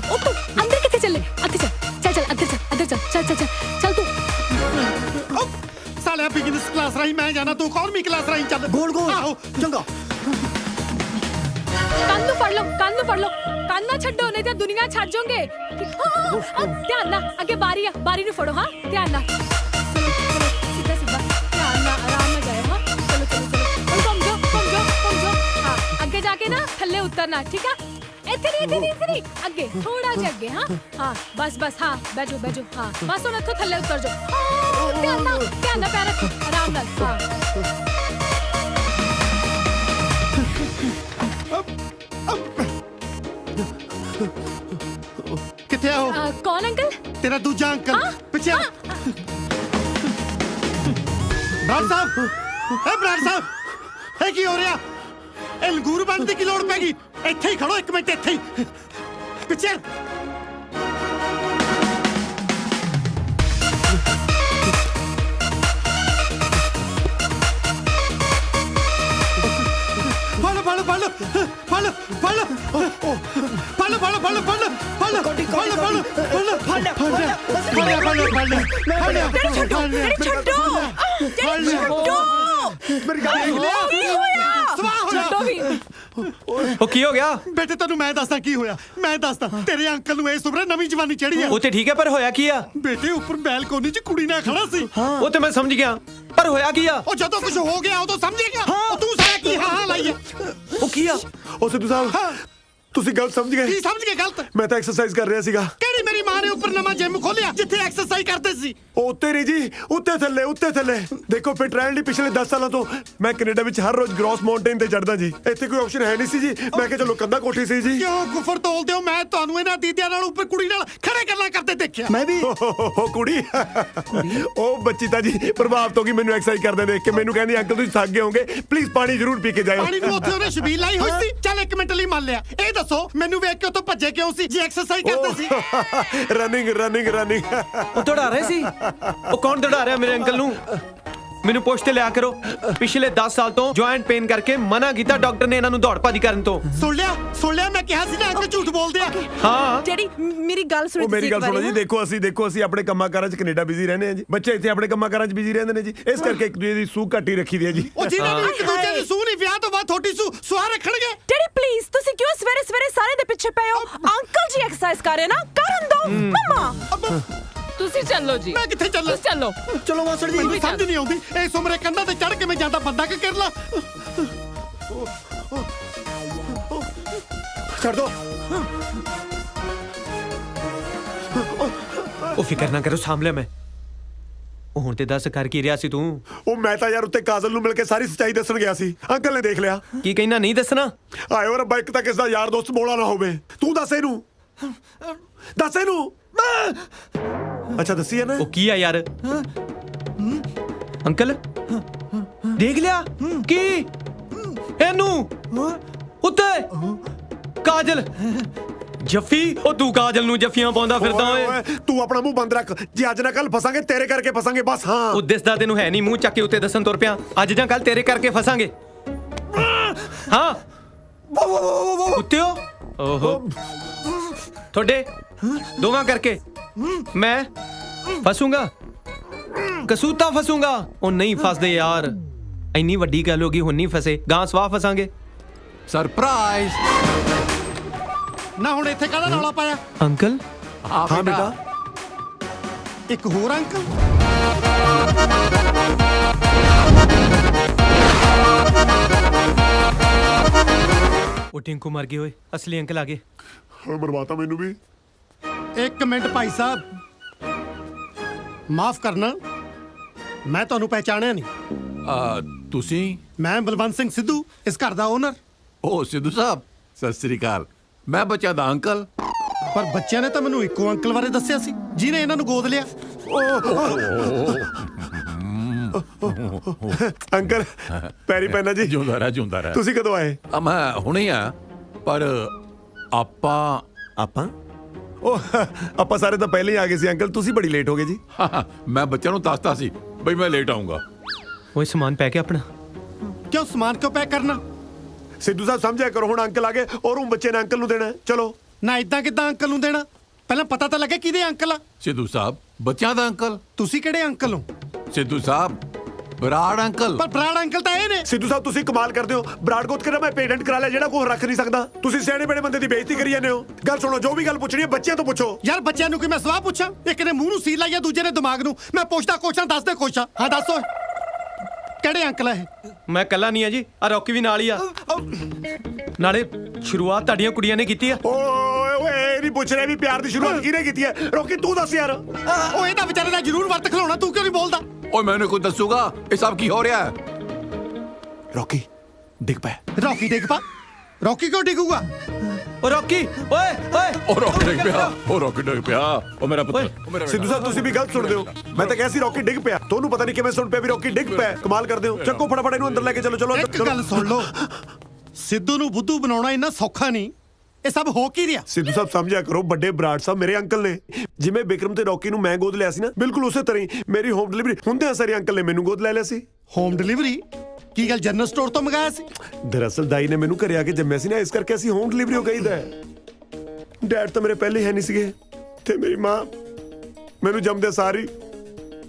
ਉਹ ਤੂੰ ਅੰਦਰ ਕਿੱਥੇ ਚੱਲੇ? ਅੱਗੇ ਚੱਲ ਚੱਲ ਤੂੰ। ਸਾਲਿਆ ਬਿਜ਼ਨਸ ਕਲਾਸ ਰਾਹੀਂ ਮੈਂ ਜਾਣਾ, ਤੂੰ ਇਕਨੋਮੀ ਕਲਾਸ ਰਾਹੀਂ ਚੱਲ। ਗੋਲ ਆਹੋ ਚੰਗਾ। ਕੰਨ ਨੂੰ ਫੜ ਲਓ ਕੰਨ ਨਾ ਛੱਡੋ ਨਹੀਂ ਤਾਂ ਦੁਨੀਆ ਛੱਡ ਜਾਓਗੇ। ਧਿਆਨ ਨਾਲ ਅੱਗੇ ਬਾਰੀ ਨੂੰ ਫੜੋ। ਹਾਂ ਧਿਆਨ ਨਾਲ ਸਿੱਧਾ ਧਿਆਨ ਨਾਲ ਆਰਾਮ ਨਾਲ ਜਾਓ। ਹਾਂ ਚਲੋ ਘੁੰਮ ਜਾਓ। ਹਾਂ ਅੱਗੇ ਜਾ ਕੇ ਨਾ ਥੱਲੇ ਉਤਰਨਾ, ਠੀਕ ਆ? ਇੱਥੇ ਨਹੀਂ ਅੱਗੇ ਥੋੜਾ ਜਿਹਾ ਅੱਗੇ। ਹਾਂ ਬਸ ਹਾਂ ਬੈਜੋ ਹਾਂ ਬਸ ਹੁਣ ਇੱਥੋਂ ਥੱਲੇ ਉਤਰ ਜਾਓ। ਧਿਆਨ ਨਾਲ ਪੈਰ ਰੱਖੋ ਆਰਾਮ ਨਾਲ। ਹਾਂ ਕਿੱਥੇ ਆ ਉਹ? ਕੌਣ ਅੰਕਲ? ਤੇਰਾ ਦੂਜਾ ਅੰਕਲ ਪਿੱਛੇ ਆ। ਬਰਾੜ ਸਾਹਿਬ ਇਹ ਕੀ ਹੋ ਰਿਹਾ? ਇਹ ਲੰਗੂਰ ਬਣਨ ਦੀ ਕੀ ਲੋੜ ਪੈ ਗਈ? ਇੱਥੇ ਹੀ ਖੜੋ, 1 ਮਿੰਟ ਇੱਥੇ ਹੀ ਪਿੱਛੇ। ਉਹ ਕੀ ਹੋ ਗਿਆ? ਬੇਟੇ ਤੈਨੂੰ ਮੈਂ ਦੱਸਦਾ ਕੀ ਹੋਇਆ। ਮੈਂ ਦੱਸਦਾ ਤੇਰੇ ਅੰਕਲ ਨੂੰ ਇਸ ਉਮਰੇ ਨਵੀਂ ਜਵਾਨੀ ਚੜੀ ਆ। ਉਹ ਤੇ ਠੀਕ ਹੈ, ਪਰ ਹੋਇਆ ਕੀ ਆ? ਬੇਟੇ ਉੱਪਰ ਬੈਲਕੋਨੀ 'ਚ ਕੁੜੀ ਨਾਲ ਖੜਾ ਸੀ। ਉਹ ਤੇ ਮੈਂ ਸਮਝ ਗਿਆ, ਪਰ ਹੋਇਆ ਕੀ ਆ? ਉਹ ਜਦੋਂ ਕੁਝ ਹੋ ਗਿਆ ਉਦੋਂ ਸਮਝੇਗਾ। ਉਹ ਤੂੰ ਸਾਰਾ ਕੀ ਹਾਂ ਲਾਈ ਆ? ਉਹ ਕੀ ਆ? ਉਹ ਸਿੱਧੂ ਸਾਹਿਬ, ਤੁਸੀਂ ਗਲਤ ਸਮਝ ਗਏ। ਕੀ ਸਮਝ ਗਏ ਗਲਤ? ਮੈਂ ਤਾਂ ਐਕਸਰਸਾਈਜ਼ ਕਰ ਰਿਹਾ ਸੀਗਾ। ਕਿਹੜੀ ਮੇਰੀ ਮਾਂ ਨੇ ਉੱਪਰ ਨਵਾਂ ਜਿਮ ਖੋਲਿਆ ਜਿੱਥੇ ਐਕਸਰਸਾਈਜ਼ ਕਰਦੇ ਸੀ? ਉਹ ਉੱਤੇ ਨਹੀਂ ਜੀ, ਉੱਤੇ ਥੱਲੇ। ਦੇਖੋ ਫਿਟ ਰਹਿਣ ਲਈ ਪਿਛਲੇ 10 ਸਾਲਾਂ ਤੋਂ ਮੈਂ ਕੈਨੇਡਾ ਵਿੱਚ ਹਰ ਰੋਜ਼ ਗ੍ਰੌਸ ਮਾਊਂਟੇਨ ਤੇ ਚੜਦਾ ਜੀ। ਇੱਥੇ ਕੋਈ ਆਪਸ਼ਨ ਹੈ ਨਹੀਂ ਸੀ ਜੀ। ਮੈਂ ਕਿਹਾ ਚਲੋ ਕੰਧਾ ਕੋਠੀ ਸੀ ਜੀ। ਕਿਉਂ ਗੁਫਰ ਤੋਲਦੇ ਹੋ? ਮੈਂ ਤੁਹਾਨੂੰ ਇਹਨਾਂ ਦੀਦਿਆਂ ਨਾਲ ਉੱਪਰ ਕੁੜੀ ਨਾਲ ਖੜੇ ਗੱਲਾਂ ਕਰਦੇ ਦੇਖਿਆ। ਮੈਂ ਵੀ ਉਹ ਕੁੜੀ ਉਹ ਬੱਚੀ ਤਾਂ ਜੀ ਪ੍ਰਭਾਵਿਤ ਹੋ ਗਈ ਮੈਨੂੰ ਐਕਸਰਸਾਈਜ਼ ਕਰਦੇ ਦੇਖ ਕੇ। ਮੈਨੂੰ ਕਹਿੰਦੀ ਅੰਕਲ ਤੁਸੀਂ ਥੱਕ ਗਏ ਹੋਗੇ, ਪਲੀਜ਼ ਪਾਣੀ ਜ਼ਰੂਰ ਪੀ ਕੇ ਜਾਇਓ। ਪਾਣੀ ਨੂੰ ਉੱਥੇ ਉਹਨੇ ਛਬੀਲ ਲਾਈ ਹੋਈ ਸੀ। ਚੱਲ 1 ਮਿੰਟ ਲਈ ਮੰਨ ਲਿਆ। ਇਹ ਦੱਸੋ ਮੈਨੂੰ ਵੇਖ ਕੇ ਉੱਥੋਂ ਭੱਜੇ ਕਿਉਂ ਸੀ ਜੇ ਐਕਸਰਸਾਈਜ਼ ਕਰਦੇ ਸੀ? ਰਨਿੰਗ ਉਹ ਦੌੜਾ ਰਹੇ ਸੀ। ਉਹ ਕੌਣ ਦੌੜਾ ਰਿਹਾ ਮੇਰੇ ਅੰਕਲ ਨੂੰ? ਮੈਨੂੰ ਪੁੱਛ ਤੇ ਲਿਆ ਕਰੋ। ਪਿਛਲੇ 10 ਸਾਲ ਤੋਂ ਜੁਆਇੰਟ ਪੇਨ ਕਰਕੇ ਮਨਾ ਕੀਤਾ ਡਾਕਟਰ ਨੇ ਇਹਨਾਂ ਨੂੰ ਦੌੜ ਭੱਜ ਕਰਨ ਤੋਂ। ਸੁਣ ਲਿਆ ਮੈਂ ਕਿਹਾ ਸੀ ਨਾ ਕਿ ਝੂਠ ਬੋਲਦੇ ਆ। ਹਾਂ ਜਿਹੜੀ ਮੇਰੀ ਗੱਲ ਸੁਣੋ। ਉਹ ਮੇਰੀ ਗੱਲ ਸੁਣੋ ਜੀ। ਦੇਖੋ ਅਸੀਂ ਆਪਣੇ ਕੰਮਾਂ ਕਾਰਾਂ 'ਚ ਕੈਨੇਡਾ ਬਿਜ਼ੀ ਰਹਿੰਦੇ ਆ ਜੀ। ਬੱਚੇ ਇੱਥੇ ਆਪਣੇ ਕੰਮਾਂ ਕਾਰਾਂ 'ਚ ਬਿਜ਼ੀ ਰਹਿੰਦੇ ਨੇ ਜੀ। ਇਸ ਕਰਕੇ ਇੱਕ ਦੂਜੇ ਦੀ ਸੂਹ ਘੱਟ ਹੀ ਰੱਖੀ ਦੀ ਹੈ ਜੀ। ਉਹ ਜਿਹਨਾਂ ਨੂੰ ਇੱਕ ਦੂਜੇ ਦੀ ਸੂਹ ਨਹੀਂ, ਵਿਆਹ ਤੋਂ ਬਾਅਦ ਥੋੜੀ ਸੁਆਹ ਰੱਖਣਗੇ। ਡੈਡੀ ਪਲੀਜ਼ ਤੁਸੀਂ ਕਿਉਂ ਸਵੇਰੇ ਸਾਰੇ ਦੇ ਪਿੱਛੇ ਪਏ ਹੋ? ਅੰਕਲ ਜੀ ਐਕਸਰਸਾਈਜ਼ ਕਰ ਰਹੇ ਨਾ, ਕਰਨ ਦੋ। ਮਮਾ ਤੁਸੀਂ ਚੱਲੋ ਜੀ। ਮੈਂ ਕਿੱਥੇ ਚੱਲਾਂ? ਤੁਸੀਂ ਚੱਲੋ। ਚਲੋ ਮਾਸਟਰ ਜੀ। ਮੈਨੂੰ ਸਮਝ ਨਹੀਂ ਆਉਂਦੀ ਇਸ ਉਮਰੇ ਕੰਧਾਂ ਤੇ ਚੜ ਕੇ ਮੈਂ ਜਾਂਦਾ ਬੰਦਾ ਕਿ ਕਿਰਲਾ। ਛੱਡ ਦੋ। ਉਹ ਫਿਕਰ ਨਾ ਕਰੋ, ਸਾਂਭ ਲਿਆ ਮੈਂ। ਉਹ ਹੁਣ ਤੇ ਦੱਸ ਕਰ ਕੀ ਰਿਹਾ ਸੀ ਤੂੰ? ਉਹ ਮੈਂ ਤਾਂ ਯਾਰ ਉੱਤੇ ਕਾਜਲ ਨੂੰ ਮਿਲ ਕੇ ਸਾਰੀ ਸੱਚਾਈ ਦੱਸਣ ਗਿਆ ਸੀ। ਅੰਕਲ ਨੇ ਦੇਖ ਲਿਆ। ਕੀ ਕਹਿਣਾ ਨਹੀਂ ਦੱਸਣਾ? ਆਇਓ ਰੱਬਾ, ਇੱਕ ਤਾਂ ਕਿਸ ਦਾ ਯਾਰ ਦੋਸਤ ਬੋਲਾ ਨਾ ਹੋਵੇ। ਤੂੰ ਦੱਸ ਇਹਨੂੰ। ਅੱਛਾ ਦੱਸੀ ਹੈ ਨਾ। ਉਹ ਕੀ ਆ ਯਾਰ? ਅੰਕਲ ਦੇਖ ਲਿਆ ਕੀ ਇਹਨੂੰ ਉੱਤੇ ਕਾਜਲ ਜੱਫੀ? ਉਹ ਤੂੰ ਕਾਜਲ ਨੂੰ ਜੱਫੀਆਂ ਪਾਉਂਦਾ ਫਿਰਦਾ ਓਏ। ਤੂੰ ਆਪਣਾ ਮੂੰਹ ਬੰਦ ਰੱਖ। ਜੇ ਅੱਜ ਨਾ ਕੱਲ ਫਸਾਂਗੇ ਤੇਰੇ ਕਰਕੇ ਫਸਾਂਗੇ ਬਸ। ਹਾਂ ਉਹ ਦਿਸਦਾ ਤੈਨੂੰ ਹੈ ਨਹੀਂ, ਮੂੰਹ ਚੱਕ ਕੇ ਉੱਤੇ ਦੱਸਣ ਤੁਰ ਪਿਆ। ਅੱਜ ਜਾਂ ਕੱਲ ਤੇਰੇ ਕਰਕੇ ਫਸਾਂਗੇ। ਹਾਂ ਉੱਤੇ ਹੋ। ਓਹੋ ਤੁਹਾਡੇ ਦੋਵਾਂ ਕਰਕੇ ਮੈਂ ਫਸੂੰਗਾ, ਕਸੂਤਾ ਫਸੂੰਗਾ। ਉਹ ਨਹੀਂ ਫਸਦੇ ਯਾਰ, ਇੰਨੀ ਵੱਡੀ ਗੱਲ ਹੋ ਗਈ, ਹੁਣ ਨਹੀਂ ਫਸੇ, ਗਾਂ ਸਵਾਹ ਫਸਾਂਗੇ। ਸਰਪ੍ਰਾਈਜ਼। ਨਾ ਹੁਣ ਇੱਥੇ ਕਾਹਦਾ ਰੌਲਾ ਪਾਇਆ? ਅੰਕਲ ਹਾਂ ਬੇਟਾ। ਇੱਕ ਹੋਰ ਅੰਕਲ? ਉਹ ਟਿੰਕੂ ਮਰ ਗਏ ਓਏ, ਅਸਲੀ ਅੰਕਲ ਆ ਗਏ। ਮਰਵਾਤਾ ਮੈਨੂੰ ਵੀ। 1 ਮਿੰਟ ਭਾਈ ਸਾਹਿਬ, ਮਾਫ ਕਰਨਾ, ਮੈਂ ਤੁਹਾਨੂੰ ਪਹਿਚਾਣਿਆ ਨਹੀਂ। ਤੁਸੀਂ? ਮੈਂ ਬਲਵੰਤ ਸਿੰਘ ਸਿੱਧੂ, ਇਸ ਘਰ ਦਾ ਓਨਰ। ਉਹ ਸਿੱਧੂ ਸਾਹਿਬ, ਸਤਿ ਸ੍ਰੀ ਅਕਾਲ। ਮੈਂ ਬੱਚਾ ਦਾ ਅੰਕਲ। ਪਰ ਬੱਚਿਆਂ ਨੇ ਤਾਂ ਮੈਨੂੰ ਇੱਕੋ ਅੰਕਲ ਬਾਰੇ ਦੱਸਿਆ ਸੀ ਜਿਹਨੇ ਇਹਨਾਂ ਨੂੰ ਗੋਦ ਲਿਆ। ਅੰਕਲ ਪੈਰੀ ਪੈਣਾ ਜੀ। ਜਿਉਂਦਾ ਰਹਿ ਤੁਸੀਂ ਕਦੋਂ ਆਏ? ਮੈਂ ਹੁਣੇ ਆ, ਪਰ ਆਪਾਂ ਆਪਾਂ ਸਾਰੇ ਤਾਂ ਪਹਿਲੇ ਹੀ ਆ ਗਏ ਸੀ ਅੰਕਲ, ਤੁਸੀਂ ਬੜੀ ਲੇਟ ਹੋ ਗਏ ਜੀ। ਮੈਂ ਬੱਚਿਆਂ ਨੂੰ ਦੱਸਤਾ ਸੀ ਬਈ ਮੈਂ ਲੇਟ ਆਉਂਗਾ। ਓਏ ਸਮਾਨ ਪੈ ਗਿਆ ਆਪਣਾ। ਕਿਉਂ ਸਮਾਨ ਕਿਉਂ ਪੈਕ ਕਰਨਾ? ਸਿੱਧੂ ਸਾਹਿਬ ਸਮਝਿਆ ਕਰੋ, ਹੁਣ ਅੰਕਲ ਆ ਗਏ ਔਰ ਉਹ ਬੱਚੇ ਨੇ ਅੰਕਲ ਨੂੰ ਦੇਣਾ ਹੈ। ਚਲੋ ਨਾ ਇਦਾਂ ਕਿਦਾਂ ਅੰਕਲ ਨੂੰ ਦੇਣਾ? ਪਹਿਲਾਂ ਪਤਾ ਤਾਂ ਲੱਗੇ ਕਿਹਦੇ ਅੰਕਲ ਆ। ਸਿੱਧੂ ਸਾਹਿਬ ਬੱਚਿਆਂ ਦਾ ਅੰਕਲ। ਤੁਸੀਂ ਕਿਹੜੇ ਅੰਕਲ ਹੋ? ਸਿੱਧੂ ਸਾਹਿਬ ਬਰਾੜ ਅੰਕਲ। ਪਰ ਬਰਾੜ ਅੰਕਲ ਤਾਂ ਇਹ ਨੇ। ਸਿੱਧੂ ਸਾਹਿਬ ਤੁਸੀਂ ਕਮਾਲ ਕਰਦੇ ਹੋ, ਬਰਾੜ ਗੋਤ ਕੇ ਮੈਂ ਪੇਟੈਂਟ ਕਰਾ ਲਿਆ ਜਿਹੜਾ ਕੋਈ ਰੱਖ ਨਹੀਂ ਸਕਦਾ। ਤੁਸੀਂ ਸਿਆਣੇ ਬੜੇ ਬੰਦੇ ਦੀ ਬੇਇੱਜ਼ਤੀ ਕਰੀ ਜਾਂਦੇ ਹੋ। ਗੱਲ ਸੁਣੋ, ਜੋ ਵੀ ਗੱਲ ਪੁੱਛਣੀ ਹੈ ਬੱਚਿਆਂ ਤੋਂ ਪੁੱਛੋ। ਯਾਰ ਬੱਚਿਆਂ ਨੂੰ ਕਿ ਮੈਂ ਸਵਾਹ ਪੁੱਛਾਂ? ਇੱਕ ਨੇ ਮੂੰਹ ਨੂੰ ਸੀਲ ਲਾਈ ਆ, ਦੂਜੇ ਨੇ ਦਿਮਾਗ ਨੂੰ। ਮੈਂ ਪੁੱਛਦਾ ਕੋਸ਼ਾਂ, ਦੱਸਦੇ ਕੋਸ਼ਾਂ। ਹਾਂ ਦੱਸੋ ਕਿਹੜੇ ਅੰਕਲ ਆ ਇਹ? ਮੈਂ ਕੱਲਾ ਨਹੀਂ ਆ ਜੀ, ਆ ਰੌਕੀ ਵੀ ਨਾਲ ਹੀ ਆ। ਨਾਲੇ ਸ਼ੁਰੂਆਤ ਤੁਹਾਡੀਆਂ ਕੁੜੀਆਂ ਨੇ ਕੀਤੀ ਆ। ਓਏ ਨਹੀਂ ਪੁੱਛ ਰਿਹਾ ਵੀ ਪਿਆਰ ਦੀ ਸ਼ੁਰੂਆਤ ਕਿਹਨੇ ਕੀਤੀ ਹੈ? ਰੋਕੀ ਤੂੰ ਦੱਸ ਯਾਰ। ਉਹ ਇਹਦਾ ਵਿਚਾਰੇ ਦਾ ਜ਼ਰੂਰ ਵਰਤ ਖਲਾਉਣਾ, ਤੂੰ ਕਿਉਂ ਨਹੀਂ ਬੋਲਦਾ? ਓਏ ਮੈਨੂੰ ਕੋਈ ਦੱਸੂਗਾ ਇਹ ਸਭ ਕੀ ਹੋ ਰਿਹਾ ਹੈ? ਰੋਕੀ ਡਿੱਗ ਪੈ। ਰੌਕੀ ਡਿੱਗ ਪਾ? ਰੌਕੀ ਕਿਉਂ ਡਿੱਗੂਗਾ? ਓ ਰੌਕੀ ਓਏ ਓਏ ਉਹ ਰੌਕੀ ਡਿੱਗ ਪਿਆ। ਉਹ ਮੇਰਾ ਪੁੱਤਰ। ਸਿੱਧੂ ਸਾਹਿਬ ਤੁਸੀਂ ਵੀ ਗਲਤ ਸੁਣਦੇ ਹੋ। ਮੈਂ ਤਾਂ ਕਿਹਾ ਸੀ ਰੌਕੀ ਡਿੱਗ ਪਿਆ, ਤੁਹਾਨੂੰ ਪਤਾ ਨਹੀਂ ਕਿਵੇਂ ਸੁਣ ਪਿਆ ਵੀ ਰੌਕੀ ਡਿੱਗ ਪਿਆ। ਕਮਾਲ ਕਰਦੇ ਹੋ। ਚੱਕੋ ਫਟਾਫਟ ਇਹਨੂੰ ਅੰਦਰ ਲੈ ਕੇ ਚਲੋ। ਚਲੋ ਇੱਕ ਗੱਲ ਸੁਣ ਲਓ, ਸਿੱਧੂ ਨੂੰ ਬੁੱਧੂ ਬਣਾਉਣਾ ਇੰਨਾ ਸੌਖਾ ਨਹੀਂ। ਇਹ ਸਭ ਹੋ ਕੀ ਰਿਹਾ? ਸਿੱਧੂ ਸਾਹਿਬ ਸਮਝਿਆ ਕਰੋ, ਵੱਡੇ ਬਰਾੜ ਸਾਹਿਬ ਮੇਰੇ ਅੰਕਲ ਨੇ। ਜਿਵੇਂ ਬਿਕਰਮ ਤੇ ਰੌਕੀ ਨੂੰ ਮੈਂ ਗੋਦ ਲਿਆ ਸੀ ਨਾ, ਬਿਲਕੁਲ ਉਸੇ ਤਰ੍ਹਾਂ ਹੀ ਮੇਰੀ ਹੋਮ ਡਿਲੀਵਰੀ ਹੁੰਦਿਆਂ ਸਾਰੇ ਅੰਕਲ ਨੇ ਮੈਨੂੰ ਗੋਦ ਲੈ ਲਿਆ ਸੀ। Home delivery? ਕੀ ਗੱਲ ਜਨਰਲ ਸਟੋਰ ਤੋਂ ਮੰਗਾਇਆ ਸੀ? ਦਰਅਸਲ ਦਾਈ ਨੇ ਮੈਨੂੰ ਘਰੇ ਆ ਕੇ ਜੰਮਿਆ ਸੀ ਨਾ, ਇਸ ਕਰਕੇ ਅਸੀਂ ਹੋਮ ਡਿਲੀਵਰੀ ਹੋ ਗਈਦਾ। ਡੈਡ ਤਾਂ ਮੇਰੇ ਪਹਿਲੇ ਹੈ ਨਹੀਂ ਸੀਗੇ ਤੇ ਮੇਰੀ ਮਾਂ ਮੈਨੂੰ ਜੰਮਦੇ ਸਾਰੀ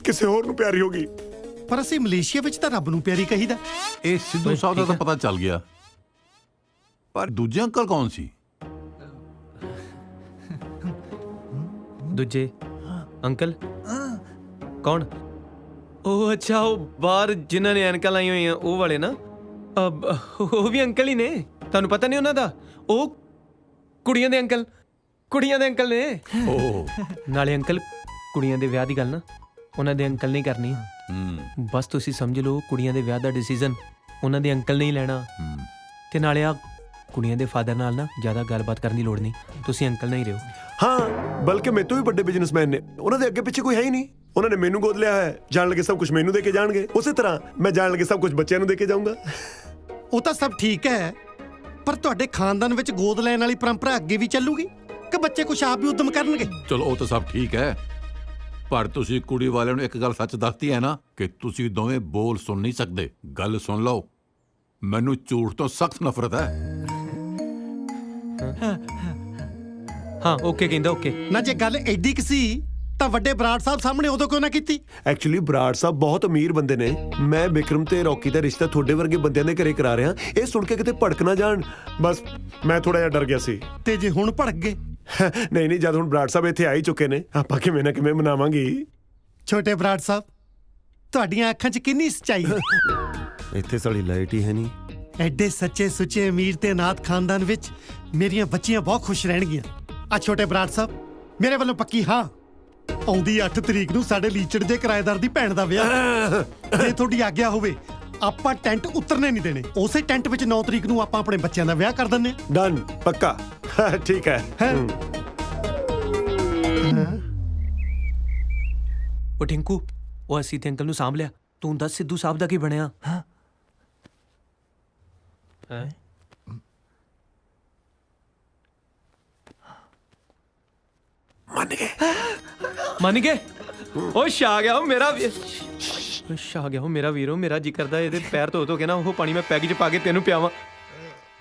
ਕਿਸੇ ਹੋਰ ਨੂੰ ਪਿਆਰੀ ਹੋ ਗਈ। ਪਰ ਅਸੀਂ ਮਲੇਸ਼ੀਆ ਵਿੱਚ ਤਾਂ ਰੱਬ ਨੂੰ ਪਿਆਰੀ ਕਹੀਦਾ। ਇਹ ਸਿੱਧੂ ਸਾਹਿਬ ਦਾ ਤਾਂ ਪਤਾ ਚੱਲ ਗਿਆ, ਪਰ ਦੂਜੇ ਅੰਕਲ ਕੌਣ ਸੀ? ਦੂਜੇ ਅੰਕਲ ਕੌਣ? ਉਹ ਅੱਛਾ, ਉਹ ਬਾਹਰ ਜਿਨ੍ਹਾਂ ਨੇ ਐਨਕਾਂ ਲਾਈ ਹੋਈਆਂ ਉਹ ਵਾਲੇ ਨਾ। ਉਹ ਵੀ ਅੰਕਲ ਹੀ ਨੇ, ਤੁਹਾਨੂੰ ਪਤਾ ਨਹੀਂ ਉਹਨਾਂ ਦਾ? ਉਹ ਕੁੜੀਆਂ ਦੇ ਅੰਕਲ ਨੇ। ਨਾਲੇ ਅੰਕਲ ਕੁੜੀਆਂ ਦੇ ਵਿਆਹ ਦੀ ਗੱਲ ਨਾ ਉਹਨਾਂ ਦੇ ਅੰਕਲ ਨਹੀਂ ਕਰਨੀ। ਬਸ ਤੁਸੀਂ ਸਮਝ ਲਓ, ਕੁੜੀਆਂ ਦੇ ਵਿਆਹ ਦਾ ਡਿਸੀਜਨ ਉਹਨਾਂ ਦੇ ਅੰਕਲ ਨੇ ਹੀ ਲੈਣਾ। ਤੇ ਨਾਲੇ ਆ ਕੁੜੀਆਂ ਦੇ ਫਾਦਰ ਨਾਲ ਨਾ ਜ਼ਿਆਦਾ ਗੱਲਬਾਤ ਕਰਨ ਦੀ ਲੋੜ ਨਹੀਂ, ਤੁਸੀਂ ਅੰਕਲ ਨਾਲ ਹੀ ਰਹੋ। ਹਾਂ, ਬਲਕਿ ਮੇਰੇ ਤੋਂ ਵੀ ਵੱਡੇ ਬਿਜ਼ਨਸਮੈਨ ਨੇ, ਉਹਨਾਂ ਦੇ ਅੱਗੇ ਪਿੱਛੇ ਕੋਈ ਹੈ ਹੀ ਨਹੀਂ। ਉਹਨਾਂ ਨੇ ਮੈਨੂੰ ਗੋਦ ਲਿਆ ਹੈ, ਜਾਣ ਲੱਗੇ ਸਭ ਕੁਝ ਮੈਨੂੰ ਦੇ ਕੇ ਜਾਣਗੇ। ਉਸੇ ਤਰ੍ਹਾਂ ਮੈਂ ਜਾਣ ਲੱਗੇ ਸਭ ਕੁਝ ਬੱਚਿਆਂ ਨੂੰ ਦੇ ਕੇ ਜਾਊਂਗਾ। ਉਹ ਤਾਂ ਸਭ ਠੀਕ ਹੈ, ਪਰ ਤੁਹਾਡੇ ਖਾਨਦਾਨ ਵਿੱਚ ਗੋਦ ਲੈਣ ਵਾਲੀ ਪਰੰਪਰਾ ਅੱਗੇ ਵੀ ਚੱਲੂਗੀ ਕਿ ਬੱਚੇ ਕੁਛ ਆਪ ਵੀ ਉਦਮ ਕਰਨਗੇ? ਚਲੋ ਉਹ ਤਾਂ ਸਭ ਠੀਕ ਹੈ, ਪਰ ਤੁਸੀਂ ਕੁੜੀ ਵਾਲਿਆਂ ਨੂੰ ਇੱਕ ਗੱਲ ਸੱਚ ਦੱਸਤੀ ਹੈ ਨਾ ਕਿ ਤੁਸੀਂ ਦੋਵੇਂ ਬੋਲ ਸੁਣ ਨਹੀਂ ਸਕਦੇ। ਗੱਲ ਸੁਣ ਲਓ, ਮੈਨੂੰ ਝੂਠ ਤੋਂ ਸਖਤ ਨਫ਼ਰਤ ਹੈ। ਹਾਂ ਓਕੇ ਕਹਿੰਦਾ ਓਕੇ। ਨਾ ਜੇ ਗੱਲ ਐਡੀ ਕਿ ਸੀ ਤਾਂ ਵੱਡੇ ਬਰਾੜ ਸਾਹਿਬ ਸਾਹਮਣੇ ਉਦੋਂ ਕਿਉਂ ਨਾ ਕੀਤੀ? ਐਕਚੁਅਲੀ ਬਰਾੜ ਸਾਹਿਬ ਬਹੁਤ ਅਮੀਰ ਬੰਦੇ ਨੇ। ਮੈਂ ਬਿਕਰਮ ਤੇ ਰੌਕੀ ਦਾ ਰਿਸ਼ਤਾ ਤੁਹਾਡੇ ਵਰਗੇ ਬੰਦਿਆਂ ਦੇ ਘਰੇ ਕਰਾ ਰਿਹਾ। ਇਹ ਸੁਣ ਕੇ ਕਿਤੇ ਭੜਕ ਨਾ ਜਾਣ, ਬਸ ਮੈਂ ਥੋੜਾ ਜਿਹਾ ਡਰ ਗਿਆ ਸੀ। ਤੇ ਜੇ ਹੁਣ ਭੜਕ ਗਏ? ਨਹੀਂ, ਜਦ ਹੁਣ ਬਰਾੜ ਸਾਹਿਬ ਇੱਥੇ ਆ ਹੀ ਚੁੱਕੇ ਨੇ, ਆਪਾਂ ਕਿਵੇਂ ਨਾ ਕਿਵੇਂ ਮਨਾਵਾਂਗੇ। ਛੋਟੇ ਬਰਾੜ ਸਾਹਿਬ, ਤੁਹਾਡੀਆਂ ਅੱਖਾਂ 'ਚ ਕਿੰਨੀ ਸੱਚਾਈ ਹੈ। ਇੱਥੇ ਸਾਡੀ ਲਾਈਟ ਹੀ ਹੈ ਨਹੀਂ। ਐਡੇ ਸੱਚੇ ਸੁੱਚੇ ਅਮੀਰ ਤੇ ਨਾਥ ਖਾਨਦਾਨ ਵਿੱਚ ਮੇਰੀਆਂ ਬੱਚੀਆਂ ਬਹੁਤ ਖੁਸ਼ ਰਹਿਣਗੀਆਂ। ਆ ਛੋਟੇ ਬਰਾੜ ਸਾਹਿਬ, ਮੇਰੇ ਵੱਲੋਂ ਪੱਕੀ ਹਾਂ। ਆਉਂਦੀ 8 ਤਰੀਕ ਨੂੰ ਸਾਡੇ ਲੀਚੜ ਦੇ ਕਿਰਾਏਦਾਰ ਦੀ ਭੈਣ ਦਾ ਵਿਆਹ। ਜੇ ਤੁਹਾਡੀ ਆਗਿਆ ਹੋਵੇ ਆਪਾਂ ਟੈਂਟ ਉਤਰਨੇ ਨਹੀਂ ਦੇਣੇ। ਉਸੇ ਟੈਂਟ ਵਿੱਚ 9 ਤਰੀਕ ਨੂੰ ਆਪਾਂ ਆਪਣੇ ਬੱਚਿਆਂ ਦਾ ਵਿਆਹ ਕਰ ਦਿੰਨੇ ਆ। ਡਨ, ਪੱਕਾ। ਠੀਕ ਹੈ। ਉਹ ਟਿੰਕੂ, ਉਹ ਅਸੀਂ ਤੇ ਅੰਕਲ ਨੂੰ ਸਾਂਭ ਲਿਆ। ਤੂੰ ਦੱਸ ਸਿੱਧੂ ਸਾਹਿਬ ਦਾ ਕੀ ਬਣਿਆ? ਮੰਨ ਗਏ? ਉਹ ਛਾ ਗਿਆ ਮੇਰਾ ਵੀਰੋ। ਮੇਰਾ ਜੀ ਕਰਦਾ ਇਹਦੇ ਪੈਰ ਧੋ ਕੇ ਨਾ ਉਹ ਪਾਣੀ ਮੈਂ ਪੈਗ 'ਚ ਪਾ ਕੇ ਤੈਨੂੰ ਪਿਆਵਾਂ।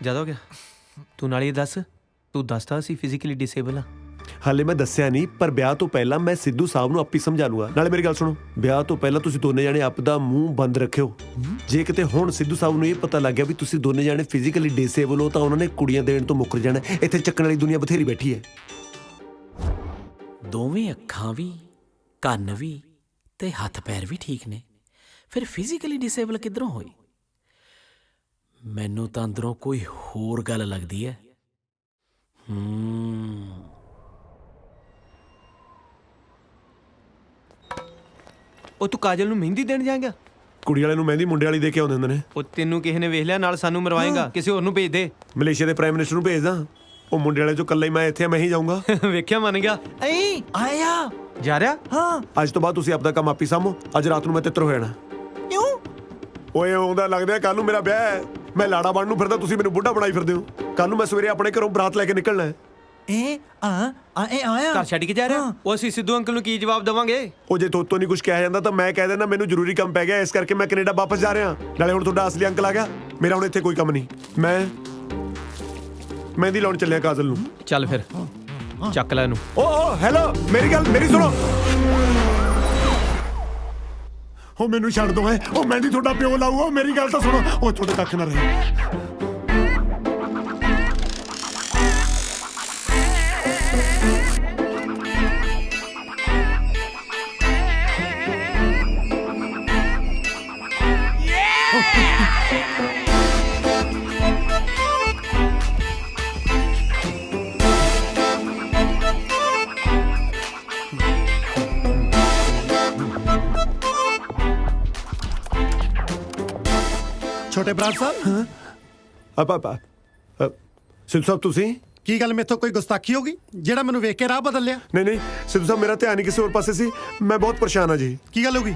ਜ਼ਿਆਦਾ ਹੋ ਗਿਆ। ਤੂੰ ਨਾਲੇ ਦੱਸ, ਤੂੰ ਦੱਸਦਾ ਸੀ ਫਿਜ਼ੀਕਲੀ ਡਿਸੇਬਲ ਆ। ਹਾਲੇ ਮੈਂ ਦੱਸਿਆ ਨਹੀਂ, ਪਰ ਵਿਆਹ ਤੋਂ ਪਹਿਲਾਂ ਮੈਂ ਸਿੱਧੂ ਸਾਹਿਬ ਨੂੰ ਆਪੇ ਸਮਝਾ ਲੂੰਗਾ। ਨਾਲੇ ਮੇਰੀ ਗੱਲ ਸੁਣੋ, ਵਿਆਹ ਤੋਂ ਪਹਿਲਾਂ ਤੁਸੀਂ ਦੋਨੇ ਜਾਣੇ ਆਪਦਾ ਮੂੰਹ ਬੰਦ ਰੱਖਿਓ। ਜੇ ਕਿਤੇ ਹੁਣ ਸਿੱਧੂ ਸਾਹਿਬ ਨੂੰ ਇਹ ਪਤਾ ਲੱਗ ਗਿਆ ਵੀ ਤੁਸੀਂ ਦੋਨੇ ਜਾਣੇ ਫਿਜ਼ੀਕਲੀ ਡਿਸੇਬਲ ਹੋ ਤਾਂ ਉਹਨਾਂ ਨੇ ਕੁੜੀਆਂ ਦੇਣ ਤੋਂ ਮੁੱਕਰ ਜਾਣਾ। ਇੱਥੇ ਚੱਕਣ ਵਾਲੀ ਦੁਨੀਆ ਬਥੇਰੀ ਬੈਠੀ ਹੈ। ਦੋਵੇਂ ਅੱਖਾਂ ਵੀ, ਕੰਨ ਵੀ ਤੇ ਹੱਥ ਪੈਰ ਵੀ ਠੀਕ ਨੇ, ਫਿਰ ਫਿਜ਼ੀਕਲੀ ਡਿਸੇਬਲ ਕਿੱਧਰੋਂ ਹੋਈ? ਮੈਨੂੰ ਤਾਂ ਅੰਦਰੋਂ ਕੋਈ ਹੋਰ ਗੱਲ ਲੱਗਦੀ ਹੈ। ਉਹ ਤੂੰ ਕਾਜਲ ਨੂੰ ਮਹਿੰਦੀ ਦੇਣ ਜਾਏਗਾ? ਕੁੜੀ ਵਾਲੇ ਨੂੰ ਮਹਿੰਦੀ ਮੁੰਡੇ ਵਾਲੀ ਦੇ ਕੇ ਆਉਂਦੇ ਹੁੰਦੇ ਨੇ। ਉਹ ਤੈਨੂੰ ਕਿਸੇ ਨੇ ਵੇਖ ਲਿਆ ਨਾਲ ਸਾਨੂੰ ਮਰਵਾਏਗਾ, ਕਿਸੇ ਹੋਰ ਨੂੰ ਭੇਜ ਦੇ। ਮਲੇਸ਼ੀਆ ਦੇ ਪ੍ਰਾਈਮ ਮਿਨਿਸਟਰ ਨੂੰ ਭੇਜਦਾ। ਉਹ ਮੁੰਡੇ ਵਾਲੇ ਚੋਂ ਇਕੱਲਾ ਹੀ ਮੈਂ ਇੱਥੇ ਆ, ਮੈਂ ਹੀ ਜਾਊਂਗਾ। ਵੇਖਿਆ ਮੰਨ ਗਿਆ। ਐਂ ਆਇਆ ਜਾ ਰਿਹਾ। ਹਾਂ ਅੱਜ ਤੋਂ ਬਾਅਦ ਤੁਸੀਂ ਆਪਦਾ ਕੰਮ ਆਪੀ ਸਾਂਭੋ। ਅੱਜ ਰਾਤ ਨੂੰ ਮੈਂ ਤਿੱਤਰ ਹੋ ਜਾਣਾ। ਕਿਉਂ? ਓਏ ਆਉਂਦਾ ਲੱਗਦਾ ਕੱਲ ਨੂੰ ਮੇਰਾ ਵਿਆਹ ਹੈ। ਮੈਂ ਲਾੜਾ ਬਣਨ ਨੂੰ ਫਿਰਦਾ, ਤੁਸੀਂ ਮੈਨੂੰ ਬੁੱਢਾ ਬਣਾਈ ਫਿਰਦੇ ਹੋ। ਕੱਲ ਨੂੰ ਮੈਂ ਸਵੇਰੇ ਆਪਣੇ ਘਰੋਂ ਬਰਾਤ ਲੈ ਕੇ ਨਿਕਲਣਾ ਹੈ। ਆਇਆ ਘਰ ਛੱਡ ਕੇ ਜਾ ਰਿਹਾ। ਉਹ ਅਸੀਂ ਸਿੱਧੂ ਅੰਕਲ ਨੂੰ ਕੀ ਜਵਾਬ ਦੇਵਾਂਗੇ? ਉਹ ਜੇ ਤੋਤੋਂ ਨਹੀਂ ਕੁਝ ਕਿਹਾ ਜਾਂਦਾ ਤਾਂ ਮੈਂ ਕਹਿ ਦੇਣਾ ਮੈਨੂੰ ਜ਼ਰੂਰੀ ਕੰਮ ਪੈ ਗਿਆ, ਇਸ ਕਰਕੇ ਮੈਂ ਕੈਨੇਡਾ ਵਾਪਸ ਜਾ ਰਿਹਾ। ਨਾਲੇ ਹੁਣ ਤੁਹਾਡਾ ਅਸਲੀ ਅੰਕਲ ਆ ਗਿਆ, ਮੇਰਾ ਹੁਣ ਇੱਥੇ ਕੋਈ ਕੰਮ ਨਹੀਂ। ਮੈਂ ਮਹਿੰਦੀ ਲਾਉਣ ਚੱਲਿਆ ਕਾਜਲ ਨੂੰ। ਚੱਲ ਫਿਰ ਚੱਕ ਲੈ ਇਹਨੂੰ। ਓ ਹੈਲੋ, ਮੇਰੀ ਸੁਣੋ। ਉਹ ਮੈਨੂੰ ਛੱਡ ਦੋ ਹੈ। ਉਹ ਮਹਿੰਦੀ ਤੁਹਾਡਾ ਪਿਓ ਲਾਊਗਾ, ਮੇਰੀ ਗੱਲ ਤਾਂ ਸੁਣੋ। ਉਹ ਤੁਹਾਡੇ ਕੱਖ ਨਾ ਰਹੇ। ਛੋਟੇ ਬਰਾੜ ਸਾਹਿਬ। ਸਿੱਧੂ ਸਾਹਿਬ ਤੁਸੀਂ ਕੀ ਗੱਲ ਮੇਥੋਂ ਕੋਈ ਗੁਸਤਾਖੀ ਹੋ ਗਈ ਜਿਹੜਾ ਮੈਨੂੰ ਵੇਖ ਕੇ ਰਾਹ ਬਦਲ ਲਿਆ? ਨਹੀਂ ਸਿੱਧੂ ਸਾਹਿਬ, ਮੇਰਾ ਧਿਆਨ ਹੀ ਕਿਸੇ ਹੋਰ ਪਾਸੇ ਸੀ। ਮੈਂ ਬਹੁਤ ਪਰੇਸ਼ਾਨ ਹਾਂ ਜੀ। ਕੀ ਗੱਲ ਹੋ ਗਈ?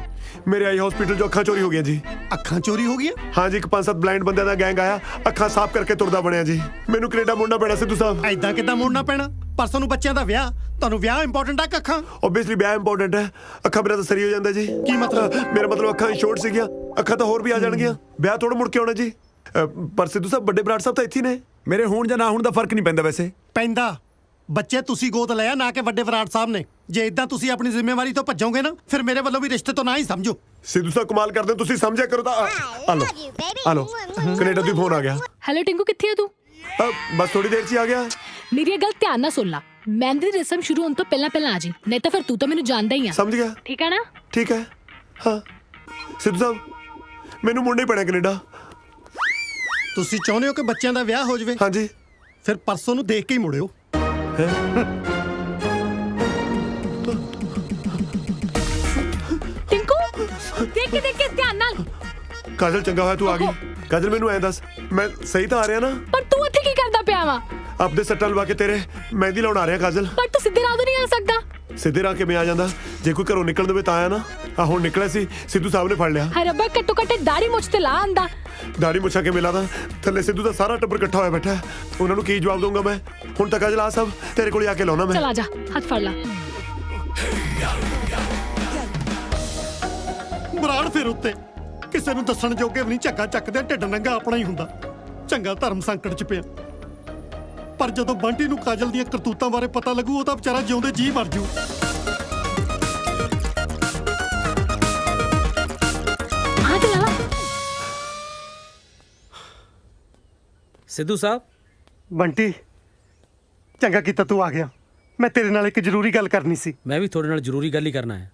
ਮੇਰੇ ਆਈ ਹਸਪੀਟਲ 'ਚੋਂ ਅੱਖਾਂ ਚੋਰੀ ਹੋ ਗਈਆਂ ਜੀ। ਅੱਖਾਂ ਚੋਰੀ ਹੋ ਗਈਆਂ? ਹਾਂ ਜੀ, ਇੱਕ 5-7 ਬਲਾਈਂਡ ਬੰਦਿਆਂ ਦਾ ਗੈਂਗ ਆਇਆ, ਅੱਖਾਂ ਸਾਫ਼ ਕਰਕੇ ਤੁਰਦਾ ਬਣਿਆ ਜੀ। ਮੈਨੂੰ ਕੈਨੇਡਾ ਮੁੜਨਾ ਪੈਣਾ ਸਿੱਧੂ ਸਾਹਿਬ। ਐਦਾਂ ਕਿੱਦਾਂ ਮੋੜਨਾ ਪੈਣਾ? ਪਰਸੋਂ ਨੂੰ ਬੱਚਿਆਂ ਦਾ ਵਿਆਹ, ਤੁਹਾਨੂੰ ਵਿਆਹ ਇੰਪੋਰਟੈਂਟ ਆ ਕਿ ਅੱਖਾਂ? ਓਬਵੀਅਸਲੀ ਵਿਆਹ ਇੰਪੋਰਟੈਂਟ ਹੈ। ਅੱਖਾਂ ਬਿਨਾਂ ਤਾਂ ਸਰੀ ਹੋ ਜਾਂਦਾ ਜੀ। ਕੀ ਮਤਲਬ? ਮੇਰਾ ਮਤਲਬ ਅੱਖਾਂ ਸ਼ੋਰਟ ਸੀਗੀਆਂ, ਅੱਖਾਂ ਤਾਂ ਹੋਰ ਵੀ ਆ ਜਾਣਗੀਆਂ। ਵਿਆਹ ਥੋੜਾ ਮੁੜ ਕੇ ਆਉਣਾ ਜੀ। ਪਰ ਸਿੱਧੂ ਸਾਹਿਬ, ਵੱਡੇ ਬਰਾੜ ਸਾਹਿਬ ਤਾਂ ਇੱਥੇ ਨੇ। ਮੇਰੇ ਹੋਣ ਜਾਂ ਨਾ ਹੋਣ ਦਾ ਫਰਕ ਨਹੀਂ ਪੈਂਦਾ ਵੈਸੇ। ਪੈਂਦਾ। ਬੱਚੇ ਤੁਸੀਂ ਗੋਦ ਲਿਆ, ਨਾ ਕਿ ਵੱਡੇ ਬਰਾੜ ਸਾਹਿਬ ਨੇ। ਜੇ ਇਦਾਂ ਤੁਸੀਂ ਆਪਣੀ ਜ਼ਿੰਮੇਵਾਰੀ ਤੋਂ ਭੱਜੋਗੇ ਨਾ, ਫਿਰ ਮੇਰੇ ਵੱਲੋਂ ਵੀ ਰਿਸ਼ਤੇ ਤੋਂ ਨਾ ਹੀ ਸਮਝੋ। ਸਿੱਧੂ ਸਾਹਿਬ ਕਮਾਲ ਕਰਦੇ ਹੋ, ਤੁਸੀਂ ਸਮਝਿਆ ਕਰੋ ਤਾਂ। ਆ ਲੋ ਕੈਨੇਡਾ ਤੋਂ ਫੋਨ ਆ ਗਿਆ। ਹੈਲੋ ਟਿੰਕੂ, ਕਿੱਥੇ ਹੈ ਤੂੰ? ਬਸ ਥੋੜੀ ਦੇਰ 'ਚ ਹੀ ਆ ਗਿਆ। ਮੇਰੀ ਇਹ ਗੱਲ ਧਿਆਨ ਨਾਲ ਸੁਣ ਲਾ। ਮਹਿੰਦੀ ਦੀ ਰਸਮ ਸ਼ੁਰੂ ਹੋਣ ਤੋਂ ਪਹਿਲਾਂ ਆ ਜੀ, ਨਹੀਂ ਤਾਂ ਫਿਰ ਤੂੰ ਤਾਂ ਮੈਨੂੰ ਜਾਣਦਾ ਹੀ ਆ। ਸਮਝ ਗਿਆ? ਠੀਕ ਹੈ ਨਾ? ਠੀਕ ਹੈ। ਹਾਂ ਸਿੱਧੂ ਸਾਹਿਬ, ਮੈਨੂੰ ਮੁੜਨਾ ਹੀ ਪੈਣਾ ਕੈਨੇਡਾ। ਤੁਸੀਂ ਚਾਹੁੰਦੇ ਹੋ ਕਿ ਬੱਚਿਆਂ ਦਾ ਵਿਆਹ ਹੋ ਜਾਵੇ? ਹਾਂਜੀ। ਫਿਰ ਪਰਸੋਂ ਨੂੰ ਦੇਖ ਕੇ ਹੀ ਮੁੜਿਓ। ਟਿੰਕੂ, ਦੇਖ ਕੇ ਧਿਆਨ ਨਾਲ। ਕਾਜਲ, ਚੰਗਾ ਹੋਇਆ ਤੂੰ ਆ ਗਈ। ਕਾਜਲ, ਮੈਨੂੰ ਐਂ ਦੱਸ, ਮੈਂ ਸਹੀ ਤਾਂ ਆ ਰਿਹਾ ਨਾ? ਪਰ ਤੂੰ ਇੱਥੇ ਕੀ ਕਰਦਾ ਪਿਆ ਵਾ? ਆਪਦੇ ਸੱਟਾਂ ਲਵਾ ਕੇ ਤੇਰੇ ਮਹਿੰਦੀ ਲਾਉਣ ਆ ਰਿਹਾ ਕਾਜਲ। ਪਰ ਤੂੰ ਸਿੱਧੇ ਰਾਹ ਤੋਂ ਨਹੀਂ ਆ ਸਕਦਾ। ਸਿੱਧੇ ਰਾਹ ਕਿਵੇਂ ਆ ਜਾਂਦਾ? ਜੇ ਕੋਈ ਘਰੋਂ ਨਿਕਲਣ ਦੇਵੇ ਤਾਂ ਆਇਆ ਨਾ। ਆ ਹੁਣ ਨਿਕਲਿਆ ਸੀ, ਸਿੱਧੂ ਸਾਹਿਬ ਨੇ ਫੜ ਲਿਆ। ਹਾਏ ਰੱਬਾ, ਘੱਟੋ ਘੱਟ ਦਾੜੀ ਮੁੱਛ ਤੇ ਲਾ ਆਂਦਾ। ਦਾੜੀ ਮੁੱਛਾਂ ਕੇ ਮਿਲਾ ਦਾ ਥੱਲੇ ਸਿੱਧੂ ਦਾ ਸਾਰਾ ਟੱਬਰ ਇਕੱਠਾ ਹੋਇਆ ਬੈਠਾ। ਉਹਨਾਂ ਨੂੰ ਕੀ ਜਵਾਬ ਦਊਂਗਾ ਮੈਂ? ਹੁਣ ਤੱਕ ਕਾਜਲ ਆ ਸਭ ਤੇਰੇ ਕੋਲ ਆ ਕੇ ਲਾਉਣਾ ਮੈਂ। ਚਲ ਆ ਜਾ, ਹੱਥ ਫੜ ਲਾ। ਬਰਾੜ ਫਿਰ ਉੱਤੇ ਕਿਸੇ ਨੂੰ ਦੱਸਣ ਜੋਗੇ ਵੀ ਨਹੀਂ। ਝੱਗਾ ਚੱਕਦੇ ਢਿੱਡ ਨੰਗਾ ਆਪਣਾ ਹੀ ਹੁੰਦਾ। ਚੰਗਾ ਧਰਮ ਸੰਕਟ 'ਚ ਪਿਆ। ਪਰ ਜਦੋਂ ਬੰਟੀ ਨੂੰ ਕਾਜਲ ਦੀਆਂ ਕਰਤੂਤਾਂ ਬਾਰੇ ਪਤਾ ਲੱਗੂ, ਉਹ ਤਾਂ ਵਿਚਾਰਾ ਜਿਉਂਦੇ ਜੀ ਮਰ ਜੂ। ਸਿੱਧੂ ਸਾਹਿਬ। ਬੰਟੀ, ਚੰਗਾ ਕੀਤਾ ਤੂੰ ਆ ਗਿਆ। ਮੈਂ ਤੇਰੇ ਨਾਲ ਇੱਕ ਜ਼ਰੂਰੀ ਗੱਲ ਕਰਨੀ ਸੀ। ਮੈਂ ਵੀ ਤੁਹਾਡੇ ਨਾਲ ਜ਼ਰੂਰੀ ਗੱਲ ਹੀ ਕਰਨਾ ਹੈ।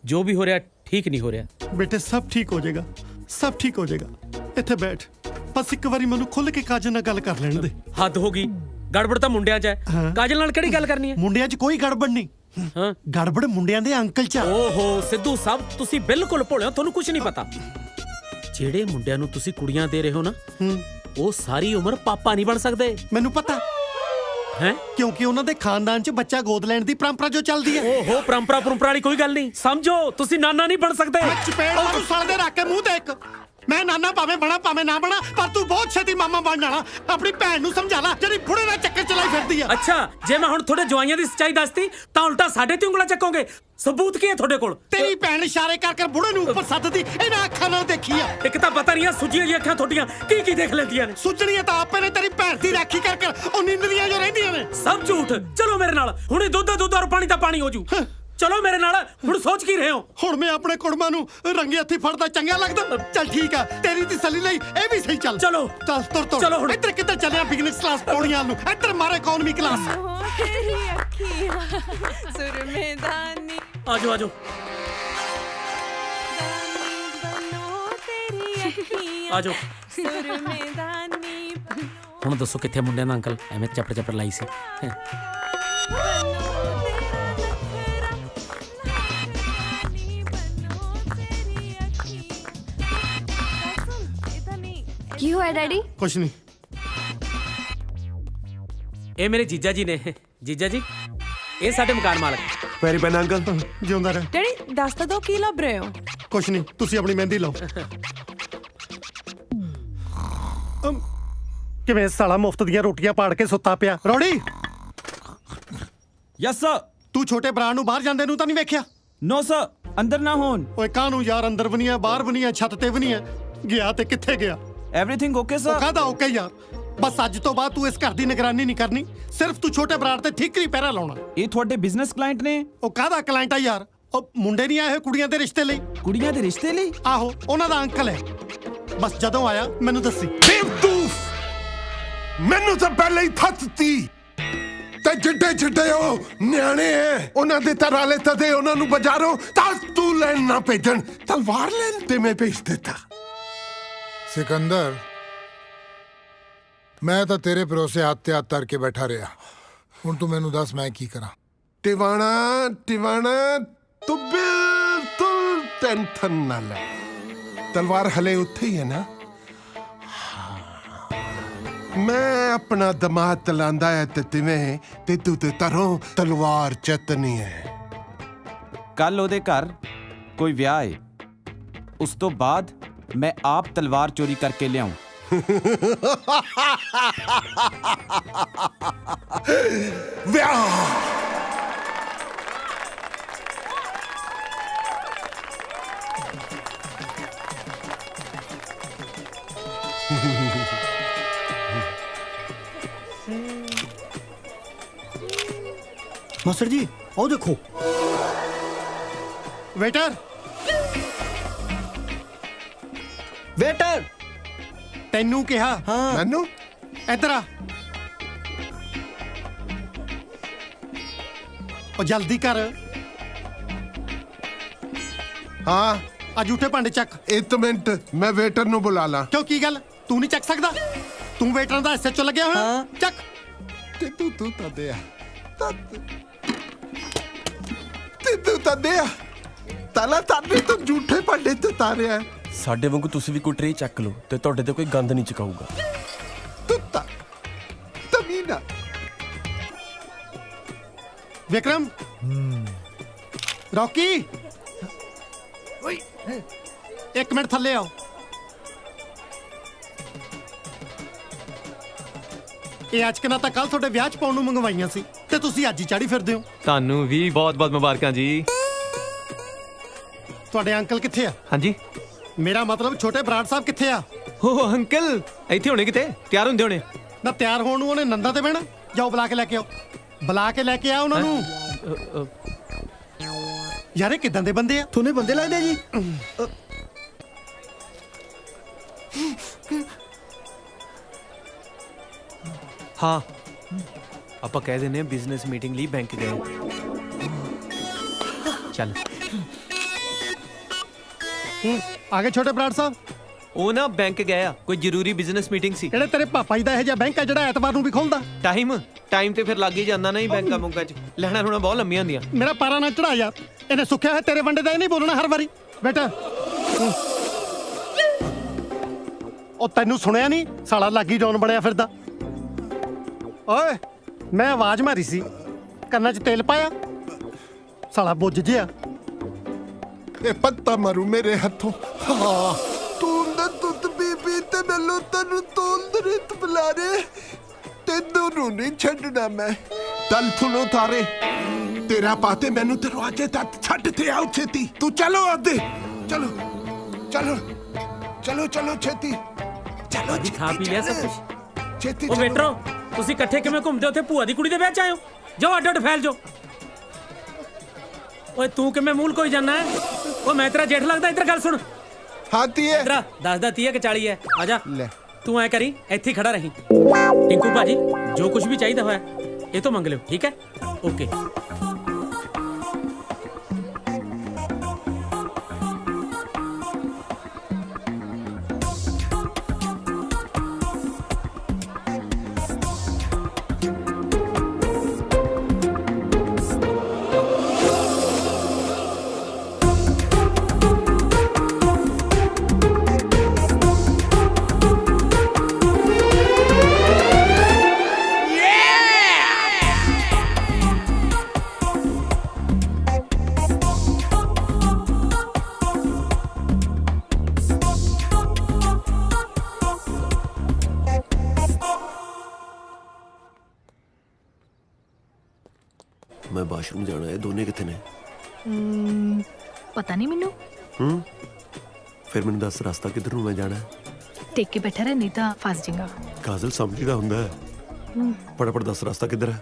ਜੋ ਵੀ ਹੋ ਰਿਹਾ ਠੀਕ ਨਹੀਂ ਹੋ ਰਿਹਾ। ਬੇਟੇ, ਸਭ ਠੀਕ ਹੋ ਜਾਏਗਾ, ਸਭ ਠੀਕ ਹੋ ਜਾਏਗਾ। ਇੱਥੇ ਬੈਠ, ਬਸ ਇੱਕ ਵਾਰੀ ਮੈਨੂੰ ਖੁੱਲ ਕੇ ਕਾਜਲ ਨਾਲ ਗੱਲ ਕਰ ਲੈਣ ਦੇ। ਹੱਦ ਹੋ ਗਈ। ਗੜਬੜ ਤਾਂ ਮੁੰਡਿਆਂ 'ਚ ਹੈ। ਕਾਜਲ ਨਾਲ ਕਿਹੜੀ ਗੱਲ ਕਰਨੀ ਹੈ? ਮੁੰਡਿਆਂ 'ਚ ਕੋਈ ਗੜਬੜ ਨਹੀਂ। ਹਾਂ, ਗੜਬੜ ਮੁੰਡਿਆਂ ਦੇ ਅੰਕਲ 'ਚ। ਓਹੋ ਸਿੱਧੂ ਸਾਹਿਬ, ਤੁਸੀਂ ਬਿਲਕੁਲ ਭੋਲੇ ਹੋ, ਤੁਹਾਨੂੰ ਕੁਝ ਨਹੀਂ ਪਤਾ। ਜਿਹੜੇ ਮੁੰਡਿਆਂ ਨੂੰ ਤੁਸੀਂ ਕੁੜੀਆਂ ਦੇ ਰਹੇ ਹੋ ਨਾ, ਉਹ ਸਾਰੀ ਉਮਰ ਪਾਪਾ ਨਹੀਂ ਬਣ ਸਕਦੇ। ਮੈਨੂੰ ਪਤਾ ਹੈ, ਕਿਉਂਕਿ ਉਹਨਾਂ ਦੇ ਖਾਨਦਾਨ 'ਚ ਬੱਚਾ ਗੋਦ ਲੈਣ ਦੀ ਪਰੰਪਰਾ ਜੋ ਚੱਲਦੀ ਹੈ। ਓਹੋ, ਪਰੰਪਰਾ ਵਾਲੀ ਕੋਈ ਗੱਲ ਨਹੀਂ। ਸਮਝੋ, ਤੁਸੀਂ ਨਾਨਾ ਨਹੀਂ ਬਣ ਸਕਦੇ। ਮੈਂ ਚਪੇੜ ਮਾਰੂ ਸਾਲ ਦੇ ਰੱਖ ਕੇ ਮੂੰਹ ਤੇ ਇੱਕ। ਮੈਂ ਨਾਨਾ ਭਾਵੇਂ ਬਣਾ ਭਾਵੇਂ ਨਾ ਬਣਾ, ਪਰ ਤੂੰ ਬਹੁਤ ਛੇਤੀ ਮਾਮਾ ਬਣ ਜਾਣਾ। ਆਪਣੀ ਭੈਣ ਨੂੰ ਸਮਝਾ ਲੈ, ਜਿਹੜੀ ਬੁੜੇ ਦਾ ਚੱਕਰ ਚਲਾਈ ਫਿਰਦੀ ਆ। ਅੱਛਾ, ਜੇ ਮੈਂ ਹੁਣ ਤੁਹਾਡੇ ਜਵਾਈਆਂ ਦੀ ਸੱਚਾਈ ਦੱਸਤੀ ਤਾਂ ਉਲਟਾ ਸਾਡੇ ਤੇ ਉਂਗਲਾਂ ਚੱਕੋਗੇ। ਸਬੂਤ ਕੀ ਹੈ ਤੁਹਾਡੇ ਕੋਲ? ਤੇਰੀ ਭੈਣ ਇਸ਼ਾਰੇ ਕਰ ਬੁੜੇ ਨੂੰ ਉੱਪਰ ਸੱਦਦੀ ਇਹਨਾਂ ਅੱਖਾਂ ਨਾਲ ਦੇਖੀ ਆ। ਇੱਕ ਤਾਂ ਪਤਾ ਨਹੀਂ ਆ ਸੁੱਜੀਆਂ ਜੀ ਅੱਖਾਂ ਤੁਹਾਡੀਆਂ ਕੀ ਦੇਖ ਲੈਂਦੀਆਂ ਨੇ। ਸੁੱਜਣੀਆਂ ਤਾਂ ਆਪੇ ਨੇ, ਤੇਰੀ ਭੈਣ ਦੀ ਰਾਖੀ ਕਰ ਉਹ ਨਿੰਦਰੀਆਂ ਜੋ ਰਹਿੰਦੀਆਂ ਨੇ। ਸਭ ਝੂਠ। ਚਲੋ ਮੇਰੇ ਨਾਲ, ਹੁਣੇ ਦੁੱਧ ਔਰ ਪਾਣੀ ਦਾ ਪਾਣੀ ਹੋ ਜੂ। ਚਲੋ ਮੇਰੇ ਨਾਲ। ਹੁਣ ਸੋਚ ਕੀ ਰਹੇ ਹੋ? ਹੁਣ ਮੈਂ ਆਪਣੇ ਕੁੜਮਾਂ ਨੂੰ ਰੰਗੇ ਹੱਥੀ ਫੜਦਾ ਚੰਗਾ ਲੱਗਦਾ? ਚੱਲ ਠੀਕ ਆ, ਤੇਰੀ ਤਸੱਲੀ ਲਈ ਇਹ ਵੀ ਸਹੀ। ਚੱਲ ਚਲੋ ਚੱਲ ਤੁਰ ਚਲੋ ਹੁਣ। ਇੱਧਰ ਕਿੱਧਰ ਚੱਲਿਆ? ਬਿਜ਼ਨਸ ਕਲਾਸ ਪੌੜੀਆਂ ਨੂੰ, ਇੱਧਰ ਮਾਰੇ ਇਕਨੋਮੀ ਕਲਾਸ। ਆਜੋ ਆਜੋ ਆਜੋ। ਹੁਣ ਦੱਸੋ ਕਿੱਥੇ ਮੁੰਡਿਆਂ ਦਾ ਅੰਕਲ? ਐਵੇਂ ਚੱਪੜ ਲਾਈ ਸੀ। ਕੀ ਹੋਇਆ ਡੈਡੀ? ਕੁਛ ਨਹੀਂ। ਇਹ ਮੇਰੇ ਜੀਜਾ ਜੀ ਨੇ। ਜੀਜਾ ਜੀ, ਇਹ ਸਾਡੇ ਮਕਾਨ ਮਾਲਕ। ਪੈਰੀ ਪੈਣਾ ਅੰਕਲ। ਜਿਉਂਦਾ ਰਹਿ। ਡੈਡੀ ਦੱਸ ਤਾਂ ਦੋ ਕੀ ਲੱਭ ਰਹੇ ਹੋ? ਕੁਛ ਨਹੀਂ, ਤੁਸੀਂ ਆਪਣੀ ਮਹਿੰਦੀ ਲਾਓ। ਕਿਵੇਂ ਸਾਲਾ ਮੁਫਤ ਦੀਆਂ ਰੋਟੀਆਂ ਪਾੜ ਕੇ ਸੁੱਤਾ ਪਿਆ? ਰੌੜੀ, ਯਸ ਸਰ। ਤੂੰ ਛੋਟੇ ਭਰਾ ਨੂੰ ਬਾਹਰ ਜਾਂਦੇ ਨੂੰ ਤਾਂ ਨਹੀਂ ਵੇਖਿਆ? ਨੋ ਸਰ, ਅੰਦਰ ਨਾ ਹੋਣ। ਓਏ ਕਾਹਨੂੰ ਯਾਰ, ਅੰਦਰ ਵੀ ਨਹੀਂ ਹੈ, ਬਾਹਰ ਵੀ ਨਹੀਂ ਹੈ, ਛੱਤ ਤੇ ਵੀ ਨਹੀਂ ਹੈ। ਗਿਆ ਤੇ ਕਿੱਥੇ ਗਿਆ? ਐਵਰੀਥਿੰਗ ਓਕੇ ਉਹ ਸਰ। ਕਾਹਦਾ ਓਕੇ ਯਾਰ? ਬਸ ਅੱਜ ਤੋਂ ਬਾਅਦ ਤੂੰ ਇਸ ਘਰ ਦੀ ਨਿਗਰਾਨੀ ਨਹੀਂ ਕਰਨੀ, ਸਿਰਫ ਤੂੰ ਛੋਟੇ ਭਰਾ ਤੇ ਠੀਕਰੀ ਪਹਿਰਾ ਲਾਉਣਾ। ਇਹ ਤੁਹਾਡੇ ਬਿਜ਼ਨਸ ਕਲਾਇੰਟ ਨੇ? ਉਹ ਕਾਹਦਾ ਕਲਾਇੰਟ ਆ ਯਾਰ? ਉਹ ਮੁੰਡੇ ਨਹੀਂ ਆਏ ਹੋਏ ਕੁੜੀਆਂ ਦੇ ਰਿਸ਼ਤੇ ਲਈ? ਕੁੜੀਆਂ ਦੇ ਰਿਸ਼ਤੇ ਲਈ? ਆਹੋ, ਉਹਨਾਂ ਦਾ ਅੰਕਲ ਹੈ। ਬਸ ਜਦੋਂ ਆਇਆ ਮੈਨੂੰ ਦੱਸੀ। ਬੇਵਕੂਫ, ਮੈਨੂੰ ਤਾਂ ਪਹਿਲਾਂ ਹੀ ਥੱਤਤੀ ਤੇ ਜਿੱਡੇ ਜਿੱਡੇ ਉਹ ਨਿਆਣੇ ਐ ਉਹਨਾਂ ਦੇ ਤਰਾਲੇ ਤਦੇ ਉਹਨਾਂ ਨੂੰ ਬਾਜ਼ਾਰੋਂ ਤਾਂ ਤੂੰ ਲੈਣ ਨਾ ਭੇਜਣ, ਤਲਵਾਰ ਲੈਣ ਤੇ ਮੈਂ ਭੇਜ ਦਿੱਤਾ। सिकंदर, मैं तो तेरे भरोसे हाथ ते हाथ धर के बैठा रहा। हुण तू मैनू दस मैं की करा? ਟਿਵਾਣਾ ਟਿਵਾਣਾ, ਤੂੰ ਬਿਲਕੁਲ ਟੈਨਸ਼ਨ ਨਾ ਲੈ। ਤਲਵਾਰ ਹਲੇ ਉੱਥੇ ਹੀ ਹੈ ਨਾ? ਮੈਂ ਆਪਣਾ ਦਿਮਾਗ ਚਲਾਉਂਦਾ ਹੈ ਤੇ ਤਿਵੇਂ ਤੇ ਤੂੰ ਤੇ ਤਰੋਂ ਤਲਵਾਰ ਚਤਨੀ ਹੈ। ਕੱਲ ਉਹਦੇ ਘਰ ਕੋਈ ਵਿਆਹ ਹੈ, ਉਸ ਤੋਂ ਬਾਅਦ ਮੈਂ ਆਪ ਤਲਵਾਰ ਚੋਰੀ ਕਰਕੇ ਲਿਆਉਂ। ਵਿਆਹ ਮਾਸਟਰ ਜੀ ਉਹ ਦੇਖੋ। ਵੇਟਰ, ਵੇਟਰ, ਤੈਨੂੰ ਕਿਹਾ। ਮੈਨੂੰ ਇੱਧਰ ਆ। ਉਹ ਜਲਦੀ ਕਰ। ਹਾਂ, ਆ ਝੂਠੇ ਭਾਂਡੇ ਚੱਕ। ਇੱਕ ਮਿੰਟ, ਮੈਂ ਵੇਟਰ ਨੂੰ ਬੁਲਾ ਲਾਂ। ਕਿਉਂ, ਕੀ ਗੱਲ? ਤੂੰ ਨਹੀਂ ਚੱਕ ਸਕਦਾ? ਤੂੰ ਵੇਟਰਾਂ ਦਾ ਐਸਐਚਓ ਲੱਗਿਆ ਹੋਇਆ? ਚੱਕ। ਤੇ ਤੂੰ ਤਾਂ ਦੇ ਆ ਤੇ ਤੂੰ ਤਾਂ ਦੇ ਆ ਤਾਲਾ ਤਾਨੇ ਤਾਂ ਝੂਠੇ ਭਾਂਡੇ ਤੇ ਤਾਰਿਆ। ਸਾਡੇ ਵਾਂਗੂ ਤੁਸੀਂ ਵੀ ਕੋਈ ਟਰੇ ਚੱਕ ਲਓ ਤੇ ਤੁਹਾਡੇ ਤੇ ਕੋਈ ਗੰਦ ਨਹੀਂ ਚਕਾਊਗਾ। ਤੂੰ ਤਾਂ ਤਮੀਨਾ। ਵਿਕਰਮ, ਰੌਕੀ, ਓਏ ਇੱਕ ਮਿੰਟ ਥੱਲੇ ਆਓ। ਇਹ ਅੱਜ ਕਿਨਾ ਤਾਂ ਕੱਲ ਤੁਹਾਡੇ ਵਿਆਹ 'ਚ ਪਾਉਣ ਨੂੰ ਮੰਗਵਾਈਆਂ ਸੀ ਤੇ ਤੁਸੀਂ ਅੱਜ ਹੀ ਚਾੜੀ ਫਿਰਦੇ ਹੋ। ਤੁਹਾਨੂੰ ਵੀ ਬਹੁਤ-ਬਹੁਤ ਮੁਬਾਰਕਾਂ ਜੀ। ਤੁਹਾਡੇ ਅੰਕਲ ਕਿੱਥੇ ਆ? ਹਾਂਜੀ, ਮੇਰਾ ਮਤਲਬ ਛੋਟੇ ਬਰਾੜ ਸਾਹਿਬ ਕਿੱਥੇ ਆ? ਓ ਅੰਕਲ ਇੱਥੇ ਹੋਣੇ, ਕਿਤੇ ਤਿਆਰ ਹੁੰਦੇ ਹੋਣੇ। ਨਾ ਤਿਆਰ ਹੋਣ ਨੂੰ ਉਹਨੇ ਨੰਦਾ ਤੇ ਬਹਿਣਾ। ਜਾਓ ਬੁਲਾ ਕੇ ਲੈ ਕੇ ਆਓ, ਬੁਲਾ ਕੇ ਲੈ ਕੇ ਆ ਉਹਨਾਂ ਨੂੰ। ਯਾਰ ਇਹ ਕਿਦਾਂ ਦੇ ਬੰਦੇ ਆ? ਤੁਹਾਨੂੰ ਬੰਦੇ ਲੱਗਦੇ ਜੀ? ਹਾਂ, ਆਪਾਂ ਕਹਿ ਦਿੰਦੇ ਆ ਬਿਜ਼ਨਸ ਮੀਟਿੰਗ ਲਈ ਬੈਂਕ ਗਏ। ਚੱਲ ਆ ਗਏ ਛੋਟੇ ਬਰਾੜ ਸਾਹਿਬ। ਉਹ ਨਾ ਬੈਂਕ ਗਏ ਆ, ਕੋਈ ਜ਼ਰੂਰੀ ਬਿਜ਼ਨਸ ਮੀਟਿੰਗ ਸੀ। ਜਿਹੜੇ ਤੇਰੇ ਪਾਪਾ ਜੀ ਦਾ ਇਹ ਜਿਹਾ ਬੈਂਕ ਆ ਜਿਹੜਾ ਐਤਵਾਰ ਨੂੰ ਵੀ ਖੁੱਲਦਾ? ਟਾਈਮ ਤੇ ਫਿਰ ਲੱਗ ਹੀ ਜਾਂਦਾ ਨਹੀਂ ਬੈਂਕਾਂ ਬੁੰਕਾਂ 'ਚ। ਲੈਣਾ ਰੂਣਾ ਬਹੁਤ ਲੰਮੀਆਂ ਹੁੰਦੀਆਂ। ਮੇਰਾ ਪਾਰਾ ਨਾ ਚੜਾ ਯਾਰ। ਇਹਨੇ ਸੁੱਖਿਆ ਹੈ ਤੇਰੇ ਵੰਡੇ ਦਾ, ਇਹ ਨਹੀਂ ਬੋਲਣਾ ਹਰ ਵਾਰੀ। ਬੇਟਾ ਉਹ ਤੈਨੂੰ ਸੁਣਿਆ ਨਹੀਂ? ਸਾਲਾ ਲਾਗੀ ਜੌਨ ਬਣਿਆ ਫਿਰਦਾ। ਓਏ ਮੈਂ ਆਵਾਜ਼ ਮਾਰੀ ਸੀ, ਕੰਨਾਂ 'ਚ ਤੇਲ ਪਾਇਆ? ਸਾਲਾ ਬੁੱਝ ਜਿਆ। ਇਹ ਪੱਤਾ ਮਾਰੂ ਮੇਰੇ ਹੱਥੋਂ। ਹਾਂ, ਤੂੰ ਨਾ ਦੁੱਧ ਬੀਬੀ ਤੇ ਮੈਨੂੰ ਤੈਨੂੰ ਤੋਲ ਰਿਤ ਬੁਲਾਰੇ ਤੇ ਦੋਨੋਂ ਨਹੀਂ ਛੱਡਣਾ ਮੈਂ। ਤਲ ਫੁੱਲੋ ਤਾਰੇ ਤੇਰਾ ਪਾਤੇ ਮੈਨੂੰ ਦਰਵਾਜ਼ੇ ਤੱਕ ਛੱਡ ਤੇ ਆਉ ਛੇਤੀ। ਤੂੰ ਚਲੋ ਆਦੇ, ਚਲੋ ਚਲੋ ਚਲੋ ਚਲੋ ਛੇਤੀ ਚਲੋ। ਜੀ ਖਾ ਪੀ ਲਿਆ ਸਭ ਕੁਝ? ਛੇਤੀ। ਉਹ ਵੇਟਰੋ, ਤੁਸੀਂ ਇਕੱਠੇ ਕਿਵੇਂ ਘੁੰਮਦੇ ਉੱਥੇ ਭੂਆ ਦੀ ਕੁੜੀ ਦੇ ਵਿਆਹ 'ਚ ਆਇਓ? ਜਾਓ ਅੱਡ ਅੱਡ ਫੈਲ ਜਾਓ। ਓਏ ਤੂੰ ਕਿਵੇਂ ਮੂਲ ਕੋਈ ਜਾਣਾ ਹੈ? ਉਹ ਮੈਂ ਤੇਰਾ ਜੇਠ ਲੱਗਦਾ? ਇੱਧਰ ਗੱਲ ਸੁਣ। ਹਾਂ ਤੀਏ। ਇੱਧਰ ਦੱਸਦਾ 30 ਕਿ 40 ਹੈ। ਆ ਜਾ ਲੈ, ਤੂੰ ਐ ਕਰੀ, ਇੱਥੇ ਖੜਾ ਰਹੀਂ। ਟਿੰਕੂ ਭਾਜੀ ਜੋ ਕੁਝ ਵੀ ਚਾਹੀਦਾ ਹੋਇਆ ਇਹ ਤੋਂ ਮੰਗ ਲਿਓ, ਠੀਕ ਹੈ? ਓਕੇ। ਮੈਂ ਬਾਥਰੂਮ ਜਾਣਾ ਹੈ ਦੋਨੇ ਕਿੱਥੇ ਨੇ ਪਤਾ ਨਹੀਂ ਮੈਨੂੰ ਫਿਰ ਮੈਨੂੰ ਦੱਸ ਰਸਤਾ ਕਿੱਧਰ ਨੂੰ ਮੈਂ ਜਾਣਾ ਹੈ ਟੇਕ ਕੇ ਬੈਠਾ ਰਹਿ ਨਹੀਂ ਤਾਂ ਫਸ ਜਾਏਗਾ ਕਾਜ਼ਲ ਸਮਝੀਦਾ ਹੁੰਦਾ ਹੈ ਫਟਾਫਟ ਦੱਸ ਰਸਤਾ ਕਿੱਧਰ ਹੈ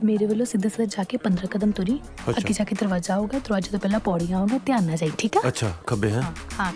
ਮੇਰੇ ਵੱਲੋਂ ਸਿੱਧਾ ਸਿੱਧਾ ਜਾ ਕੇ 15 ਕਦਮ ਤੁਰੀ ਅੱਛਾ। ਅੱਗੇ ਜਾ ਕੇ ਦਰਵਾਜ਼ਾ ਆਊਗਾ ਦਰਵਾਜ਼ੇ ਤੋਂ ਪਹਿਲਾਂ ਪੌੜੀਆਂ ਆਊਗਾ ਧਿਆਨ ਨਾਲ ਜਾਈ ਠੀਕ ਆ ਅੱਛਾ ਖੱਬੇ ਹੈ ਹਾਂ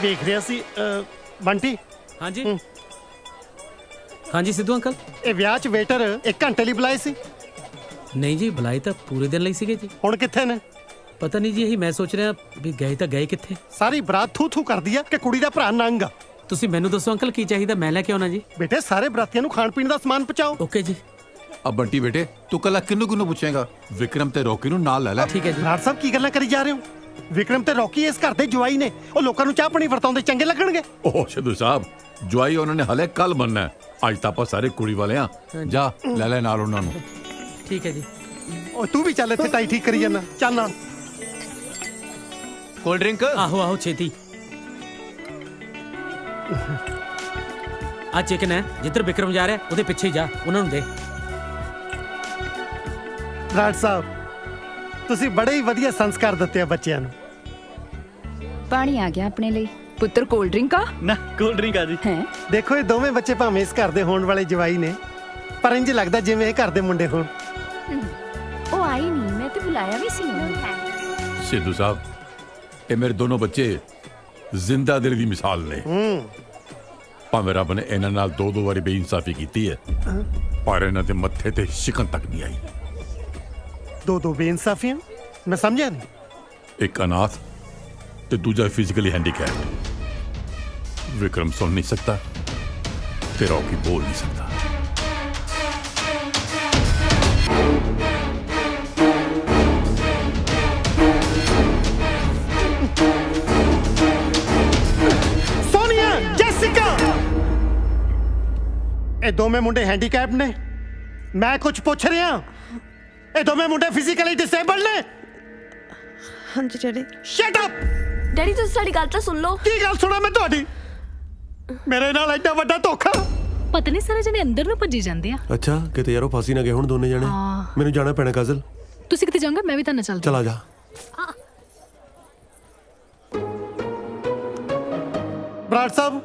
ਦੇਖ ਰਿਹਾ ਸੀ ਬੰਟੀ ਹਾਂਜੀ ਹਾਂਜੀ ਸਿੱਧੂ ਅੰਕਲ ਇਹ ਵਿਆਹ 'ਚ ਵੇਟਰ 1 ਘੰਟੇ ਲਈ ਬੁਲਾਏ ਸੀ ਨਹੀਂ ਜੀ ਬੁਲਾਏ ਤਾਂ ਪੂਰੇ ਦਿਨ ਲਈ ਸੀਗੇ ਜੀ ਹੁਣ ਕਿੱਥੇ ਨੇ ਪਤਾ ਨਹੀਂ ਜੀ ਇਹੀ ਮੈਂ ਸੋਚ ਰਿਹਾ ਵੀ ਗਏ ਤਾਂ ਗਏ ਕਿੱਥੇ ਸਾਰੀ ਬਰਾਤ ਥੂ ਥੂ ਕਰਦੀ ਆ ਕਿ ਕੁੜੀ ਦਾ ਭਰਾ ਨੰਗ ਆ ਤੁਸੀਂ ਮੈਨੂੰ ਦੱਸੋ ਅੰਕਲ ਕੀ ਚਾਹੀਦਾ ਮੈਂ ਲੈ ਕੇ ਆਉਣਾ ਜੀ ਬੇਟੇ ਸਾਰੇ ਬਰਾਤੀਆਂ ਨੂੰ ਖਾਣ ਪੀਣ ਦਾ ਸਮਾਨ ਪਹੁੰਚਾਓ ਓਕੇ ਜੀ अब बंटी बेटे तू कल किन्नू किन्नू पूछेगा विक्रम ते रॉकी नु नाल ले ले ठीक है जी ਬਰਾੜ ਸਾਹਿਬ ਕੀ ਗੱਲਾਂ ਕਰੀ ਜਾ ਰਹੇ ਹੋ ਵਿਕਰਮ ਤੇ ਰੌਕੀ ਇਸ ਘਰ ਦੇ ਜਵਾਈ ਨੇ ਉਹ ਲੋਕਾਂ ਨੂੰ ਚਾਹ ਪਾਣੀ ਵਰਤਾਉਂਦੇ ਚੰਗੇ ਲੱਗਣਗੇ ओह सिद्धू साहब ਜਵਾਈ ਉਹਨਾਂ ਨੇ ਹਲੇ ਕੱਲ ਬੰਨਣਾ ਅੱਜ ਤਾਂ ਆਪਾਂ ਸਾਰੇ ਕੁੜੀ ਵਾਲੇ ਆ ਜਾ ਲੈ ਲੈ ਨਾਲ ਉਹਨਾਂ ਨੂੰ ਠੀਕ ਹੈ ਜੀ ਓ ਤੂੰ ਵੀ ਚੱਲ ਇੱਥੇ ਟਾਈ ਠੀਕ ਕਰੀ ਜਾਣਾ ਚੱਲ ਨਾਲ ਕੋਲਡ ਡਰਿੰਕ ਆਹੋ ਆਹੋ ਛੇਤੀ ਆ ਚਿਕਨ ਹੈ ਜਿੱਧਰ ਵਿਕਰਮ ਜਾ ਰਿਹਾ ਉਹਦੇ ਪਿੱਛੇ ਹੀ ਜਾ ਉਹਨਾਂ ਨੂੰ ਦੇ ਬਰਾੜ ਸਾਹਿਬ ਤੁਸੀਂ ਬੜੇ ਹੀ ਵਧੀਆ ਸੰਸਕਾਰ ਦਿੱਤੇ ਆ ਬੱਚਿਆਂ ਨੂੰ ਪਾਣੀ ਆ ਗਿਆ ਆਪਣੇ ਲਈ ਪੁੱਤਰ ਕੋਲਡ ਡਰਿੰਕ ਆ ਨਾ ਕੋਲਡ ਡਰਿੰਕ ਆ ਜੀ ਹੈ ਦੇਖੋ ਇਹ ਦੋਵੇਂ ਬੱਚੇ ਭਾਵੇਂ ਇਸ ਘਰ ਦੇ ਹੋਣ ਵਾਲੇ ਜਵਾਈ ਨੇ ਪਰ ਇੰਜ ਲੱਗਦਾ ਜਿਵੇਂ ਇਹ ਘਰ ਦੇ ਮੁੰਡੇ ਹੋਣ ਉਹ ਆਈ ਨਹੀਂ ਮੈਂ ਤੇ ਬੁਲਾਇਆ ਵੀ ਸੀ ਉਹਨੂੰ ਸਿੱਧੂ ਸਾਹਿਬ ਇਹ ਮੇਰੇ ਦੋਨੋਂ ਬੱਚੇ ਜ਼ਿੰਦਾ ਦਿਲ ਦੀ ਮਿਸਾਲ ਨੇ ਭਾਵੇਂ ਰੱਬ ਨੇ ਇਹਨਾਂ ਨਾਲ ਦੋ ਵਾਰੀ ਬੇਇਨਸਾਫੀ ਕੀਤੀ ਹੈ ਪਰ ਇਹਨਾਂ ਦੇ ਮੱਥੇ ਤੇ ਸ਼ਿਕਨ ਤੱਕ ਨਹੀਂ ਆਈ ਦੋ ਬੇਇਨਸਾਫੀਆਂ ਮੈਂ ਸਮਝਿਆ ਨਹੀਂ ਇੱਕ ਅਨਾਥ ਤੇ ਦੂਜਾ ਫਿਜ਼ੀਕਲੀ ਹੈਂਡੀਕੈਪ ਵਿਕਰਮ ਸੁਣ ਨਹੀਂ ਸਕਤਾ ਤੇ ਰੌਕੀ ਬੋਲ ਨਹੀਂ ਸਕਦਾ ਸੋਨੀਆ ਜੈਸਿਕਾ ਇਹ ਦੋਵੇਂ ਮੁੰਡੇ ਹੈਂਡੀਕੈਪ ਨੇ ਮੈਂ ਕੁਝ ਪੁੱਛ ਰਿਹਾ ਇਹ ਦੋਵੇਂ ਮੁੰਡੇ ਫਿਜ਼ੀਕਲੀ ਡਿਸੇਬਲ ਨੇ ਹਾਂਜੀ ਡੈਡੀ ਸ਼ਟ ਅਪ ਡੈਡੀ ਤੁਸੀਂ ਸਾਡੀ ਗੱਲ ਤਾਂ ਸੁਣ ਲਓ ਕੀ ਗੱਲ ਸੁਣਾ ਮੈਂ ਤੁਹਾਡੀ ਮੇਰੇ ਨਾਲ ਐਡਾ ਵੱਡਾ ਧੋਖਾ ਪਤਾ ਨਹੀਂ ਸਾਰੇ ਜਣੇ ਅੰਦਰ ਨੂੰ ਭੱਜੀ ਜਾਂਦੇ ਆ ਅੱਛਾ ਕਿਤੇ ਯਾਰੋ ਫਾਸੀ ਨਾ ਗਏ ਹੁਣ ਦੋਨੇ ਜਣੇ ਮੈਨੂੰ ਜਾਣਾ ਪੈਣਾ ਕਾਜ਼ਲ ਤੁਸੀਂ ਕਿਤੇ ਜਾਓਗੇ ਮੈਂ ਵੀ ਤੁਹਾਨੂੰ ਚੱਲਦੀ ਚਲਾ ਜਾ ਬਰਾੜ ਸਾਹਿਬ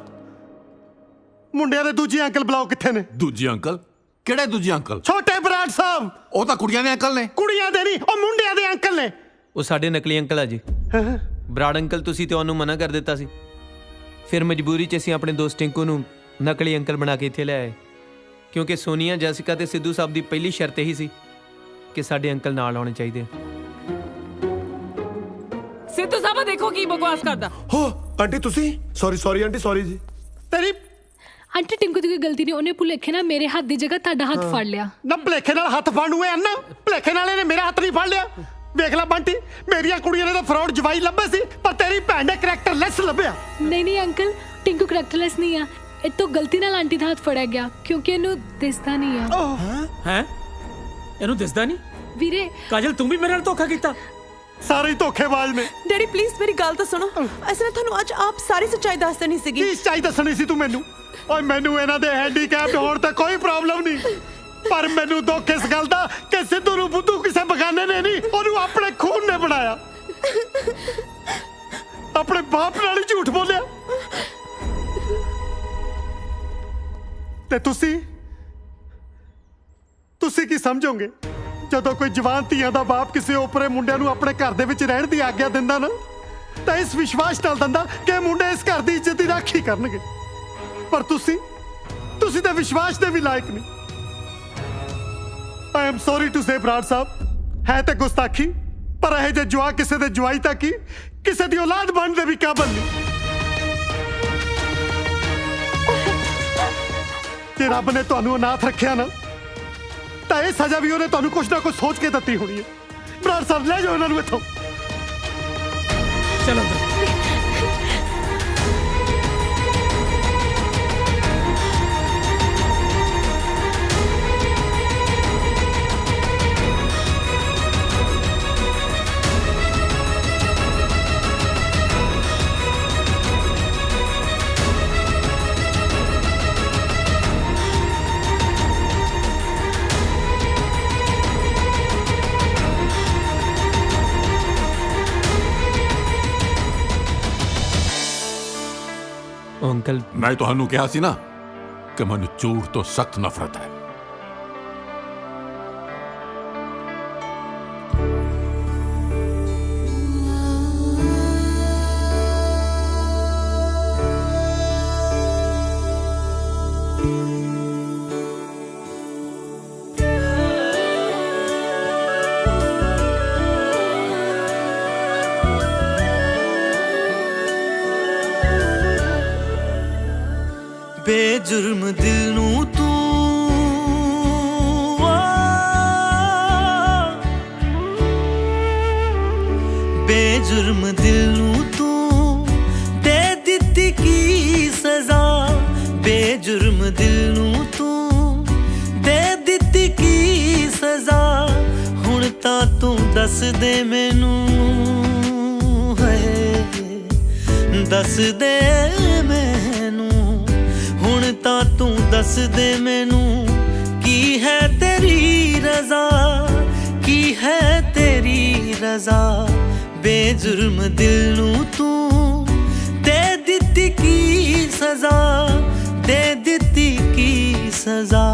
ਮੁੰਡਿਆਂ ਦੇ ਦੂਜੇ ਅੰਕਲ ਬੁਲਾਓ ਕਿੱਥੇ ਨੇ ਦੂਜੀ ਅੰਕਲ ਕਿਹੜੇ ਦੂਜੇ ਅੰਕਲ? ਛੋਟੇ ਬਰਾੜ ਸਾਹਿਬ। ਉਹ ਤਾਂ ਕੁੜੀਆਂ ਦੇ ਅੰਕਲ ਨੇ। ਕੁੜੀਆਂ ਦੇ ਨਹੀਂ, ਉਹ ਮੁੰਡਿਆਂ ਦੇ ਅੰਕਲ ਨੇ। ਉਹ ਸਾਡੇ ਨਕਲੀ ਅੰਕਲ ਆ ਜੀ। ਬਰਾੜ ਅੰਕਲ ਤੁਸੀਂ ਤੇ ਉਹਨੂੰ ਮਨਾ ਕਰ ਦਿੱਤਾ ਸੀ, ਫਿਰ ਮਜਬੂਰੀ 'ਚ ਅਸੀਂ ਆਪਣੇ ਦੋਸਤ ਟਿੰਕੂ ਨੂੰ ਨਕਲੀ ਅੰਕਲ ਬਣਾ ਕੇ ਇੱਥੇ ਲੈ ਆਏ, ਕਿਉਂਕਿ ਸੋਨੀਆ, ਜੈਸਿਕਾ ਤੇ ਸਿੱਧੂ ਸਾਹਿਬ ਦੀ ਪਹਿਲੀ ਸ਼ਰਤ ਇਹੀ ਸੀ ਕਿ ਸਾਡੇ ਅੰਕਲ ਨਾਲ ਆਉਣੇ ਚਾਹੀਦੇ। ਸਿੱਧੂ ਸਾਹਿਬ ਦੇਖੋ ਕੀ ਬਕਵਾਸ ਕਰਦਾ। ਹੋ ਆਂਟੀ ਤੁਸੀਂ? ਸੌਰੀ ਆਂਟੀ, ਸੌਰੀ ਜੀ। ਤੇਰੀ ਆਂਟੀ ਟਿੰਕੂ ਦੀ ਕੋਈ ਗਲਤੀ ਨਹੀਂ, ਉਹਨੇ ਭੁਲੇਖੇ ਨਾਲ ਮੇਰੇ ਹੱਥ ਦੀ ਜਗ੍ਹਾ ਤੁਹਾਡਾ ਹੱਥ ਫੜ ਲਿਆ। ਨਾ ਭੁਲੇਖੇ ਨਾਲ ਹੱਥ ਫੜਨ ਨੂੰ ਅੰਨਾ, ਭੁਲੇਖੇ ਨਾਲ ਇਹਨੇ ਮੇਰਾ ਹੱਥ ਨਹੀਂ ਫੜ ਲਿਆ। ਵੇਖ ਲੈ ਬੰਟੀ, ਮੇਰੀਆਂ ਕੁੜੀਆਂ ਨੇ ਤਾਂ ਫਰਾਡ ਜਵਾਈ ਲੱਭੇ ਸੀ, ਪਰ ਤੇਰੀ ਭੈਣ ਨੇ ਕਰੈਕਟਰਲੈਸ ਲੱਭਿਆ। ਨਹੀਂ ਅੰਕਲ, ਟਿੰਕੂ ਕਰੈਕਟਰਲੈਸ ਨਹੀਂ ਆ, ਇਹ ਤੋਂ ਗਲਤੀ ਨਾਲ ਆਂਟੀ ਦਾ ਹੱਥ ਫੜਿਆ ਗਿਆ ਕਿਉਂਕਿ ਇਹਨੂੰ ਦਿਸਦਾ ਨਹੀਂ ਆ। ਹੈ ਇਹਨੂੰ ਦਿਸਦਾ ਨਹੀਂ? ਵੀਰੇ ਕਾਜਲ, ਤੂੰ ਵੀ ਮੇਰੇ ਨਾਲ ਧੋਖਾ ਕੀਤਾ? ਸਾਰੇ ਧੋਖੇਬਾਜ਼ ਨੇ। ਡੈਡੀ ਪਲੀਜ਼ ਮੇਰੀ ਗੱਲ ਤਾਂ ਸੁਣੋ। ਅਸੀਂ ਤੁਹਾਨੂੰ ਅੱਜ ਆਪ ਸਾਰੀ ਸੱਚਾਈ ਦੱਸ ਦੇਣੀ ਸੀਗੀ। ਕੀ ਸੱਚਾਈ ਦੱਸਣੀ ਸੀ ਤੂੰ ਮੈਨੂੰ? ਓਏ ਮੈਨੂੰ ਇਹਨਾਂ ਦੇ ਹੈਂਡੀਕੈਪਡ ਹੋਣ ਤੇ ਕੋਈ ਪ੍ਰੋਬਲਮ ਨਹੀਂ, ਪਰ ਮੈਨੂੰ ਦੁੱਖ ਇਸ ਗੱਲ ਦਾ ਕਿ ਸਿੱਧੂ ਨੂੰ ਬੁੱਧੂ ਕਿਸੇ ਬਗਾਨੇ ਨੇ ਨਹੀਂ, ਉਹਨੂੰ ਆਪਣੇ ਖੂਨ ਨੇ ਬਣਾਇਆ। ਆਪਣੇ ਬਾਪ ਨਾਲ ਹੀ ਝੂਠ ਬੋਲਿਆ। ਤੇ ਤੁਸੀਂ ਕੀ ਸਮਝੋਗੇ ਜਦੋਂ ਕੋਈ ਜਵਾਨ ਧੀਆਂ ਦਾ ਬਾਪ ਕਿਸੇ ਓਪਰੇ ਮੁੰਡਿਆਂ ਨੂੰ ਆਪਣੇ ਘਰ ਦੇ ਵਿੱਚ ਰਹਿਣ ਦੀ ਆਗਿਆ ਦਿੰਦਾ ਨਾ, ਤਾਂ ਇਸ ਵਿਸ਼ਵਾਸ ਨਾਲ ਦਿੰਦਾ ਕਿ ਮੁੰਡੇ ਇਸ ਘਰ ਦੀ ਇੱਜ਼ਤ ਦੀ ਰਾਖੀ ਕਰਨਗੇ। ਪਰ ਤੁਸੀਂ ਤਾਂ ਵਿਸ਼ਵਾਸ ਦੇ ਵੀ ਲਾਇਕ ਨਹੀਂ। I am sorry to say Brar ਸਾਹਿਬ, ਹੈ ਤੇ ਗੁਸਤਾਖੀ, ਪਰ ਇਹ ਜੇ ਜਵਾ ਕਿਸੇ ਦੇ ਜਵਾਈ ਤੱਕ ਹੀ ਕਿਸੇ ਦੀ ਔਲਾਦ ਬਣਨ ਦੇ ਵੀ ਕਾਬਲ ਨਹੀਂ। ਜੇ ਰੱਬ ਨੇ ਤੁਹਾਨੂੰ ਅਨਾਥ ਰੱਖਿਆ ਨਾ, ਤਾਂ ਇਹ ਸਜ਼ਾ ਵੀ ਉਹਨੇ ਤੁਹਾਨੂੰ ਕੁਛ ਨਾ ਕੁਛ ਸੋਚ ਕੇ ਦਿੱਤੀ ਹੋਣੀ ਹੈ। ਬਰਾੜ ਸਾਹਿਬ ਲੈ ਜਾਓ ਇਹਨਾਂ ਨੂੰ ਇੱਥੋਂ। ਚਲੋ ਅੰਕਲ, ਮੈਂ ਤੁਹਾਨੂੰ ਕਿਹਾ ਸੀ ਨਾ ਕਿ ਮੈਨੂੰ ਝੂਠ ਤੋਂ ਸਖਤ ਨਫ਼ਰਤ ਹੈ। ਬੇਜੁਰਮ ਦਿਲ ਨੂੰ ਤੂੰ ਬੇਜੁਰਮ ਦਿਲ ਨੂੰ ਤੂੰ ਦੇ ਦਿੱਤੀ ਕੀ ਸਜ਼ਾ। ਬੇਜੁਰਮ ਦਿਲ ਨੂੰ ਤੂੰ ਦੇ ਦਿੱਤੀ ਕੀ ਸਜ਼ਾ। ਹੁਣ ਤਾਂ ਤੂੰ ਦੱਸ ਦੇ ਮੈਨੂੰ, ਹੈ ਦੱਸ ਦੇ ਮੈਨੂੰ। ਹੁਣ ਤਾਂ ਤੂੰ ਦੱਸ ਦੇ ਮੈਨੂੰ, ਕੀ ਹੈ ਤੇਰੀ ਰਜ਼ਾ, ਕੀ ਹੈ ਤੇਰੀ ਰਜ਼ਾ। ਬੇਜੁਰਮ ਦਿਲ ਨੂੰ ਤੂੰ ਦੇ ਦਿੱਤੀ ਕੀ ਸਜ਼ਾ, ਦੇ ਦਿੱਤੀ ਕੀ ਸਜ਼ਾ।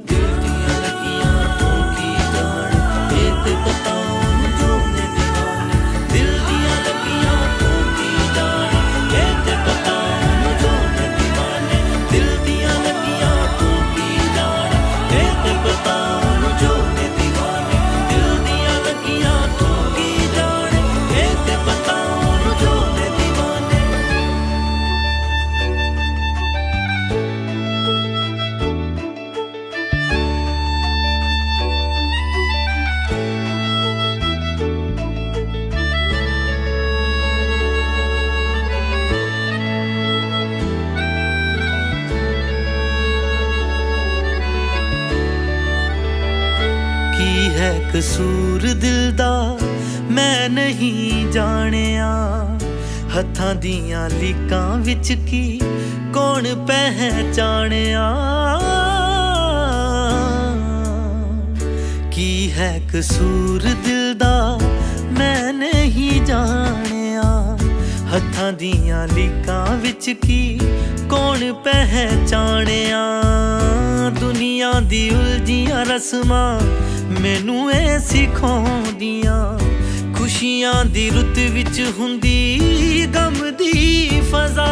ਦਿਲ ਦੀਆਂ ਲੱਗੀਆਂ ਤੂੰ ਕੀ ਜਾਣ, ਇਹ ਤੇ ਪਤਾ ਉਹਨੂੰ ਜੋ ਨੇ ਦੀਵਾਨੇ। ਦਿਲ ਦੀਆਂ ਲੱਗੀਆਂ ਤੂੰ ਕੀ ਜਾਣ, ਇਹ ਤੇ ਪਤਾ ਉਹਨੂੰ ਜੋ ਨੇ ਦੀਵਾਨੇ। ਦਿਲ ਦੀਆਂ ਲੱਗੀਆਂ ਤੂੰ ਕੀ ਜਾਣ, ਇਹ ਤੇ ਪਤਾ ਉਹਨੂੰ ਜੋ ਨੇ ਦੀਵਾਨੇ। ਦਿਲ ਦੀਆਂ ਲੱਗੀਆਂ ਤੂੰ ਕੀ ਜਾਣ, ਇਹ ਤੇ ਪਤਾ ਉਹਨੂੰ ਜੋ ਨੇ ਦੀਵਾਨੇ। ਕੀ ਹੈ ਕਸੂਰ ਦਿਲ ਦਾ ਮੈਂ ਨਹੀਂ ਜਾਣਿਆ। ਹੱਥਾਂ ਦੀਆਂ ਲੀਕਾਂ ਵਿੱਚ ਕੀ ਕੌਣ ਪਹਿਚਾਣਿਆ। ਕੀ ਹੈ ਕਸੂਰ ਦਿਲ ਦਾ ਮੈਂ ਨਹੀਂ ਜਾਣਿਆ। ਹੱਥਾਂ ਦੀਆਂ ਲੀਕਾਂ ਵਿੱਚ ਕੀ ਕੌਣ ਪਹਿਚਾਣਿਆ। ਦੁਨੀਆ ਦੀ ਉਲਝੀਆਂ ਰਸਮਾਂ ਮੈਨੂੰ ਇਹ ਸਿਖਾਉਂਦੀਆਂ ਖੁਸ਼ੀਆਂ ਦੀ ਰੁੱਤ ਵਿੱਚ ਹੁੰਦੀ ਗਮ ਦੀ ਫਜ਼ਾ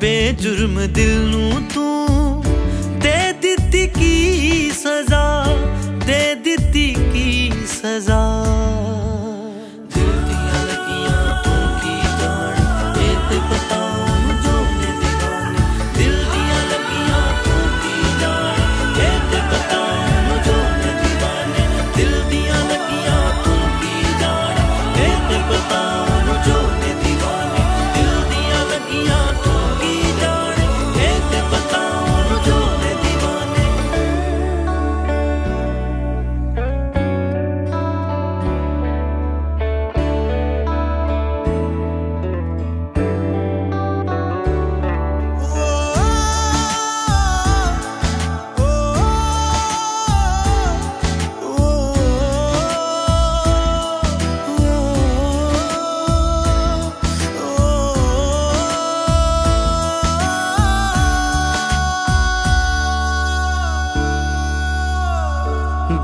ਬੇਜੁਰਮ ਦਿਲ ਨੂੰ ਤੂੰ ਦੇ ਦਿੱਤੀ ਕੀ ਸਜ਼ਾ ਦੇ ਦਿੱਤੀ ਕੀ ਸਜ਼ਾ ਦਿਲ ਦੀਆਂ ਲੱਗੀਆਂ ਤੂੰ ਕੀ ਜਾਣ ਇਹ ਤੇ ਪਤਾ ਉਹਨੂੰ ਜੋ ਨੇ ਦੀਵਾਨੇ ਦਿਲ ਦੀਆਂ ਲੱਗੀਆਂ ਤੂੰ ਕੀ ਜਾਣ ਇਹ ਤੇ ਪਤਾ ਉਹਨੂੰ ਜੋ ਨੇ ਦੀਵਾਨੇ ਦਿਲ ਦੀਆਂ ਲੱਗੀਆਂ ਤੂੰ ਕੀ ਜਾਣ ਇਹ ਤੇ ਪਤਾ ਉਹਨੂੰ ਜੋ ਨੇ ਦੀਵਾਨੇ ਦਿਲ ਦੀਆਂ ਲੱਗੀਆਂ ਤੂੰ ਕੀ ਜਾਣ ਇਹ ਤੇ ਪਤਾ ਉਹਨੂੰ ਜੋ ਨੇ ਦੀਵਾਨੇ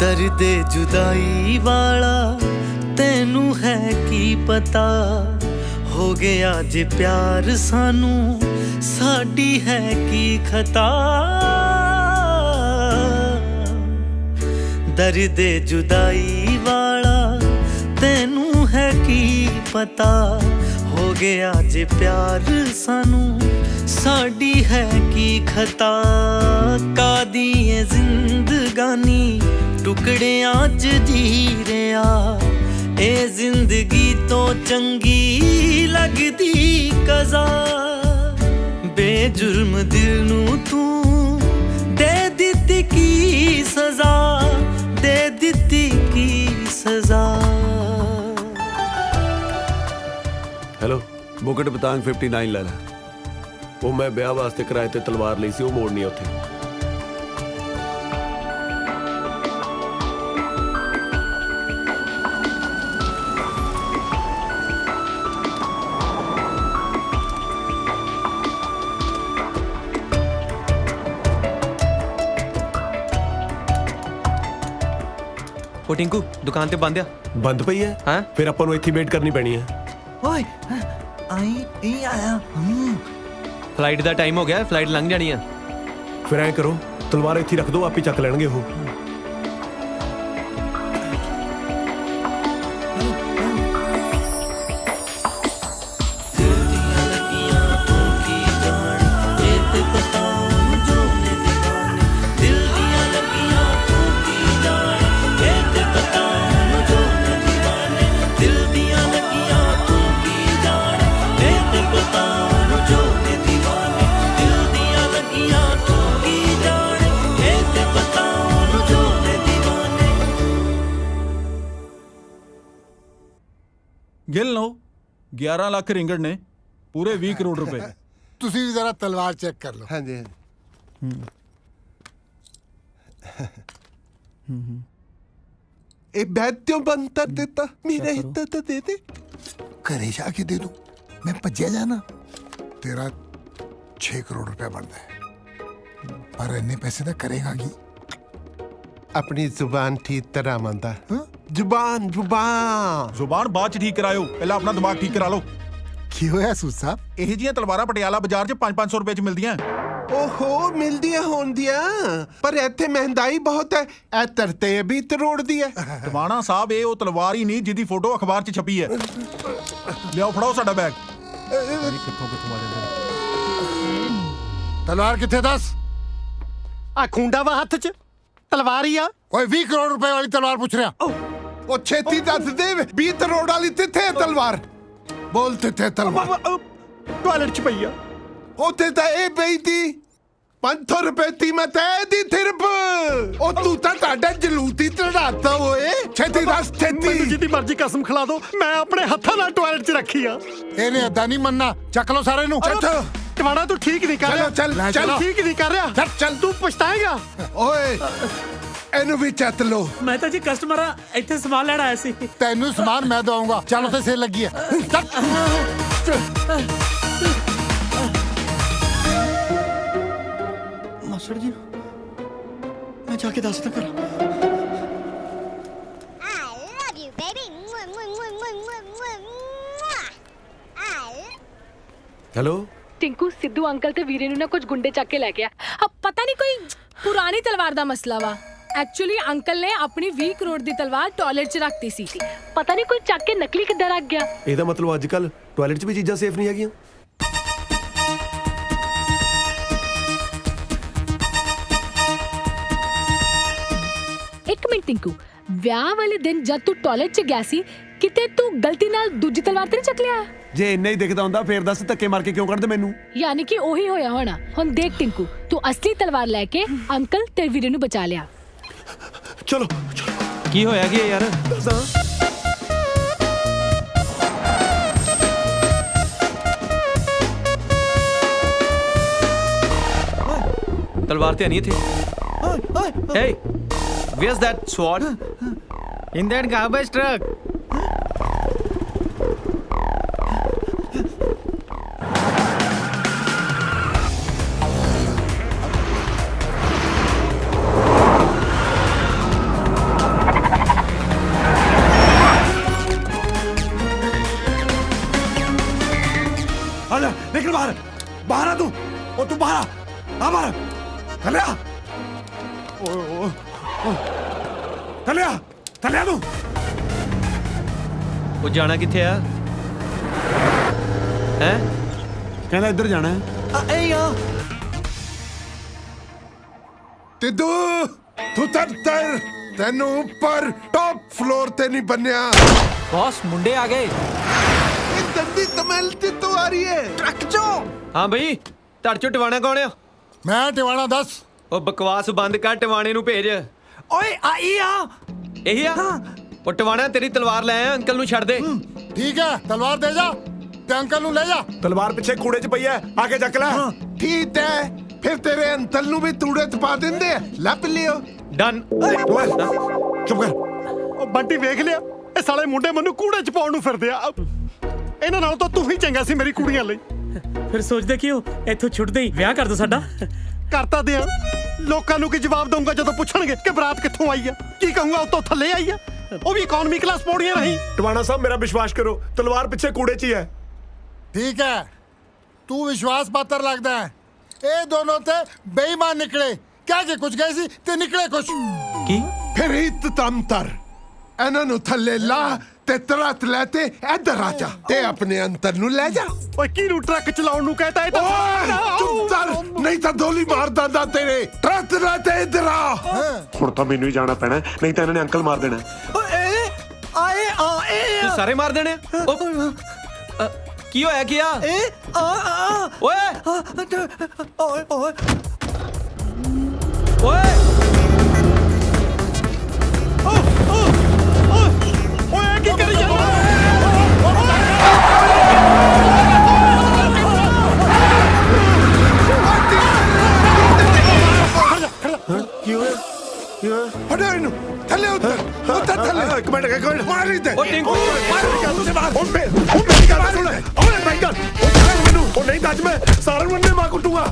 ਦਰਦ ਜੁਦਾਈ ਵਾਲਾ ਤੈਨੂੰ ਹੈ ਕੀ ਪਤਾ ਹੋ ਗਿਆ ਜੇ ਪਿਆਰ ਸਾਨੂੰ ਸਾਡੀ ਹੈ ਕੀ ਖਤਾ ਦਰਦ ਜੁਦਾਈ ਵਾਲਾ ਤੈਨੂੰ ਹੈ ਕੀ ਪਤਾ ਹੋ ਗਿਆ ਜੇ ਪਿਆਰ ਸਾਨੂੰ ਸਾਡੀ ਹੈ ਕੀ ਖਤਾ ਕਾਦੀ ਏ ਜ਼ਿੰਦਗਾਨੀ ਟੁਕੜਿਆਂ 'ਚ ਜੀ ਰਿਹਾ ਇਹ ਜ਼ਿੰਦਗੀ ਤੋਂ ਚੰਗੀ ਲੱਗਦੀ ਕਜ਼ਾ ਬੇਜੁਰਮ ਦਿਲ ਨੂੰ ਤੂੰ ਦੇ ਦਿੱਤੀ ਕੀ ਸਜ਼ਾ ਦੇ ਦਿੱਤੀ ਕੀ ਸਜ਼ਾ ਹੈਲੋ ਮੁਕਟ ਬਤਾਂਗ 59 ਲੈ ਲੈ ਉਹ ਮੈਂ ਵਿਆਹ ਵਾਸਤੇ ਕਿਰਾਏ ਤੇ ਤਲਵਾਰ ਲਈ ਸੀ ਉਹ ਮੋੜਨੀ ਆ ਉੱਥੇ ਉਹ ਟਿੰਕੂ ਦੁਕਾਨ ਤੇ ਬੰਦ ਆ ਬੰਦ ਪਈ ਹੈ ਹਾਂ ਫਿਰ ਆਪਾਂ ਨੂੰ ਇੱਥੇ ਵੇਟ ਕਰਨੀ ਪੈਣੀ ਹੈ ਓਏ ਆਈ ਇਹ ਆਇਆ ਫਲਾਈਟ ਦਾ ਟਾਈਮ ਹੋ ਗਿਆ ਫਲਾਈਟ ਲੰਘ ਜਾਣੀ ਆ ਫਿਰ ਐਂ ਕਰੋ ਤਲਵਾਰ ਇੱਥੇ ਰੱਖ ਦਿਓ ਆਪੇ ਚੱਕ ਲੈਣਗੇ ਉਹ ਗਿਲ ਲਓ 11 ਲੱਖ ਰਿੰਗੜ ਨੇ ਪੂਰੇ 20 ਕਰੋੜ ਰੁਪਏ ਤੁਸੀਂ ਵੀ ਜ਼ਰਾ ਤਲਵਾਰ ਚੈੱਕ ਕਰ ਲਓ ਹਾਂਜੀ ਇਹ ਬੈਠਿਓ ਬੰਦ ਕਰ ਦਿੱਤਾ ਮੇਰਾ ਹਿੱਸਾ ਤਾਂ ਦੇ ਦੇ ਘਰੇ ਜਾ ਕੇ ਦੇ ਦੂੰ ਮੈਂ ਭੱਜਿਆ ਜਾਣਾ ਤੇਰਾ 6 ਕਰੋੜ ਰੁਪਏ ਬਣਦਾ ਹੈ ਪਰ ਇੰਨੇ ਪੈਸੇ ਤਾਂ ਕਰੇਗਾ ਕੀ ਆਪਣੀ ਜ਼ੁਬਾਨ ਠੀਕ ਤਰ੍ਹਾਂ ਮੰਦਾ ਜ਼ੁਬਾਨ ਜ਼ੁਬਾਨ ਬਾਅਦ ਚ ਠੀਕ ਕਰਾਇਓ ਪਹਿਲਾਂ ਆਪਣਾ ਦਿਮਾਗ ਠੀਕ ਕਰਾ ਲਓ ਕੀ ਹੋਇਆ ਸੂਦ ਸਾਹਿਬ ਇਹ ਜੀਆਂ ਤਲਵਾਰਾਂ ਪਟਿਆਲਾ ਬਾਜ਼ਾਰ 'ਚ 5-500 ਰੁਪਏ 'ਚ ਮਿਲਦੀਆਂ ਓਹੋ ਮਿਲਦੀਆਂ ਹੋਣਦੀਆਂ ਪਰ ਇੱਥੇ ਮਹਿੰਗਾਈ ਬਹੁਤ ਹੈ ਇਹ ਤਰਤੇ ਵੀ ਤਰੋੜਦੀ ਹੈ ਟਵਾਣਾ ਸਾਹਿਬ ਇਹ ਉਹ ਤਲਵਾਰ ਹੀ ਨਹੀਂ ਜਿਹਦੀ ਫੋਟੋ ਅਖਬਾਰ 'ਚ ਛਪੀ ਹੈ ਲਿਆਓ ਫੜਾਓ ਸਾਡਾ ਬੈਗ ਕਿੱਥੋਂ ਆ ਜਾਂਦੇ ਤਲਵਾਰ ਕਿੱਥੇ ਦੱਸ ਆ ਖੁੰਡਾ ਵਾ ਹੱਥ 'ਚ ਤਲਵਾਰ ਹੀ ਆ ਓਏ 20 ਕਰੋੜ ਰੁਪਏ ਵਾਲੀ ਤਲਵਾਰ ਪੁੱਛ ਰਿਹਾ ਉਹ ਛੇਤੀ ਦੱਸ ਦੇ 20 ਕਰੋੜ ਵਾਲੀ ਕਿੱਥੇ ਤਲਵਾਰ ਬੋਲ ਕਿੱਥੇ ਤਲਵਾਰ ਟਾਇਲਟ 'ਚ ਪਈ ਆ ਉੱਥੇ ਤਾਂ ਇਹ ਪਈ ਤੀ 500 ਰੁਪਏ ਦੀ ਮੈਂ ਤੇ ਦੀ ਥਿਰਪ ਉਹ ਤੂੰ ਤਾਂ ਤੁਹਾਡਾ ਜਲੂਤੀ ਚੜਾਤਾ ਓਏ ਛੇਤੀ ਦੱਸ ਛੇਤੀ ਜਿੱਦੀ ਮਰਜ਼ੀ ਕਸਮ ਖਿਲਾ ਦੋ ਮੈਂ ਆਪਣੇ ਹੱਥਾਂ ਨਾਲ ਟਾਇਲਟ 'ਚ ਰੱਖੀ ਆ ਇਹਨੇ ਏਦਾਂ ਨਹੀਂ ਮੰਨਣਾ ਚੱਕ ਲਓ ਸਾਰੇ ਨੂੰ ਟਵਾਣਾ ਤੂੰ ਠੀਕ ਨਹੀਂ ਕਰ ਰਿਹਾ ਚੱਲ ਠੀਕ ਨਹੀਂ ਕਰ ਰਿਹਾ ਚੱਲ ਤੂੰ ਪਛਤਾਏਗਾ ਓਏ ਇਹਨੂੰ ਵੀ ਚੱਤ ਲੋ ਮੈਂ ਤਾਂ ਜੀ ਕਸਟਮਰ ਆ ਇੱਥੇ ਸਮਾਨ ਲੈਣ ਆਇਆ ਸੀ ਤੈਨੂੰ ਸਮਾਨ ਮੈਂ ਦਵਾਂਗਾ ਚੱਲ ਉੱਥੇ ਸੇਲ ਲੱਗੀ ਹੈ ਮਾਸਟਰ ਜੀ ਮੈਂ ਜਾ ਕੇ ਦੱਸਦਾ ਕਰ ਹੈਲੋ टिंकू सिद्धू अंकल ते वीरे नु ना कुछ गुंडे चक के लेके आ पता नहीं कोई पुरानी तलवार दा मसला वा एक्चुअली अंकल ने अपनी 20 करोड़ दी तलवार टॉयलेट च रखती सी पता नहीं कोई चक के नकली किधर रख गया ਇਹਦਾ ਮਤਲਬ ਅੱਜ ਕੱਲ ਟਾਇਲਟ 'ਚ ਵੀ ਚੀਜ਼ਾਂ ਸੇਫ ਨਹੀਂ ਹੈਗੀਆਂ एक मिनट टिंकू ब्याह वाले दिन जब तू टॉयलेट च गया सी किते तू गलती नाल दूजी तलवार ते नहीं चक लिया ਜੇ ਇੰਨਾ ਹੀ ਦਿਖਦਾ ਹੁੰਦਾ ਫੇਰ ਦੱਸ ਧੱਕੇ ਮਾਰ ਕੇ ਕਿਉਂ ਕੱਢਦੇ ਮੈਨੂੰ यानी कि ओही होया होना हुन देख टिंकू तू असली तलवार लेके अंकल ते वीरे नु बचा लिया ਚਲੋ ਕੀ ਹੋਇਆ ਕੀ ਯਾਰ ਤਲਵਾਰ ਤੇ ਨਹੀਂ ਇੱਥੇ Hey, where's that sword? In that garbage truck. आजा निकल बाहर बाहर आ तू ओ तू बाहर आ बाहर थले आ थले आ तू ਉਹ ਜਾਣਾ ਕਿੱਥੇ ਆ ਹੈ ਕਹਿੰਦਾ ਇੱਧਰ ਜਾਣਾ ਹੈ ਏ ਆ ਤਿੱਦੂ ਤੂੰ ਤਰ ਤੈਨੂੰ ਉੱਪਰ ਟੌਪ ਫਲੋਰ ਤੇ ਨਹੀਂ ਬੰਨਿਆ ਬੌਸ ਮੁੰਡੇ ਆ ਗਏ ਇਹ ਦੰਦੀ ਤਮਲ ਤੇ ਤੋਂ ਆ ਰਹੀ ਹੈ ਟਰੱਕ ਚੋਂ ਹਾਂ ਬਈ ਤੁਹਾਡੇ ਚੋਂ ਟਿਵਾਣਾ ਕੌਣ ਆ ਮੈਂ ਟਿਵਾਣਾ ਦੱਸ ਉਹ ਬਕਵਾਸ ਬੰਦ ਕਰ ਟਿਵਾਣੇ ਨੂੰ ਭੇਜ ਓਏ ਆਈ ਆ ਇਹੀ ਆ ਉਹ ਟਿਵਾਣਾ ਤੇਰੀ ਤਲਵਾਰ ਲੈ ਆ ਅੰਕਲ ਨੂੰ ਛੱਡ ਦੇ ਠੀਕ ਹੈ ਤਲਵਾਰ ਦੇ ਜਾ ਤੇ ਅੰਕਲ ਨੂੰ ਲੈ ਜਾ ਤਲਵਾਰ ਪਿੱਛੇ ਕੂੜੇ 'ਚ ਪਈ ਹੈ ਆ ਕੇ ਚੱਕ ਲੈ ਠੀਕ ਹੈ ਫਿਰ ਤੇਰੇ ਅੰਕਲ ਨੂੰ ਵੀ ਤੂੜੇ 'ਚ ਪਾ ਦਿੰਦੇ ਆ ਲੱਭ ਲਿਓ ਡਨ ਚੁੱਪ ਕਰ ਉਹ ਬੰਟੀ ਵੇਖ ਲਿਆ ਇਹ ਸਾਲੇ ਮੁੰਡੇ ਮੈਨੂੰ ਕੂੜੇ ਚ ਪਾਉਣ ਨੂੰ ਫਿਰਦੇ ਆ ਇਹਨਾਂ ਨਾਲ ਤਾਂ ਤੂੰ ਹੀ ਚੰਗਾ ਸੀ ਮੇਰੀ ਕੁੜੀਆਂ ਲਈ ਫਿਰ ਸੋਚਦੇ ਕਿਉਂ ਇੱਥੋਂ ਛੁੱਟਦੇ ਹੀ ਵਿਆਹ ਕਰ ਦੋ ਸਾਡਾ ਕਰਤਾ ਦਿਆਂ ਲੋਕਾਂ ਨੂੰ ਕੀ ਜਵਾਬ ਦਊਂਗਾ ਜਦੋਂ ਪੁੱਛਣਗੇ ਕਿ ਬਰਾਤ ਕਿੱਥੋਂ ਆਈ ਆ ਕੀ ਕਹੂੰਗਾ ਉਤੋਂ ਥੱਲੇ ਆਈ ਆ ਉਹ ਵੀ ਇਕਨੋਮੀ ਕਲਾਸ ਪੌੜੀਆਂ ਰਹੀ ਟਵਾਣਾ ਸਾਹਿਬ ਮੇਰਾ ਵਿਸ਼ਵਾਸ ਕਰੋ ਤਲਵਾਰ ਪਿੱਛੇ ਕੂੜੇ 'ਚ ਹੀ ਹੈ ठीक है तू विश्वास पात्र लगता है ये दोनों ते बेईमान निकले क्या के कुछ गए सी ते निकले कुछ ਕੀ ਫਿਰ ਇੱਤ ਤੰਤਰ ਇਹਨਾਂ ਨੂੰ ਥੱਲੇ ਲਾ ਤੇ ਤਰਤ ਲੈ ਤੇ ਇੱਧਰ ਆ ਜਾ ਤੇ ਆਪਣੇ ਅੰਤਰ ਨੂੰ ਲੈ ਜਾ ਓਏ ਕਿਹਨੂੰ ਟਰੱਕ ਚਲਾਉਣ ਨੂੰ ਕਹਤਾ ਇਹ ਓਏ ਚੁੱਪ ਕਰ ਨਹੀਂ ਤਾਂ ਦੋਲੀ ਮਾਰ ਦਾਦਾ ਤੇਰੇ ਤਰਤ ਲੈ ਤੇ ਇੱਧਰ ਆ ਹੁਣ ਤਾਂ ਮੈਨੂੰ ਹੀ ਜਾਣਾ ਪੈਣਾ ਨਹੀਂ ਤਾਂ ਇਹਨਾਂ ਨੇ ਅੰਕਲ ਮਾਰ ਦੇਣਾ ਓਏ ਆਏ ਆਏ ਤੂੰ ਸਾਰੇ ਮਾਰ ਦੇਣੇ ਕੀ ਹੋਇਆ ਕੀ ਆ ਏ ਆ ਓਏ ਓਏ ਓਏ ਓਏ ਓਏ ਕੀ ਕਰੀ ਜਾਂਦਾ ਕੀ ਹੋਇਆ ਕੀ ਹੋਇਆ ਹਟੋ ਇਹਨੂੰ ਥੱਲੇ ਉੱਤਰ ਉੱਤਰ ਥੱਲੇ ਇੱਕ ਮਿੰਟ ਮਾਰੀ ਦੇ ਉਹ ਟਿੰਕੂ ਉਹ ਮੇਰੀ ਗੱਲ ਸੁਣ ਓਏ ਮੇਰੀ ਗੱਲ ਉਹ ਛੱਡ ਮੈਨੂੰ ਉਹ ਨਹੀਂ ਤਾਂ ਅੱਜ ਮੈਂ ਸਾਰਿਆਂ ਨੂੰ ਅੰਨੇ ਮਾਰ ਕੁੱਟੂਗਾ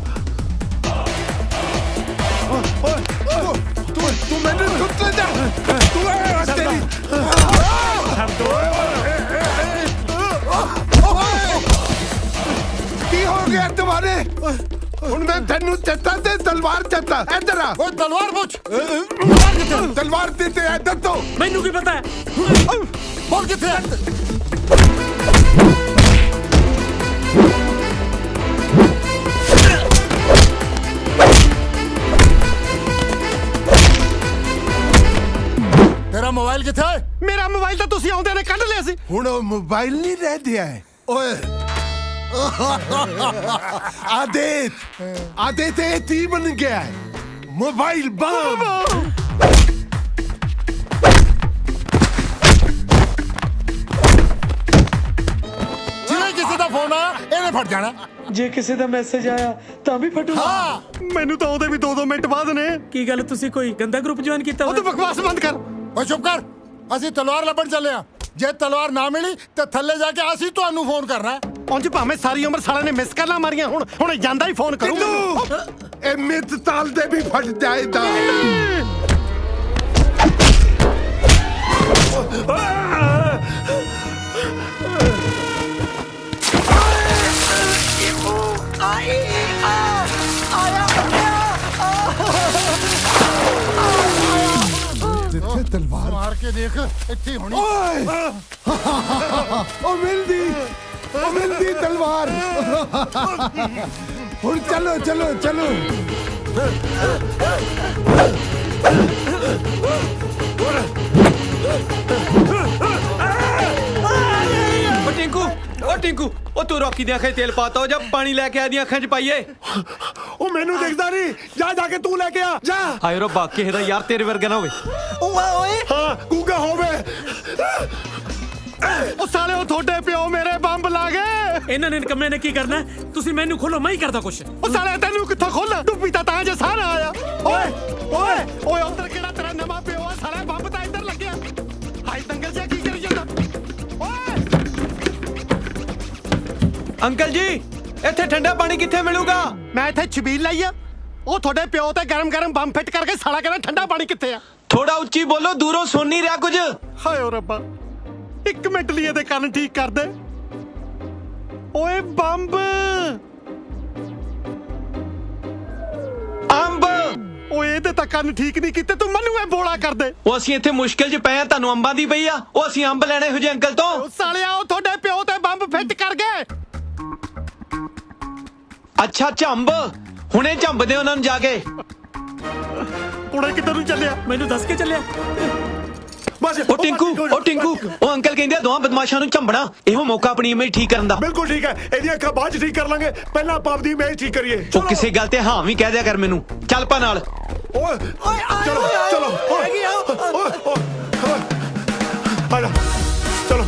ਤੂੰ ਮੈਨੂੰ ਸੁੱਟ ਲੈ ਜਾ ਤੂੰ ਆ ਤੇਰੀ ਛੱਡ ਦੋ ਕੀ ਹੋ ਗਿਆ ਤੁਹਾਡੇ ਹੁਣ ਮੈਂ ਤੈਨੂੰ ਚੱਤਾ ਤੇ ਤਲਵਾਰ ਚੱਤਾ ਇੱਧਰ ਆ ओए तलवार पूछ ਤਲਵਾਰ ਤੇ ਇੱਧਰ ਤੋਂ ਮੈਨੂੰ ਕੀ ਪਤਾ ਹੈ बोल किथे तेरा मोबाइल किथे है ਮੇਰਾ ਮੋਬਾਈਲ ਤਾਂ ਤੁਸੀਂ ਆਉਂਦੇ ਨੇ ਕੱਢ ਲਿਆ ਸੀ ਹੁਣ ਉਹ ਮੋਬਾਈਲ ਨਹੀਂ ਰਹਿ ਗਿਆ ਹੈ ਓਏ ਆਦੇਤ ਇਹ ਤੀ ਬਣ ਗਿਆ ਹੈ ਮੋਬਾਈਲ ਬੰਬ जिन्हें किसी का फोन आया इन्हें फट जाना ਜੇ ਕਿਸੇ ਦਾ ਮੈਸੇਜ ਆਇਆ ਤਾਂ ਵੀ ਫਟੂਗਾ हाँ ਮੈਨੂੰ ਤਾਂ ਉਹਦੇ ਵੀ 2-2 ਮਿੰਟ ਬਾਅਦ ਨੇ ਕੀ ਗੱਲ ਤੁਸੀਂ ਕੋਈ ਗੰਦਾ ਗਰੁੱਪ ਜੁਆਇਨ ਕੀਤਾ ਉਹ ਤੂੰ ਬਕਵਾਸ ਬੰਦ ਕਰ ओए चुप कर ਅਸੀਂ ਤਲਵਾਰ ਲੱਭਣ ਚੱਲੇ ਆ ਜੇ ਤਲਵਾਰ ਨਾ ਮਿਲੀ ਤੇ ਥੱਲੇ ਜਾ ਕੇ ਅਸੀਂ ਤੁਹਾਨੂੰ ਫੋਨ ਕਰਨਾ ਉਂਝ ਭਾਵੇਂ ਸਾਰੀ ਉਮਰ ਸਾਲਿਆਂ ਨੇ ਮਿਸ ਕਾਲਾਂ ਮਾਰੀਆਂ ਹੁਣ ਜਾਂਦਾ ਹੀ ਫੋਨ ਕਰੂ ਟਿੱਡੂ ਇਹ ਮਿੱਤ ਤਾਲ ਦੇ ਵੀ ਫਟ ਜਾਏਗਾ। ਜਿੱਥੇ ਤਲਵਾਰ ਮਾਰ ਕੇ ਦੇਖ ਇੱਥੇ ਹੋਣੀ। ਓਏ ਉਹ ਮਿਲਦੀ ਤਲਵਾਰ। ਹੁਣ ਚਲੋ ਚਲੋ ਚਲੋ। ਓ ਟਿੰਕੂ ਓ ਤੂੰ ਰੋਕੀ ਦੀਆਂ ਅੱਖਾਂ 'ਚ ਤੇਲ ਪਾਤਾ ਹੋ ਜਾ ਪਾਣੀ ਲੈ ਕੇ ਆ ਦੀਆਂ ਅੱਖਾਂ 'ਚ ਪਾਈਏ। ਉਹ ਮੈਨੂੰ ਦਿਖਦਾ ਨਹੀਂ, ਜਾ ਕੇ ਤੂੰ ਲੈ ਕੇ ਆ ਜਾ। ਹਾਏ ਰੱਬਾ ਕਿਸੇ ਦਾ ਯਾਰ ਤੇਰੇ ਵਰਗਾ ਨਾ ਹੋਵੇ। ਓਏ ਹਾਂ ਗੂਗਾ ਹੋਵੇ। ਉਹ ਸਾਲੇ ਉਹ ਤੁਹਾਡੇ ਪਿਓ ਮੇਰੇ ਬੰਬ ਲਾ ਗਏ। ਇਹਨਾਂ ਨੇ ਨਿਕੰਮੇ ਨੇ ਕੀ ਕਰਨਾ? ਤੁਸੀਂ ਮੈਨੂੰ ਖੋਲੋ, ਮੈਂ ਹੀ ਕਰਦਾ ਕੁਛ। ਉਹ ਸਾਲੇ ਤੈਨੂੰ ਕਿੱਥੋਂ ਖੋਲਾਂ? ਤੂੰ ਪੀਤਾ ਤਾਂ ਜੇ ਸਾਰਾ ਆਇਆ। ਓਏ ਉੱਧਰ ਕਿਹੜਾ ਤੇਰਾ ਨਵਾਂ ਪਿਓ ਆ? ਸਾਲੇ ਬੰਬ ਤਾਂ ਇੱਧਰ ਲੱਗਿਆ। ਹਾਏ ਦੰਗਲ ਜਿਹਾ ਕੀ ਕਰੀ ਜਾਂਦਾ? ਅੰਕਲ ਜੀ ਇੱਥੇ ਠੰਡਾ ਪਾਣੀ ਕਿੱਥੇ ਮਿਲੂਗਾ? ਮੈਂ ਇੱਥੇ ਛਬੀਲ ਲਈ ਆ। ਉਹ ਤੁਹਾਡੇ ਪਿਓ ਤੇ ਗਰਮ ਬੰਬ ਫਿੱਟ ਕਰਕੇ ਸਾਲਾ ਕਹਿੰਦਾ ਠੰਡਾ ਪਾਣੀ ਕਿੱਥੇ ਆ? ਥੋੜਾ ਉੱਚੀ ਬੋਲੋ, ਦੂਰੋਂ ਸੁਣ ਨਹੀਂ ਰਿਹਾ ਕੁਝ। ਹਾਏ ਓ ਰੱਬਾ, ਇੱਕ ਮਿੰਟ ਲਈ ਇਹਦੇ ਕੰਨ ਠੀਕ ਕਰ ਦੇ। ਓਏ ਬੰਬ ਅੰਬ। ਓਏ ਇਹਦੇ ਤਾਂ ਕੰਨ ਠੀਕ ਨਹੀਂ ਕੀਤੇ, ਤੂੰ ਮੈਨੂੰ ਇਹ ਬੋਲਾ ਕਰ ਦੇ। ਉਹ ਅਸੀਂ ਇੱਥੇ ਮੁਸ਼ਕਿਲ 'ਚ ਪਏ ਆ, ਤੁਹਾਨੂੰ ਅੰਬਾਂ ਦੀ ਪਈ ਆ। ਉਹ ਅਸੀਂ ਅੰਬ ਲੈਣੇ ਹੋ ਜੇ ਅੰਕਲ ਤੋਂ। ਉਹ ਸਾਲਿਆ ਉਹ ਤੁਹਾਡੇ ਪਿਓ ਤੇ ਬੰਬ ਫਿੱਟ ਕਰ ਗਏ। ਅੱਛਾ ਝੰਬ, ਹੁਣੇ ਝੰਬਦੇ ਉਹਨਾਂ ਨੂੰ ਜਾ ਕੇ। ਕੁੜੇ ਕਿੱਧਰ ਨੂੰ ਚੱਲਿਆ? ਮੈਨੂੰ ਦੱਸ ਕੇ ਚੱਲਿਆ। ਉਹ ਟਿੰਕੂ ਉਹ ਅੰਕਲ ਕਹਿੰਦੇ ਆ ਦੋਹਾਂ ਬਦਮਾਸ਼ਾਂ ਨੂੰ ਝੰਬਣਾ। ਇਹੋ ਮੌਕਾ ਆਪਣੀ ਇਮੇਜ ਠੀਕ ਕਰਨ ਦਾ। ਬਿਲਕੁਲ ਠੀਕ ਹੈ, ਇਹਦੀਆਂ ਅੱਖਾਂ ਬਾਅਦ ਚ ਠੀਕ ਕਰ ਲਾਂਗੇ, ਪਹਿਲਾਂ ਆਪਾਂ ਆਪਦੀ ਇਮੇਜ ਠੀਕ ਕਰੀਏ। ਉਹ ਕਿਸੇ ਗੱਲ ਤੇ ਹਾਂ ਵੀ ਕਹਿ ਦਿਆ ਕਰ ਮੈਨੂੰ। ਚੱਲ ਪਾ ਨਾਲ। ਓਏ ਚਲੋ ਚਲੋ ਓਏ ਆ ਜਾ ਚਲੋ।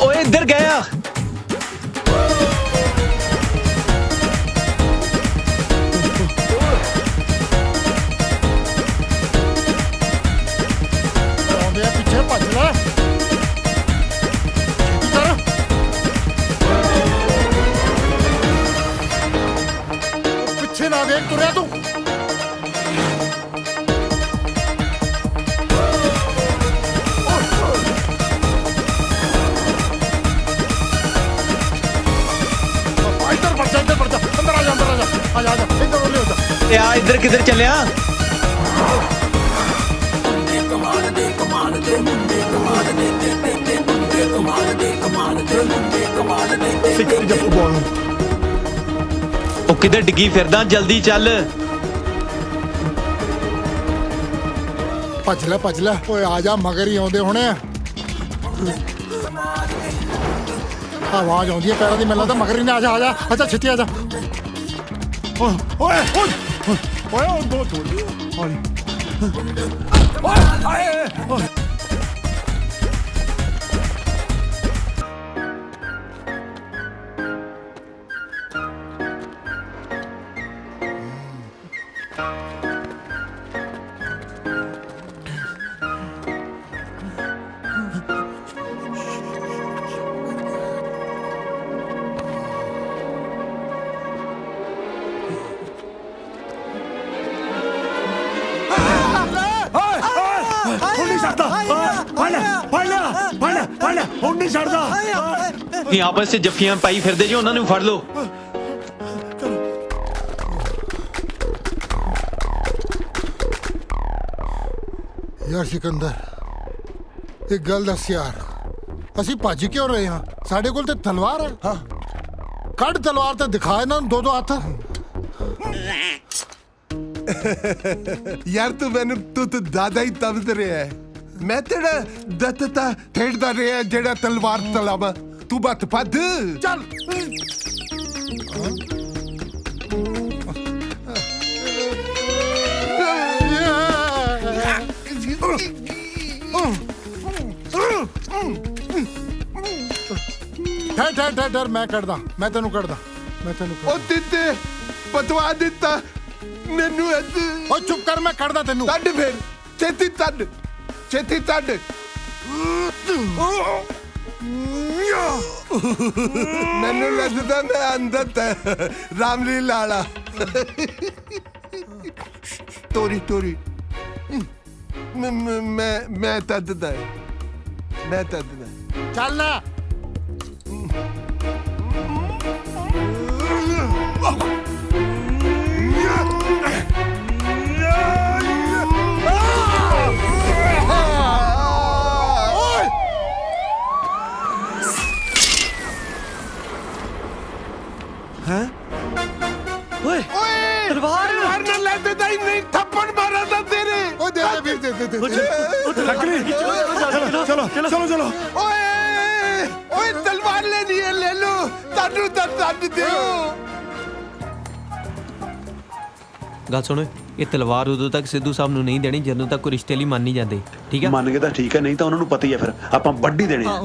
ਓਏ ਇੱਧਰ ਗਿਆ। ਪਿੱਛੇ ਭੱਜ ਲੈ। ਪਿੱਛੇ ਨਾ ਦੇਖ, ਤੁਰਿਆ ਤੂੰ। ਆ ਇੱਧਰ ਕਿੱਧਰ ਚੱਲਿਆ? ਉਹ ਕਿੱਧਰ ਡਿੱਗੀ ਫਿਰਦਾ? ਜਲਦੀ ਚੱਲ। ਭੱਜ ਲੈ ਓਏ, ਆ ਜਾ, ਮਗਰ ਹੀ ਆਉਂਦੇ ਹੋਣੇ ਆ। ਆਵਾਜ਼ ਆਉਂਦੀ ਹੈ ਪੈਰਾਂ ਦੀ, ਮੈਨੂੰ ਲੱਗਦਾ ਮਗਰ ਹੀ ਨੇ। ਆ ਜਾ ਅੱਛਾ ਛੇਤੀ ਆ ਜਾ। ਓਏ ਉਹ ਦੋ ਥੋੜੀ ਓਏ ਹੁਣ ਨਹੀਂ ਛੱਡਦਾ। ਇਹ ਆਪਸ 'ਚ ਜੱਫੀਆਂ ਪਾਈ ਫਿਰਦੇ ਜੀ, ਉਹਨਾਂ ਨੂੰ ਫੜ ਲਓ। ਯਾਰ ਸਿਕੰਦਰ, ਇੱਕ ਗੱਲ ਦੱਸ ਯਾਰ, ਅਸੀਂ ਭੱਜ ਕਿਉਂ ਰਹੇ ਹਾਂ? ਸਾਡੇ ਕੋਲ ਤੇ ਤਲਵਾਰ ਹੈ। ਹਾਂ, ਕੱਢ ਤਲਵਾਰ ਤੇ ਦਿਖਾ ਇਹਨਾਂ ਨੂੰ ਦੋ ਹੱਥ। ਯਾਰ ਤੂੰ ਮੈਨੂੰ ਤੂੰ ਦਾਦਾ ਹੀ ਤਬਦ ਰਿਹਾ ਹੈ। ਮੈਂ ਤੇਰਾ ਦੱਤਤਾ ਖੇਡਦਾ ਰਿਹਾ ਜਿਹੜਾ ਤਲਵਾਰ ਤਲਾਵਾ। ਤੂੰ ਬੱਤ ਪੱਦ ਚੱਲ। ਠਹਿਰ ਮੈਂ ਕੱਢਦਾ ਮੈਂ ਤੈਨੂੰ ਕੱਢਦਾ ਉਹ ਦਿੱਤੇ ਪਤਵਾ ਦਿੱਤਾ ਮੈਨੂੰ ਉਹ ਚੁੱਪ ਕਰ ਮੈਂ ਕੱਢਦਾ ਤੈਨੂੰ ਤੱਡ ਫਿਰ ਛੇਤੀ ਤੱਡ ਮੈਨੂੰ ਲੱਗਦਾ ਮੈਂ ਅੰਦਰ ਤੇ ਰਾਮਲੀਲਾ ਵਾਲਾ ਤੋਰੀ ਮੈਂ ਤੱਦਦਾ ਚੱਲ ਨਾ ਓਏ ਤਲਵਾਰ ਨਾਲ ਲੈ ਦੇ ਨਹੀਂ ਥੱਪੜ ਮਾਰਾਂ ਤਾਂ ਤੇਰੇ ਉਹ ਦੇ ਵੀਰ ਦੇ ਲੱਕੜੀ ਚਲੋ ਓਏ ਤਲਵਾਰ ਲੈਣੀ ਹੈ ਲੈ ਲੋ ਤੁਹਾਨੂੰ ਤਾਂ ਤੱਦ ਦਿਓ ਗੱਲ ਸੁਣੋ ਇਹ ਤਲਵਾਰ ਉਦੋਂ ਤੱਕ ਸਿੱਧੂ ਸਾਹਿਬ ਨੂੰ ਨਹੀਂ ਦੇਣੀ ਜਦੋਂ ਤੱਕ ਕੋਈ ਰਿਸ਼ਤੇ ਲਈ ਮੰਨ ਨਹੀਂ ਜਾਂਦੇ ਠੀਕ ਹੈ ਮੰਨ ਕੇ ਤਾਂ ਠੀਕ ਹੈ ਨਹੀਂ ਤਾਂ ਉਹਨਾਂ ਨੂੰ ਪਤਾ ਹੀ ਹੈ ਫਿਰ ਆਪਾਂ ਵੱਢੀ ਦੇਣੀ ਹਾਂ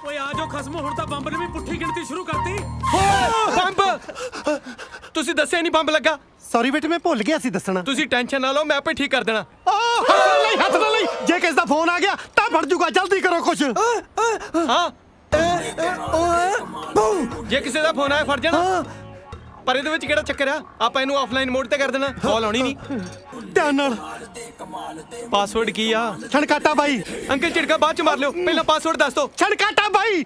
ਓਏ ਆ ਜਾਓ ਖਸਮ ਹੁਣ ਤਾਂ ਬੰਬ ਨੇ ਵੀ ਪੁੱਠੀ ਗਿਣਤੀ ਸ਼ੁਰੂ ਕਰਤੀ ਬੰਬ ਤੁਸੀਂ ਦੱਸਿਆ ਨਹੀਂ ਬੰਬ ਲੱਗਾ ਸੌਰੀ ਬੇਟੇ ਮੈਂ ਭੁੱਲ ਗਿਆ ਸੀ ਦੱਸਣਾ ਤੁਸੀਂ ਟੈਨਸ਼ਨ ਨਾ ਲਓ ਮੈਂ ਆਪੇ ਠੀਕ ਕਰ ਦੇਣਾ ਹੱਥ ਨਾਲ ਲਈ ਜੇ ਕਿਸ ਦਾ ਫੋਨ ਆ ਗਿਆ ਤਾਂ ਫੜ ਜੂਗਾ ਜਲਦੀ ਕਰੋ ਕੁਛ ਹਾਂ ਜੇ ਕਿਸੇ ਦਾ ਫੋਨ ਆਇਆ ਫੜ ਜਾਣਾ ਪਰ ਇਹਦੇ ਵਿੱਚ ਕਿਹੜਾ ਚੱਕਰ ਆ ਆਪਾਂ ਇਹਨੂੰ ਆਫਲਾਈਨ ਮੋਡ ਤੇ ਕਰ ਦੇਣਾ ਕਾਲ ਆਉਣੀ ਨਹੀਂ ਧਿਆਨ ਨਾਲ ਪਾਸਵਰਡ ਕੀ ਆ ਛਣਕਾਟਾ ਬਾਈ ਅੰਕਲ ਝਿੜਕਾ ਬਾਅਦ ਚ ਮਾਰ ਲਿਓ ਪਹਿਲਾਂ ਪਾਸਵਰਡ ਦੱਸ ਦਿਓ ਛਣਕਾਟਾ ਬਾਈ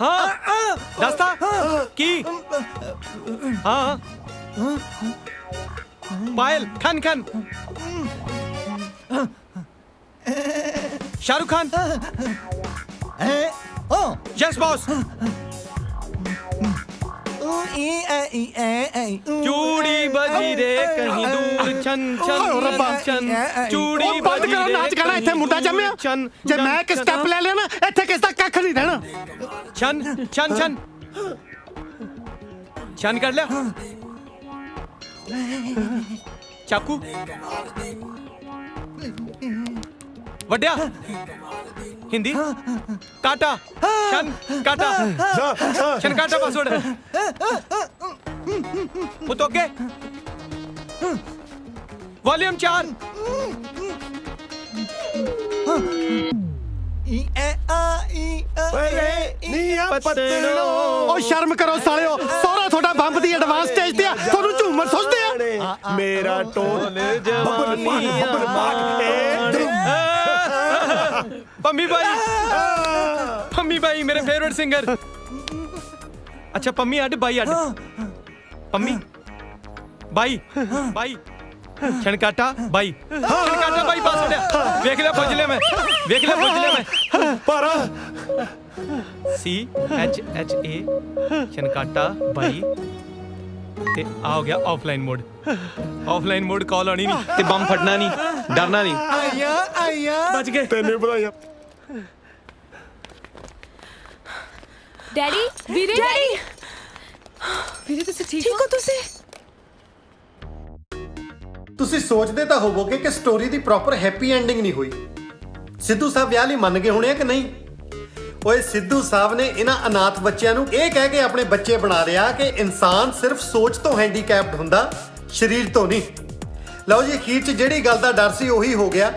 ਹਾਂ ਦੱਸਤਾ ਕੀ ਹਾਂ ਪਾਇਲ ਖਾਨ शाहरुख खान यस बॉस चूड़ी बजी रे कहीं दूर छन छन छन चूड़ी ਬੰਦ ਕਰੋ ਨਾਚ ਗਾਣਾ ਇੱਥੇ ਮੁੰਡਾ ਜੰਮਿਆ ਜੇ ਮੈਂ ਇੱਕ ਸਟੈਪ ਲੈ ਲਿਆ ਨਾ ਇੱਥੇ ਕਿਸ ਦਾ ਕੱਖ ਨਹੀਂ ਰਹਿਣਾ छन छन छन छन कर लिया चाकू वड्या हिंदी काटा शन काटा शन काटा पासवर्ड मुतोके वॉल्यूम 4 ਓ ਸ਼ਰਮ ਕਰੋ ਸਾਲਿਓ ਸੋਹਰਾ ਤੁਹਾਡਾ ਬੰਬ ਦੀ ਐਡਵਾਂਸ ਸਟੇਜ ਤੇ ਆ ਤੁਹਾਨੂੰ ਝੂਮਰ ਸੁਝਦੇ ਆ ਮੇਰਾ ਟੋਲ पम्मी भाई मेरे फेवरेट सिंगर अच्छा पम्मी अड भाई अड पम्मी भाई भाई छणकाटा भाई छणकाटा भाई पास देख ले बुझ ले मैं ਪਰ CHHA छणकाटा भाई ਤੇ ਆ ਹੋ ਗਿਆ ਆਫਲਾਈਨ ਮੋਡ ਕਾਲ ਆਣੀ ਨਹੀਂ ਤੇ ਬੰਮ ਫਟਣਾ ਨਹੀਂ ਡਰਨਾ ਨਹੀਂ ਆਇਆ ਬਚ ਗਏ ਤੈਨੂੰ ਬੁਲਾਇਆ ਡੈਡੀ ਵੀਰੇ ਤੁਸੀਂ ਠੀਕ ਹੋ ਤੁਸੀਂ ਤੁਸੀਂ ਸੋਚਦੇ ਤਾਂ ਹੋਵੋਗੇ ਕਿ ਸਟੋਰੀ ਦੀ ਪ੍ਰੋਪਰ ਹੈਪੀ ਐਂਡਿੰਗ ਨਹੀਂ ਹੋਈ ਸਿੱਧੂ ਸਾਹਿਬ ਵਿਆਹ ਲਈ ਮੰਨ ਗਏ ਹੋਣੇ ਆ ਕਿ ਨਹੀਂ ਓਏ ਸਿੱਧੂ ਸਾਹਿਬ ਨੇ ਇਹਨਾਂ ਅਨਾਥ ਬੱਚਿਆਂ ਨੂੰ ਇਹ ਕਹਿ ਕੇ ਆਪਣੇ ਬੱਚੇ ਬਣਾ ਲਿਆ ਕਿ ਇਨਸਾਨ ਸਿਰਫ ਸੋਚ ਤੋਂ ਹੈਂਡੀਕੈਪਡ ਹੁੰਦਾ ਸਰੀਰ ਤੋਂ ਨਹੀਂ ਲਓ ਜੀ ਅਖੀਰ 'ਚ ਜਿਹੜੀ ਗੱਲ ਦਾ ਡਰ ਸੀ ਉਹੀ ਹੋ ਗਿਆ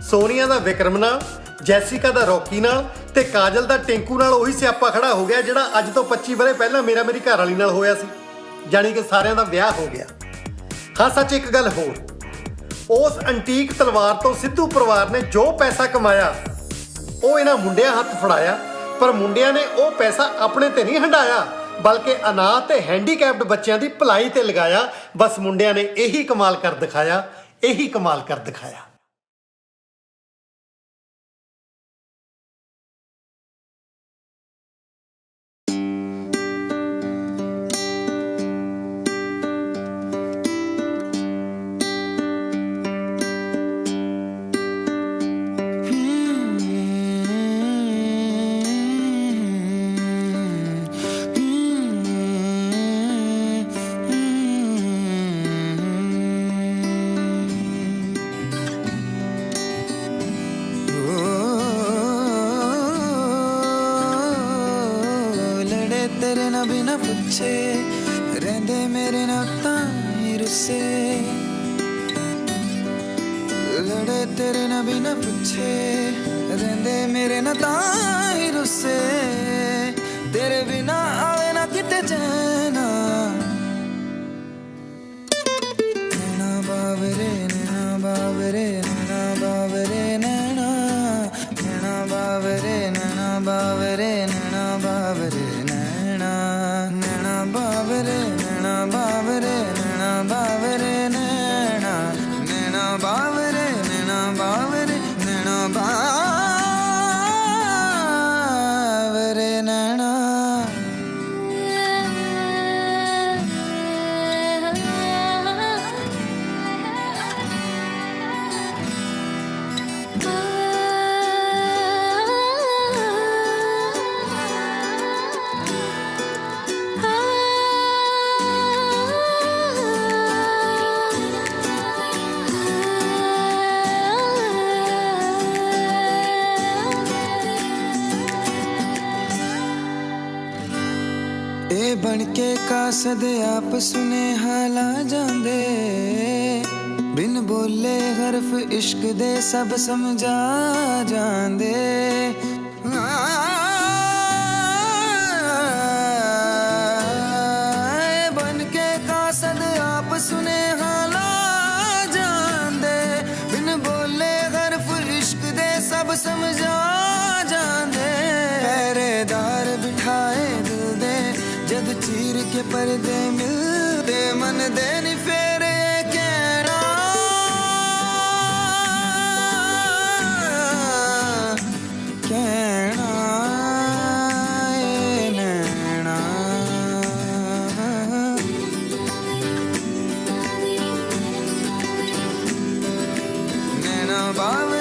ਸੋਨੀਆ ਦਾ ਵਿਕਰਮ ਨਾਲ ਜੈਸਿਕਾ ਦਾ ਰੌਕੀ ਨਾਲ ਤੇ ਕਾਜਲ ਦਾ ਟਿੰਕੂ ਨਾਲ ਉਹੀ ਸਿਆਪਾ ਖੜਾ ਹੋ ਗਿਆ ਜਿਹੜਾ ਅੱਜ ਤੋਂ 25 ਵਰੇ ਪਹਿਲਾਂ ਮੇਰੀ ਘਰ ਵਾਲੀ ਨਾਲ ਹੋਇਆ ਸੀ ਜਾਣੀ ਕਿ ਸਾਰਿਆਂ ਦਾ ਵਿਆਹ ਹੋ ਗਿਆ ਹਾਂ ਸੱਚ ਇੱਕ ਗੱਲ ਹੋਰ ਉਸ ਐਂਟੀਕ ਤਲਵਾਰ ਤੋਂ ਸਿੱਧੂ ਪਰਿਵਾਰ ਨੇ ਜੋ ਪੈਸਾ ਕਮਾਇਆ ਉਹ ਇਹਨਾਂ ਮੁੰਡਿਆਂ ਹੱਥ ਫੜਾਇਆ ਪਰ ਮੁੰਡਿਆਂ ਨੇ ਉਹ ਪੈਸਾ ਆਪਣੇ ਤੇ ਨਹੀਂ ਹੰਡਾਇਆ ਬਲਕਿ ਅਨਾਥ ਤੇ ਹੈਂਡੀਕੈਪਡ ਬੱਚਿਆਂ ਦੀ ਭਲਾਈ ਤੇ ਲਗਾਇਆ ਬਸ ਮੁੰਡਿਆਂ ਨੇ ਇਹੀ ਕਮਾਲ ਕਰ ਦਿਖਾਇਆ ਨਾ ਬਿਨਾ ਪੁੱਛੇ ਰਹਿੰਦੇ ਮੇਰੇ ਨਾਲ ਤਾਂ ਹੀ ਰੁੱਸੇ ਲੜੇ ਤੇਰੇ ਨਾ ਬਿਨਾ ਪੁੱਛੇ ਰਹਿੰਦੇ ਮੇਰੇ ਨਾਲ ਤਾਂ ਹੀ ਰੁੱਸੇ ਤੇਰੇ ਬਿਨਾ ਆਵੇ ਨਾ ਕਿਤੇ ਚੈਨਾ ਨੈਣਾ ਬਾਵਰੇ ਨੈਣਾ ਬਾਵਰੇ ਨੈਣਾ ਬਾਵਰੇ ਨੈਣਾ ਨੈਣਾ ਬਾਵਰੇ ਨੈਣਾ ਬਾਵਰੇ ਨੈਣਾ ਬਾਵਰੇ ਨੈਣਾ ਨੈਣਾ ਬਾਵਰੇ ਨੈਣਾ ਬਾਵਰੇ ਨੈਣਾ ਬਾਵਰੇ ਨੈਣਾ ਨੈਣਾ ਬਾਵਰੇ ਨੈਣਾ ਬਾਵਰੇ ਨੈਣਾ ਬਾਵਰੇ ਨੈਣਾ ਇਹ ਬਣ ਕੇ ਕਾਸਦ ਆਪ ਸੁਨੇਹਾ ਲਾ ਜਾਂਦੇ ਬਿਨ ਬੋਲੇ ਹਰਫ ਇਸ਼ਕ ਦੇ ਸਭ ਸਮਝਾ ਜਾਂਦੇ ਬਣ ਕੇ ਕਾਸਦ ਆਪ ਸੁਨੇਹਾ ਲਾ ਜਾਂਦੇ ਬਿਨ ਬੋਲੇ ਹਰਫ ਇਸ਼ਕ ਦੇ ਸਭ ਸਮਝਾ ਜਾਂਦੇ ਪਹਿਰੇਦਾਰ ਬਿਠਾਏ ਦਿਲ ਦੇ जब चीर के पर्दे मिलते मन दे नी फेरे कहना कहना ए नैना नैना बाव